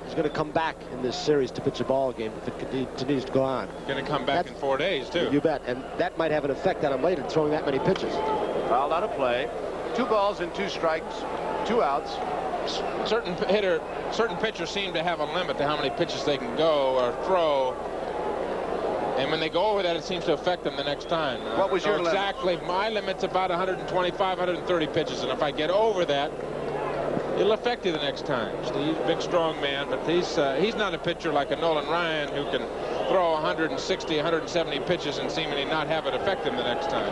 is going to come back in this series to pitch a ball game if it continues to go on. Going to come back in 4 days, too. You bet. And that might have an effect on him later, throwing that many pitches. Fouled out of play. 2 balls and 2 strikes, 2 outs. Certain pitchers seem to have a limit to how many pitches they can go or throw. And when they go over that, it seems to affect them the next time. What was your limit? Exactly. My limit's about 125, 130 pitches. And if I get over that, it'll affect you the next time. He's a big, strong man, but he's not a pitcher like a Nolan Ryan who can throw 160, 170 pitches and seemingly not have it affect him the next time.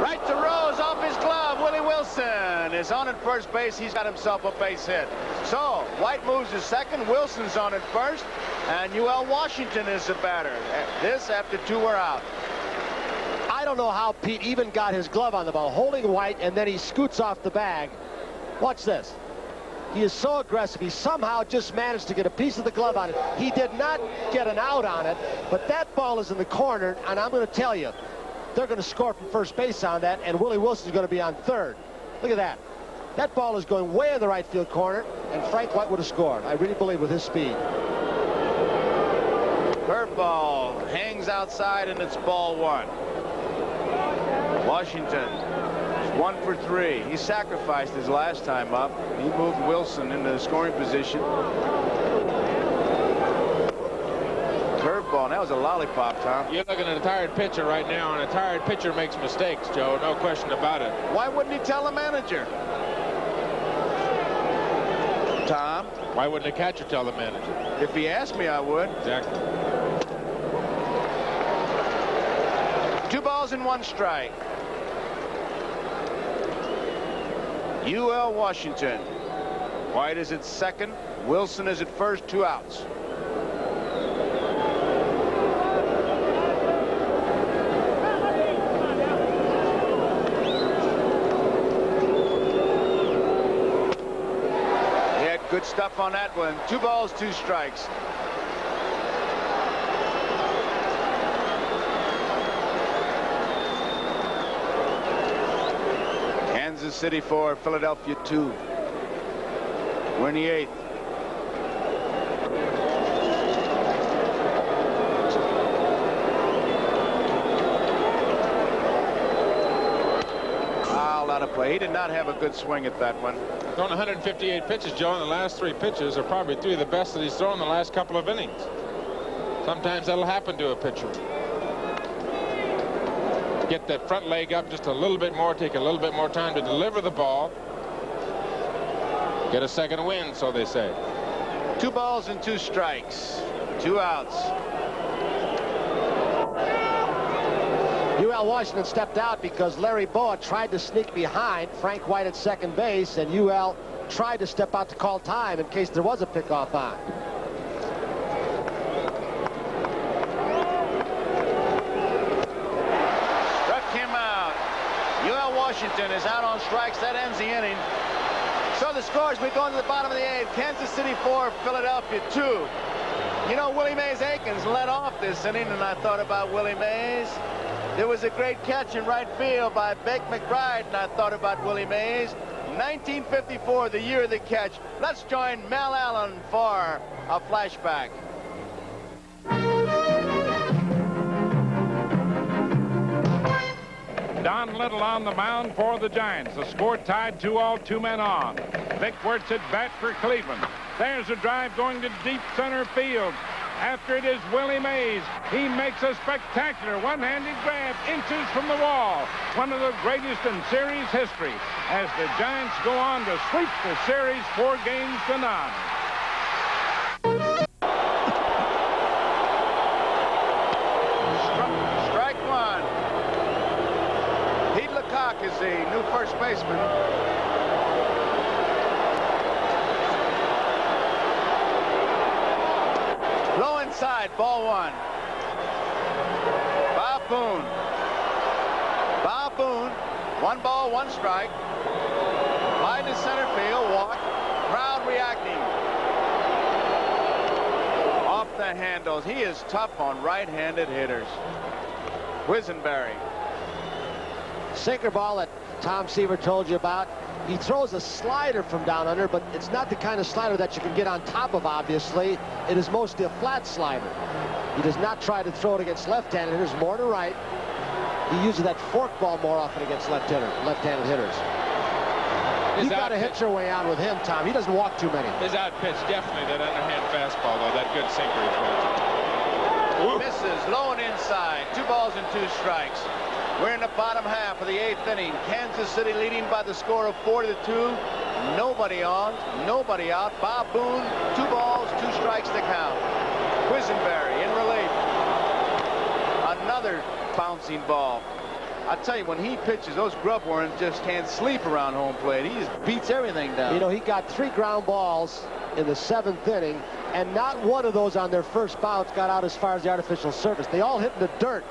Right to Rose off his glove. Willie Wilson is on at first base. He's got himself a base hit. So White moves to second. Wilson's on at first, and UL Washington is the batter. This after 2 were out. I don't know how Pete even got his glove on the ball, holding White, and then he scoots off the bag. Watch this. He is so aggressive. He somehow just managed to get a piece of the glove on it. He did not get an out on it, but that ball is in the corner, and I'm going to tell you, they're going to score from first base on that, and Willie Wilson's going to be on third. Look at that. That ball is going way in the right field corner, and Frank White would have scored. I really believe with his speed. Curveball hangs outside, and it's ball 1. Washington is 1 for 3. He sacrificed his last time up. He moved Wilson into the scoring position. Curveball. That was a lollipop, Tom. You're looking at a tired pitcher right now, and a tired pitcher makes mistakes, Joe. No question about it. Why wouldn't he tell the manager? Tom? Why wouldn't a catcher tell the manager? If he asked me, I would. Exactly. 2 balls and 1 strike. UL Washington. White is at second. Wilson is at first. 2 outs. He had good stuff on that one. 2 balls, 2 strikes. Kansas City 4, Philadelphia 2. We're in the 8th. Fouled out of play. He did not have a good swing at that one. Thrown 158 pitches, Joe, and the last 3 pitches are probably 3 of the best that he's thrown in the last couple of innings. Sometimes that'll happen to a pitcher. Get that front leg up just a little bit more, take a little bit more time to deliver the ball. Get a second win, so they say. 2 balls and 2 strikes. 2 outs. UL Washington stepped out because Larry Boa tried to sneak behind Frank White at second base, and UL tried to step out to call time in case there was a pickoff on. Washington is out on strikes. That ends the inning. So the scores, we go into the bottom of the 8th. Kansas City 4, Philadelphia 2. You know, Willie Mays Aikens led off this inning, and I thought about Willie Mays. There was a great catch in right field by Bake McBride, and I thought about Willie Mays. 1954, the year of the catch. Let's join Mel Allen for a flashback. Don Little on the mound for the Giants. The score tied 2-all, 2 men on. Vic Wertz at bat for Cleveland. There's a drive going to deep center field. After it is Willie Mays. He makes a spectacular one-handed grab inches from the wall. One of the greatest in series history as the Giants go on to sweep the series 4-9. Is the new first baseman. Low inside, ball 1. Bob Boone. Bob Boone, 1 ball, 1 strike. Line to center field, walk. Crowd reacting. the handles. He is tough on right-handed hitters. Quisenberry. Sinker ball that Tom Seaver told you about. He throws a slider from down under, but it's not the kind of slider that you can get on top of, obviously. It is mostly a flat slider. He does not try to throw it against left-handed hitters, more to right. He uses that fork ball more often against left-handed hitters. You've got to hit your way on with him, Tom. He doesn't walk too many. His out pitch, definitely that underhand fastball, though. That good sinker he's going to. Misses, low and inside. 2 balls and 2 strikes. We're in the bottom half of the 8th inning. Kansas City leading by the score of 4-2. Nobody on, nobody out. Bob Boone, 2 balls, 2 strikes to count. Quisenberry in relief. Another bouncing ball. I tell you, when he pitches, those Grub Warrens just can't sleep around home plate. He just beats everything down. You know, he got 3 ground balls in the 7th inning, and not one of those on their first bounce got out as far as the artificial surface. They all hit in the dirt.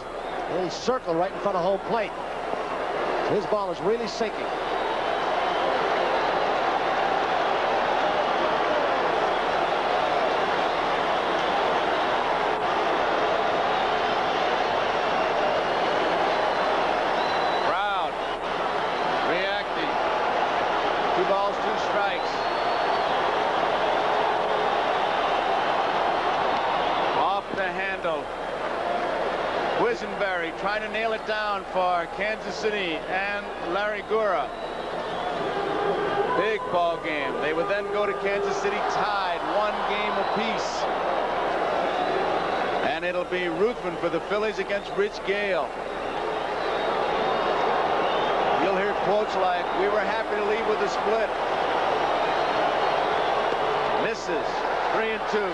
And he circled right in front of home plate. So his ball is really sinking. Proud. Reacting. 2 balls, 2 strikes. Off the handle. Quisenberry trying to nail it down for Kansas City and Larry Gura. Big ball game. They would then go to Kansas City tied 1 game apiece. And it'll be Ruthven for the Phillies against Rich Gale. You'll hear quotes like, "We were happy to leave with a split." Misses. 3-2.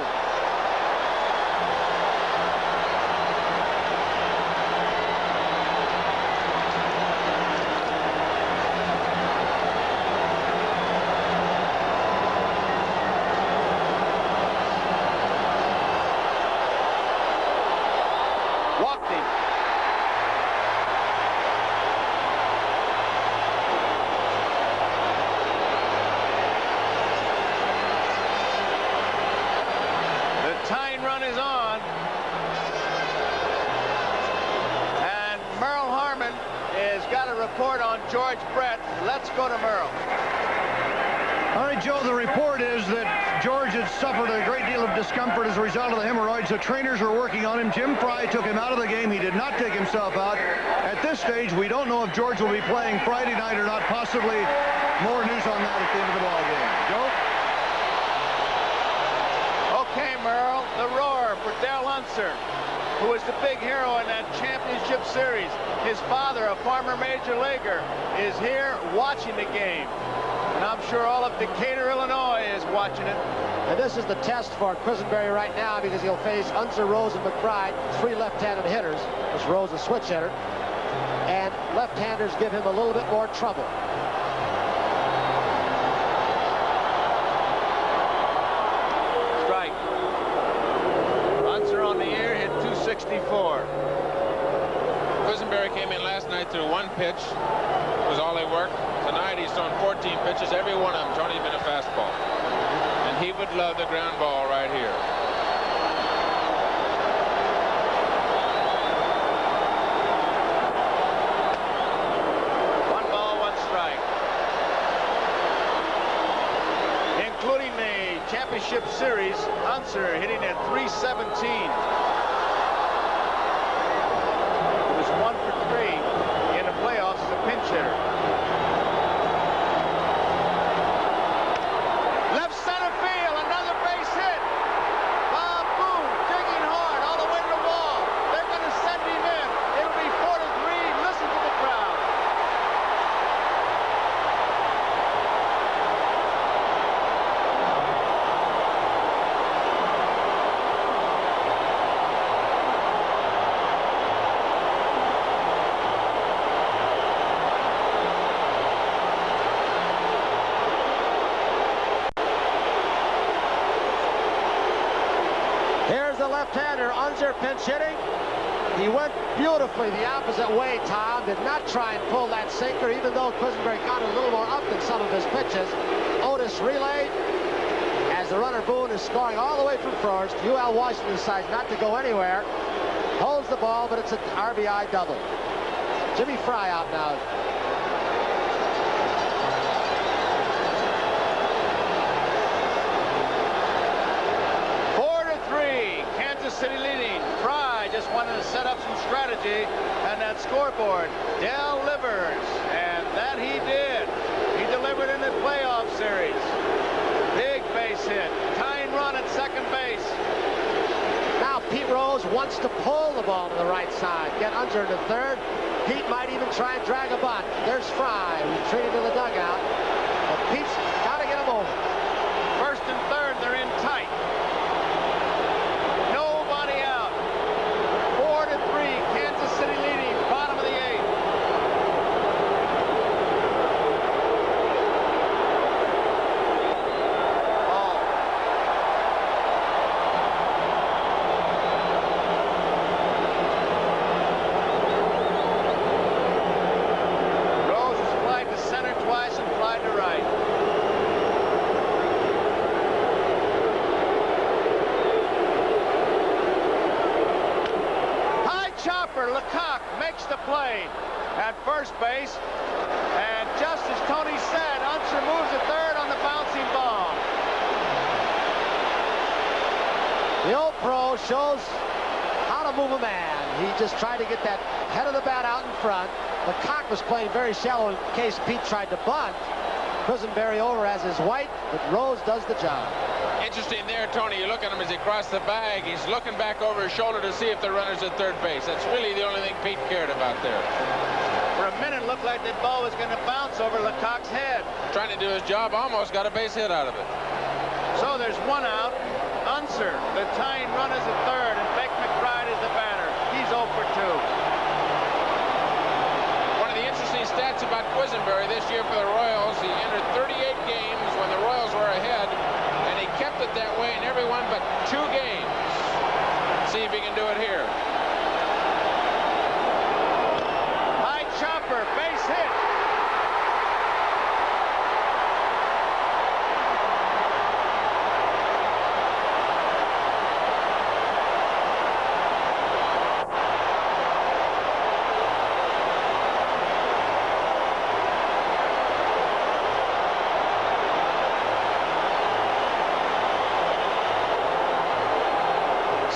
Report on George Brett. Let's go to Merle. All right, Joe, the report is that George had suffered a great deal of discomfort as a result of the hemorrhoids. The trainers were working on him. Jim Fry took him out of the game. He did not take himself out. At this stage, we don't know if George will be playing Friday night or not. Possibly more news on that at the end of the ball game. Joe? Okay, Merle. The roar for Dale Unser, who was the big hero in that championship series. His father, a former major leaguer, is here watching the game. And I'm sure all of Decatur, Illinois is watching it. And this is the test for Quisenberry right now, because he'll face Unser, Rose, and McBride, 3 left-handed hitters. This Rose, a switch hitter. And left-handers give him a little bit more trouble. Strike. Unser on the year hit 264. Quisenberry came in last night through 1 pitch. It was all he worked. Tonight he's thrown 14 pitches. Every one of them's only been a fastball. And he would love the ground ball right here. One ball, 1 strike. Including the championship series, Unser hitting at 317. 1 for 3 in the playoffs as a pinch hitter. Left center field, another base hit. Bob Boone digging hard all the way to the wall. They're going to send him in. It'll be 4-3. Listen to the crowd. Left-hander, Unser pinch hitting. He went beautifully the opposite way, Tom. Did not try and pull that sinker, even though Quisenberry got a little more up than some of his pitches. Otis relayed as as the runner Boone is scoring all the way from first. UL Washington decides not to go anywhere. Holds the ball, but it's an RBI double. Jimmy Fry out now. City leading. Fry just wanted to set up some strategy and that scoreboard. Delivers, and that he did. He delivered in the playoff series. Big base hit. Tying run at second base. Now Pete Rose wants to pull the ball to the right side. Get Unser into third. Pete might even try and drag a bunt. There's Fry retreating to the dugout. But Pete's got to get him over. First and third, they're in tight. 4-3, Kansas City leading, bottom of the 8th. Ball. Rose was flied to center twice and flied to right. Lecoq makes the play at first base, and just as Tony said, Unser moves to third on the bouncing ball. The old pro shows how to move a man. He just tried to get that head of the bat out in front. Lecoq was playing very shallow in case Pete tried to bunt. Quisenberry over as his white, but Rose does the job. Interesting there, Tony. You look at him as he crossed the bag. He's looking back over his shoulder to see if the runner's at third base. That's really the only thing Pete cared about there. For a minute, it looked like that ball was going to bounce over Lecoq's head. Trying to do his job, almost got a base hit out of it. So there's one out. Unser, the tying run, is at third, and Beck McBride is the batter. He's 0 for 2. One of the interesting stats about Quisenberry this year for the Royals, he entered 38 games when the Royals were ahead, and he kept it that way in every one but 2 games. Let's see if he can do it here. High chopper, base hit.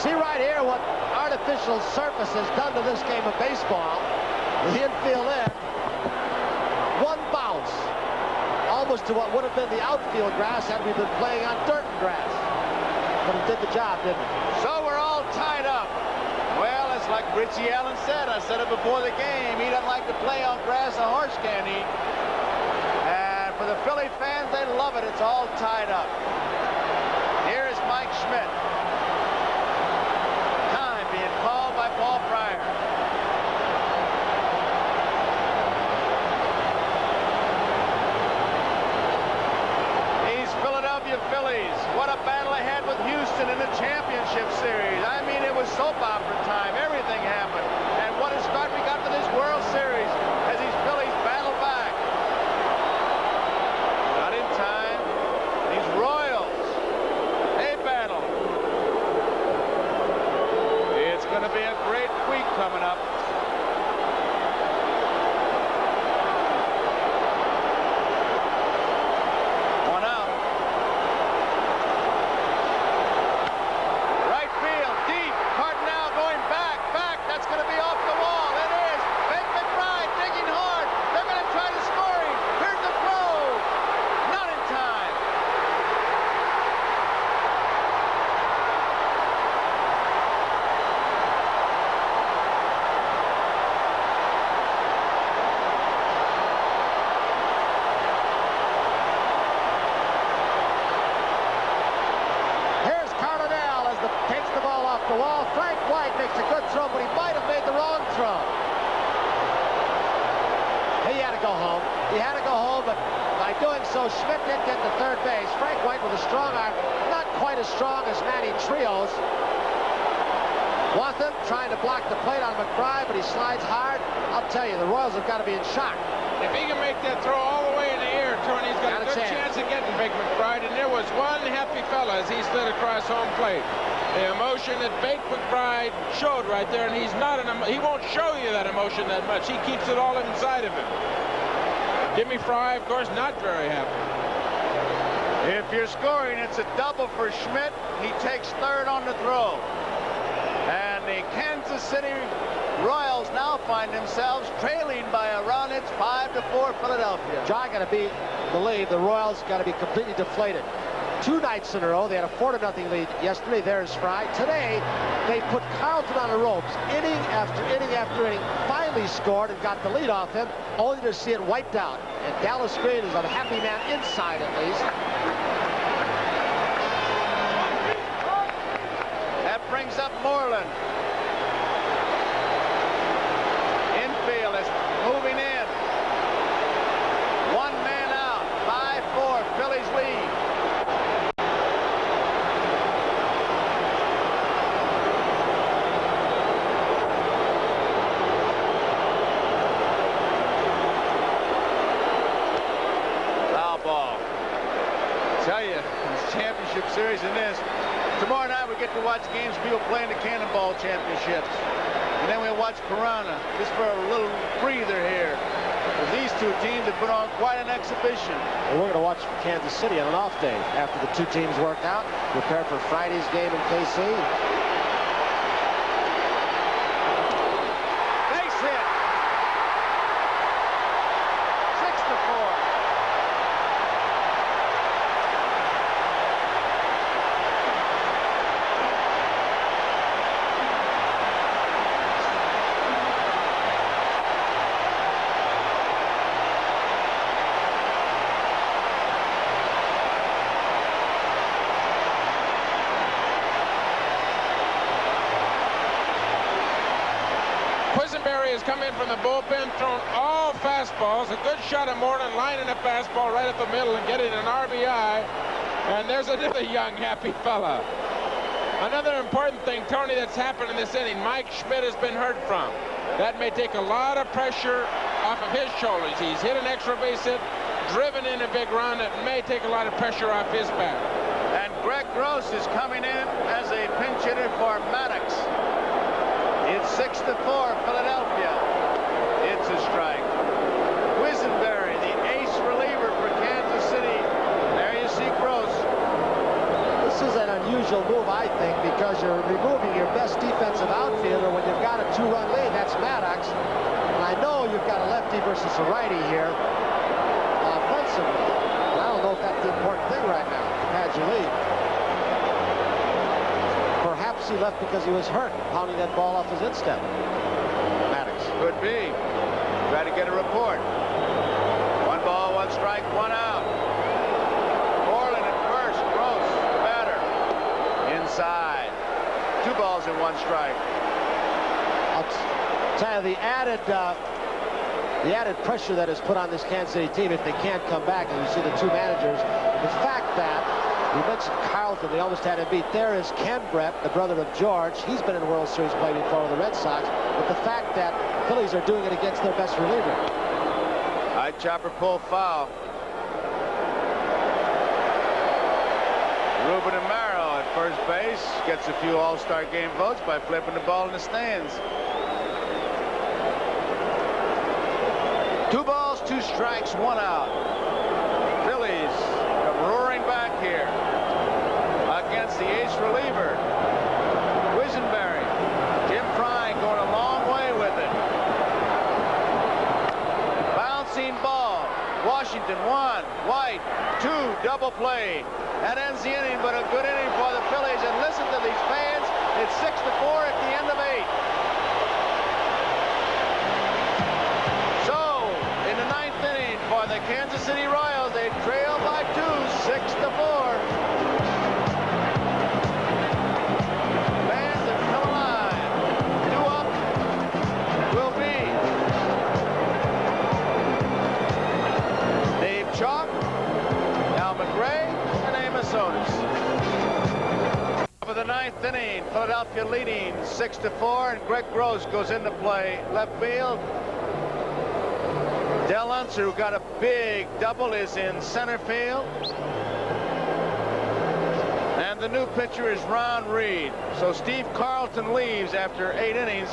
See right here what artificial surface has done to this game of baseball. The infield end, one bounce, almost to what would have been the outfield grass had we been playing on dirt and grass. But it did the job, didn't it? So we're all tied up. Well, it's like Richie Allen said. I said it before the game. He doesn't like to play on grass a horse can't eat. And for the Philly fans, they love it. It's all tied up. Here is Mike Schmidt. Being called by Paul Pryor. These Philadelphia Phillies, what a battle ahead with Houston in the championship series. I mean, it was soap opera time. Everything happened. And what a start we got for this World Series as these Phillies battle back. Not in time. These Royals, they battle. It's going to be a great week coming up. One out. Right field, deep. Cardinal going back. That's going to be off the wall. It is. Beck McBride digging hard. They're going to try to score him. Here's the throw. Not in time. Takes the ball off the wall. Frank White makes a good throw, but he might have made the wrong throw. He had to go home. He had to go home, but by doing so, Schmidt did get to third base. Frank White with a strong arm, not quite as strong as Manny Trios. Wathan trying to block the plate on McBride, but he slides hard. I'll tell you, the Royals have got to be in shock. If he can make that throw all the way in the air, Tony. He's got a good chance of getting Big McBride, and there was one happy fella as he slid across home plate. The emotion that Big McBride showed right there, and he won't show you that emotion that much. He keeps it all inside of him. Jimmy Fry, of course, not very happy. If you're scoring, it's a double for Schmidt. He takes third on the throw. And the Kansas City Royals now find themselves trailing by a run. It's 5-4 Philadelphia. John got to believe the Royals got to be completely deflated. 2 nights in a row, they had a 4-0 lead yesterday. There's Fry. Today, they put Carlton on the ropes, inning after inning after inning. Finally scored and got the lead off him, only to see it wiped out. And Dallas Green is a happy man inside, at least. That brings up Moreland. Infield is moving in. 1 man out. 5-4. Phillies lead. Foul ball. Tell you, this championship series in this. Tomorrow night we get to watch games people playing the Cannonball Championships. And then we'll watch Corona, just for a little breather here. Because these 2 teams have put on quite an exhibition. Well, we're going to watch Kansas City on an off day after the 2 teams work out, prepare for Friday's game in KC. Base hit. 6-4. Quisenberry has come in from the bullpen, thrown all fastballs. A good shot of Moreland lining a fastball right at the middle and getting an RBI. And there's another young, happy fella. Another important thing, Tony, that's happened in this inning. Mike Schmidt has been heard from. That may take a lot of pressure off of his shoulders. He's hit an extra base hit, driven in a big run. It may take a lot of pressure off his back. And Greg Gross is coming in as a pinch hitter for Maddox. It's 6-4 Philadelphia. It's a strike. Quisenberry, the ace reliever for Kansas City. There you see Gross. This is an unusual move, I think, because you're removing your best defensive outfielder when you've got a 2-run lead. That's Maddox. And I know you've got a lefty versus a righty here offensively. But I don't know if that's the important thing right now. You've had your lead. Perhaps he left because he was hurt, pounding that ball off his instep. Maddox. Could be. Try to get a report. 1 ball, 1 strike, 1 out. Moreland at first. Gross, the batter. Inside. 2 balls and 1 strike. I'll tell you, the added pressure that is put on this Kansas City team if they can't come back, and you see the 2 managers, the fact that you mentioned Carlton, they almost had him beat. There is Ken Brett, the brother of George. He's been in World Series play before with the Red Sox. But the fact that the Phillies are doing it against their best reliever. High chopper pull foul. Ruben Amaro at first base gets a few All-Star game votes by flipping the ball in the stands. 2 balls, 2 strikes, 1 out. Phillies come roaring back here against the ace reliever. Quisenberry. Jim Fry going a long way with it. Bouncing ball. Washington 1, White 2, double play. That ends the inning, but a good inning for the Phillies. And listen to these fans. It's 6-4 at the end of 8. So, in the 9th inning for the Kansas City Royals, they trail by 2, 6-4. Fans have come alive. 2 up will be Dave Chalk, Al McRae, and Amos Otis. For the 9th inning, Philadelphia leading 6-4, and Greg Gross goes into play left field. Del Unser, who got a big double, is in center field. And the new pitcher is Ron Reed. So Steve Carlton leaves after 8 innings.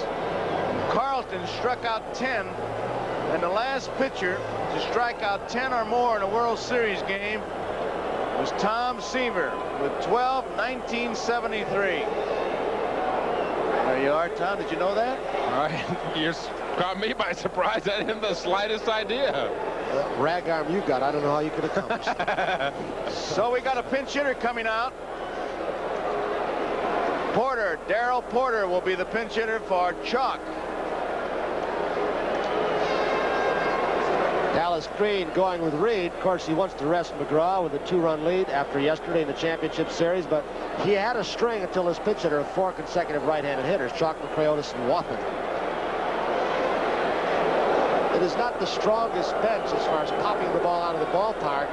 Carlton struck out 10. And the last pitcher to strike out 10 or more in a World Series game was Tom Seaver with 12, 1973. There you are, Tom. Did you know that? All right. You caught me by surprise. I didn't have the slightest idea. Rag arm you got, I don't know how you could accomplish it. So we got a pinch hitter coming out. Porter, Darrell Porter will be the pinch hitter for Chalk. Dallas Green going with Reed. Of course, he wants to rest McGraw with a 2-run lead after yesterday in the championship series, but he had a string until his pinch hitter of 4 consecutive right-handed hitters, Chalk, McCreotis, and Wathan. It is not the strongest bench as far as popping the ball out of the ballpark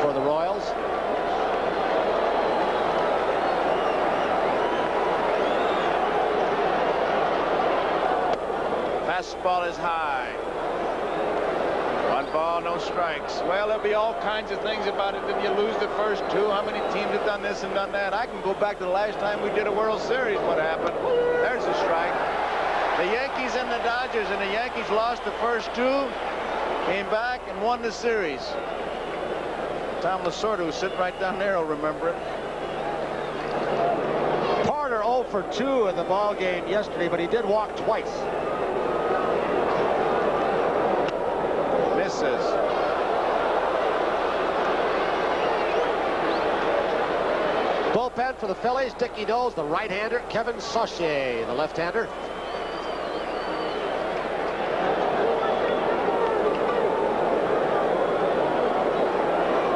for the Royals. Fastball is high. 1 ball, no strikes. Well, there'll be all kinds of things about it. If you lose the first 2, how many teams have done this and done that? I can go back to the last time we did a World Series. What happened? There's a strike. The Yankees and the Dodgers, and the Yankees lost the first 2, came back and won the series. Tom Lasorda, who's sitting right down there, will remember it. Porter 0 for 2 in the ball game yesterday, but he did walk twice. Misses. Bullpen for the Phillies. Dickie Knowles, the right-hander. Kevin Saucier, the left-hander.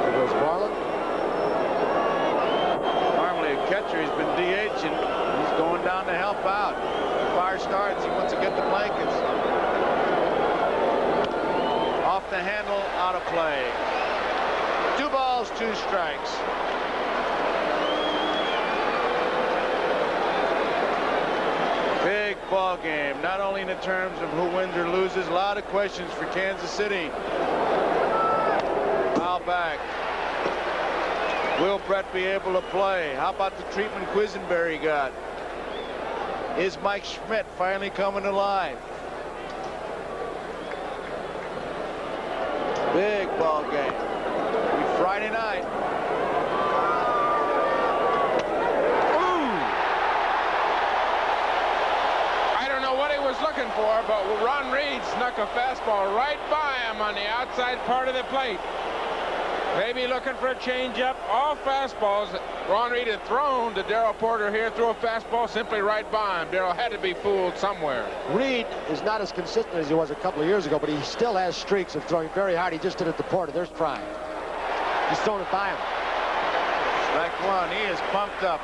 There goes Marlin. Normally a catcher, he's been DH, and he's going down to help out. Fire starts, he wants to get the blankets. Off the handle, out of play. 2 balls, 2 strikes. Big ball game, not only in the terms of who wins or loses. A lot of questions for Kansas City. Foul back. Will Brett be able to play? How about the treatment Quisenberry got? Is Mike Schmidt finally coming alive? Big ball game. It'll be Friday night. I don't know what he was looking for, but Ron Reed snuck a fastball right by him on the outside part of the plate. Maybe looking for a changeup. All fastballs Ron Reed had thrown to Darrell Porter here, threw a fastball simply right by him. Darrell had to be fooled somewhere. Reed is not as consistent as he was a couple of years ago, but he still has streaks of throwing very hard. He just did it to Porter. There's pride. He's throwing it by him. Strike 1. He is pumped up.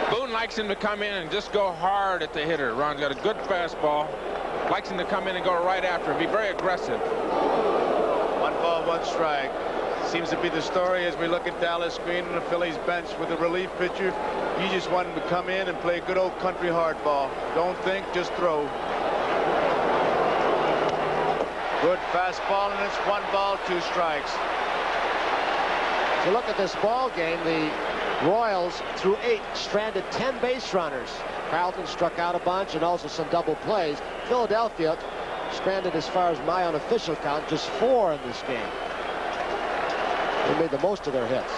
Boone likes him to come in and just go hard at the hitter. Ron's got a good fastball. Likes him to come in and go right after him. Be very aggressive. 1 ball, 1 strike. Seems to be the story as we look at Dallas Green and the Phillies bench with a relief pitcher. You just want him to come in and play good old country hardball. Don't think, just throw. Good fastball, and it's 1 ball, 2 strikes. If you look at this ball game, the Royals, through 8, stranded 10 base runners. Carlton struck out a bunch and also some double plays. Philadelphia stranded, as far as my unofficial count, just 4 in this game. They made the most of their hits.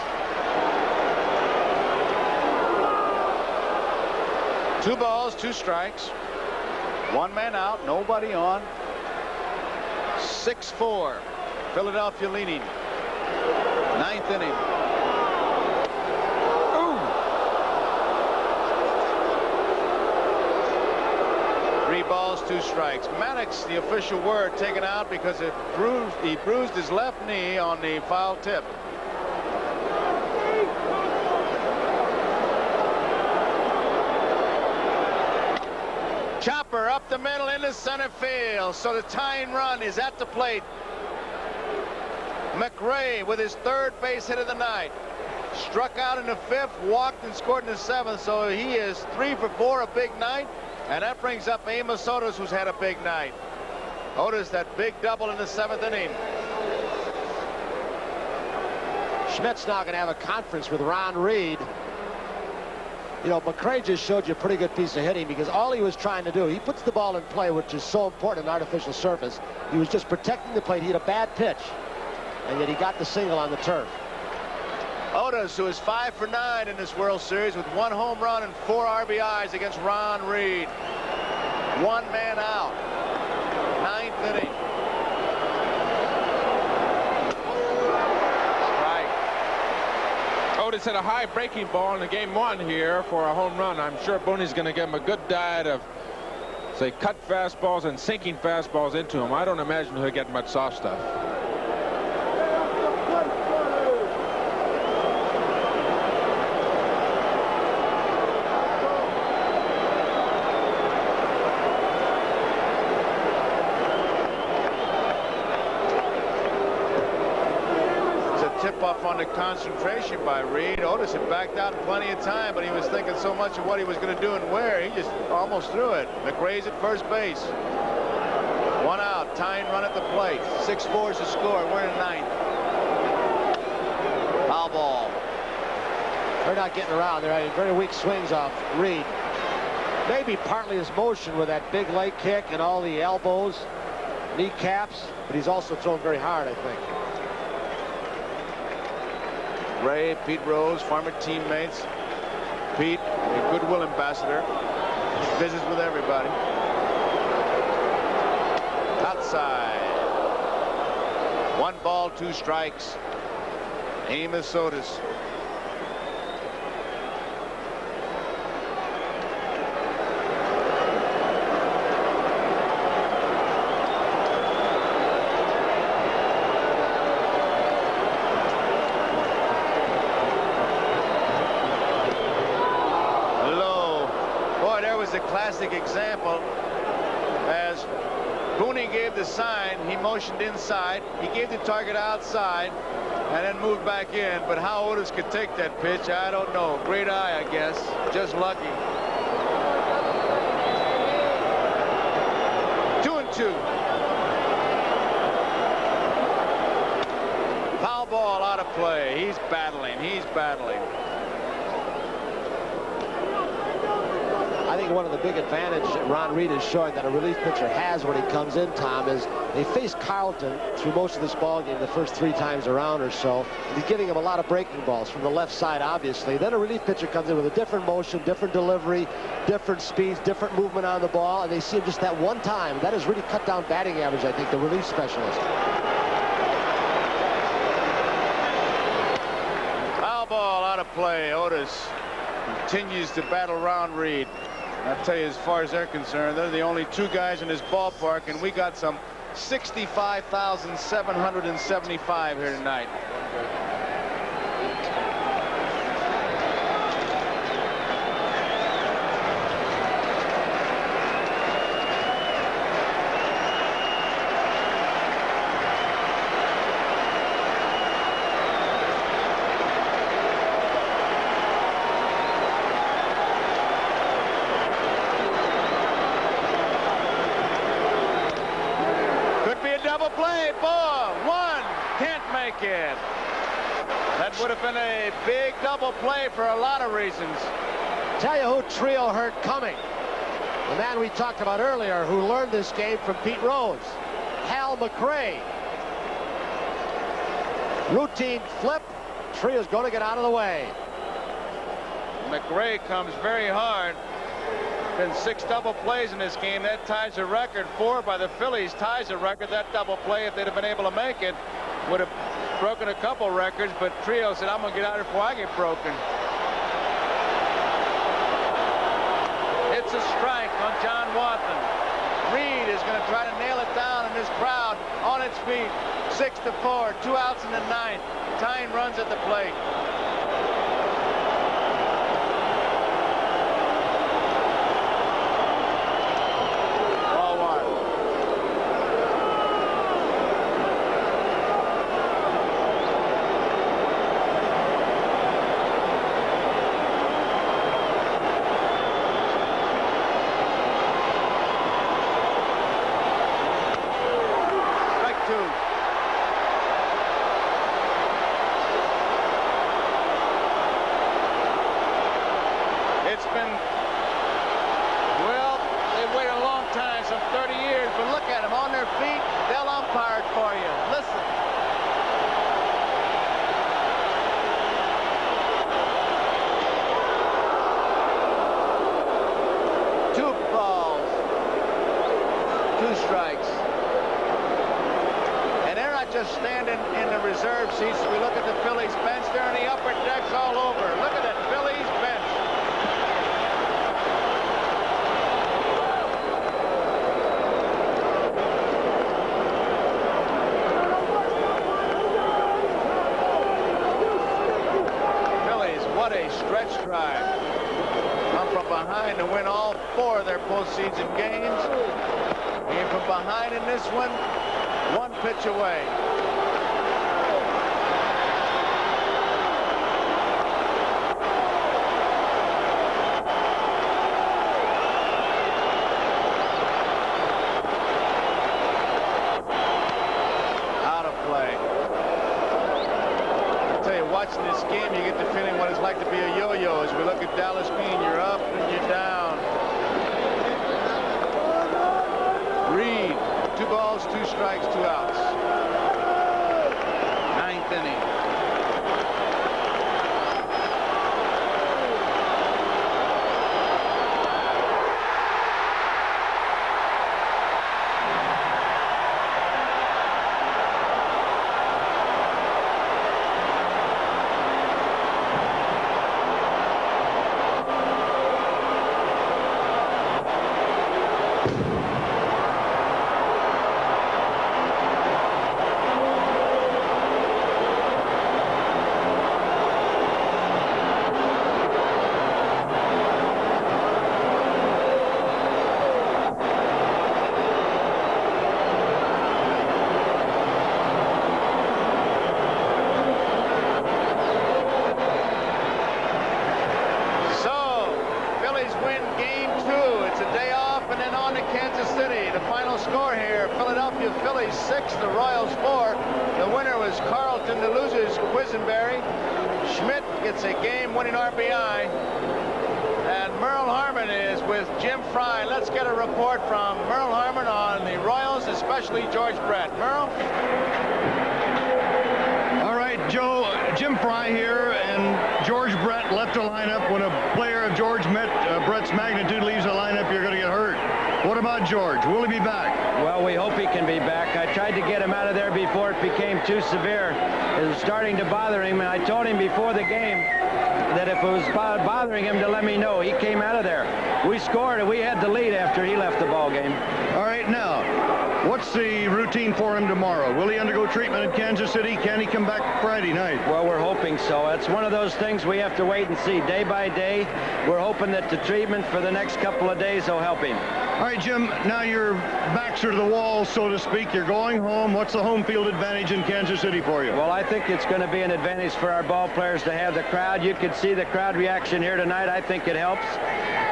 2 balls, 2 strikes. 1 man out, nobody on. 6-4. Philadelphia leading. 9th inning. Ooh. 3 balls, 2 strikes. Maddox, the official word, taken out because he bruised his left knee on the foul tip. Chopper up the middle into center field. So the tying run is at the plate. McRae with his 3rd base hit of the night. Struck out in the 5th, walked and scored in the 7th. So he is 3 for 4, a big night. And that brings up Amos Sotos, who's had a big night. Otis, that big double in the 7th inning. Schmidt's now going to have a conference with Ron Reed. You know, McRae just showed you a pretty good piece of hitting because all he was trying to do, he puts the ball in play, which is so important in artificial surface. He was just protecting the plate. He had a bad pitch, and yet he got the single on the turf. Otis, who is 5 for 9 in this World Series with 1 home run and 4 RBIs against Ron Reed. 1 man out. 9th inning. Otis hit a high breaking ball in the game 1 here for a home run. I'm sure Booney's going to give him a good diet of, say, cut fastballs and sinking fastballs into him. I don't imagine he'll get much soft stuff. Tip-off on the concentration by Reed. Otis had backed out in plenty of time, but he was thinking so much of what he was going to do and where, he just almost threw it. McRae's at first base. 1 out, tying run at the plate. 6-4 is the score. We're in 9th. Foul ball. They're not getting around. They're having very weak swings off Reed. Maybe partly his motion with that big leg kick and all the elbows, kneecaps, but he's also thrown very hard, I think. Ray, Pete Rose, former teammates. Pete, a goodwill ambassador, visits with everybody. Outside. 1 ball, 2 strikes. Amos Otis. A classic example. As Booney gave the sign, he motioned inside, he gave the target outside and then moved back in, but how Otis could take that pitch, I don't know. Great eye, I guess. Just lucky. 2-2. Foul ball out of play. He's battling. I think one of the big advantages Ron Reed is showing that a relief pitcher has when he comes in, Tom, is they faced Carlton through most of this ball game the first 3 times around or so. He's giving him a lot of breaking balls from the left side, obviously. Then a relief pitcher comes in with a different motion, different delivery, different speeds, different movement on the ball, and they see him just that one time. That has really cut down batting average, I think, the relief specialist. Foul ball out of play. Otis continues to battle Ron Reed. I'll tell you, as far as they're concerned, they're the only 2 guys in this ballpark, and we got some 65,775 here tonight. That would have been a big double play for a lot of reasons. Tell you who Trio heard coming. The man we talked about earlier who learned this game from Pete Rose. Hal McRae. Routine flip. Trio's going to get out of the way. McRae comes very hard. Been 6 double plays in this game. That ties a record. 4 by the Phillies ties a record. That double play, if they'd have been able to make it, would have broken a couple records, but Trio said, I'm going to get out here before I get broken. It's a strike on John Watson. Reed is going to try to nail it down, and this crowd on its feet. 6-4, 2 outs in the 9th. Tying runs at the plate. 2 strikes. And they're not just standing in the reserve seats. We look at the Phillies bench. They're in the upper decks all over. Look at that Phillies bench. Phillies, what a stretch drive. Come from behind to win all 4 of their postseason games. Came from behind in this one. 1 pitch away. Out of play. I tell you, watching this game, you get the feeling what it's like to be a yo-yo. As we look at Dallas Bean, you're up and you're down. Reed. 2 balls, 2 strikes, 2 outs. 9th inning. Win game 2. It's a day off and then on to Kansas City. The final score here, Philadelphia Phillies 6, the Royals 4. The winner was Carlton, the losers Quisenberry. Schmidt gets a game-winning RBI. And Merle Harmon is with Jim Fry. Let's get a report from Merle Harmon on the Royals, especially George Brett. Merle? All right, Joe, Jim Fry here, and George Brett left the lineup. When a player of George Brett's magnitude leaves the lineup, you're going to get hurt. What about George? Will he be back? Well, we hope he can be back. I tried to get him out of there before it became too severe. It was starting to bother him, and I told him before the game that if it was bothering him to let me know. He came out of there. We scored, and we had the lead after he left the ball game. All right, now, what's the routine for him tomorrow? Will he undergo treatment in Kansas City? Can he come back Friday night? Well, we're hoping so. It's one of those things we have to wait and see day by day. We're hoping that the treatment for the next couple of days will help him. All right, Jim, now your backs are to the wall, so to speak. You're going home. What's the home field advantage in Kansas City for you? Well, I think it's going to be an advantage for our ball players to have the crowd. You could see the crowd reaction here tonight. I think it helps.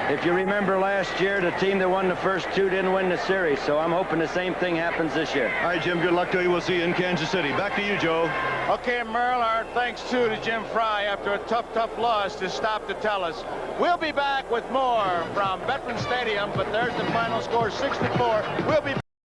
If you remember last year, the team that won the first 2 didn't win the series, so I'm hoping the same thing happens this year. All right, Jim, good luck to you. We'll see you in Kansas City. Back to you, Joe. Okay, Merle, our thanks, too, to Jim Fry after a tough loss to stop to tell us. We'll be back with more from Veterans Stadium, but there's the final score, 6-4. We'll be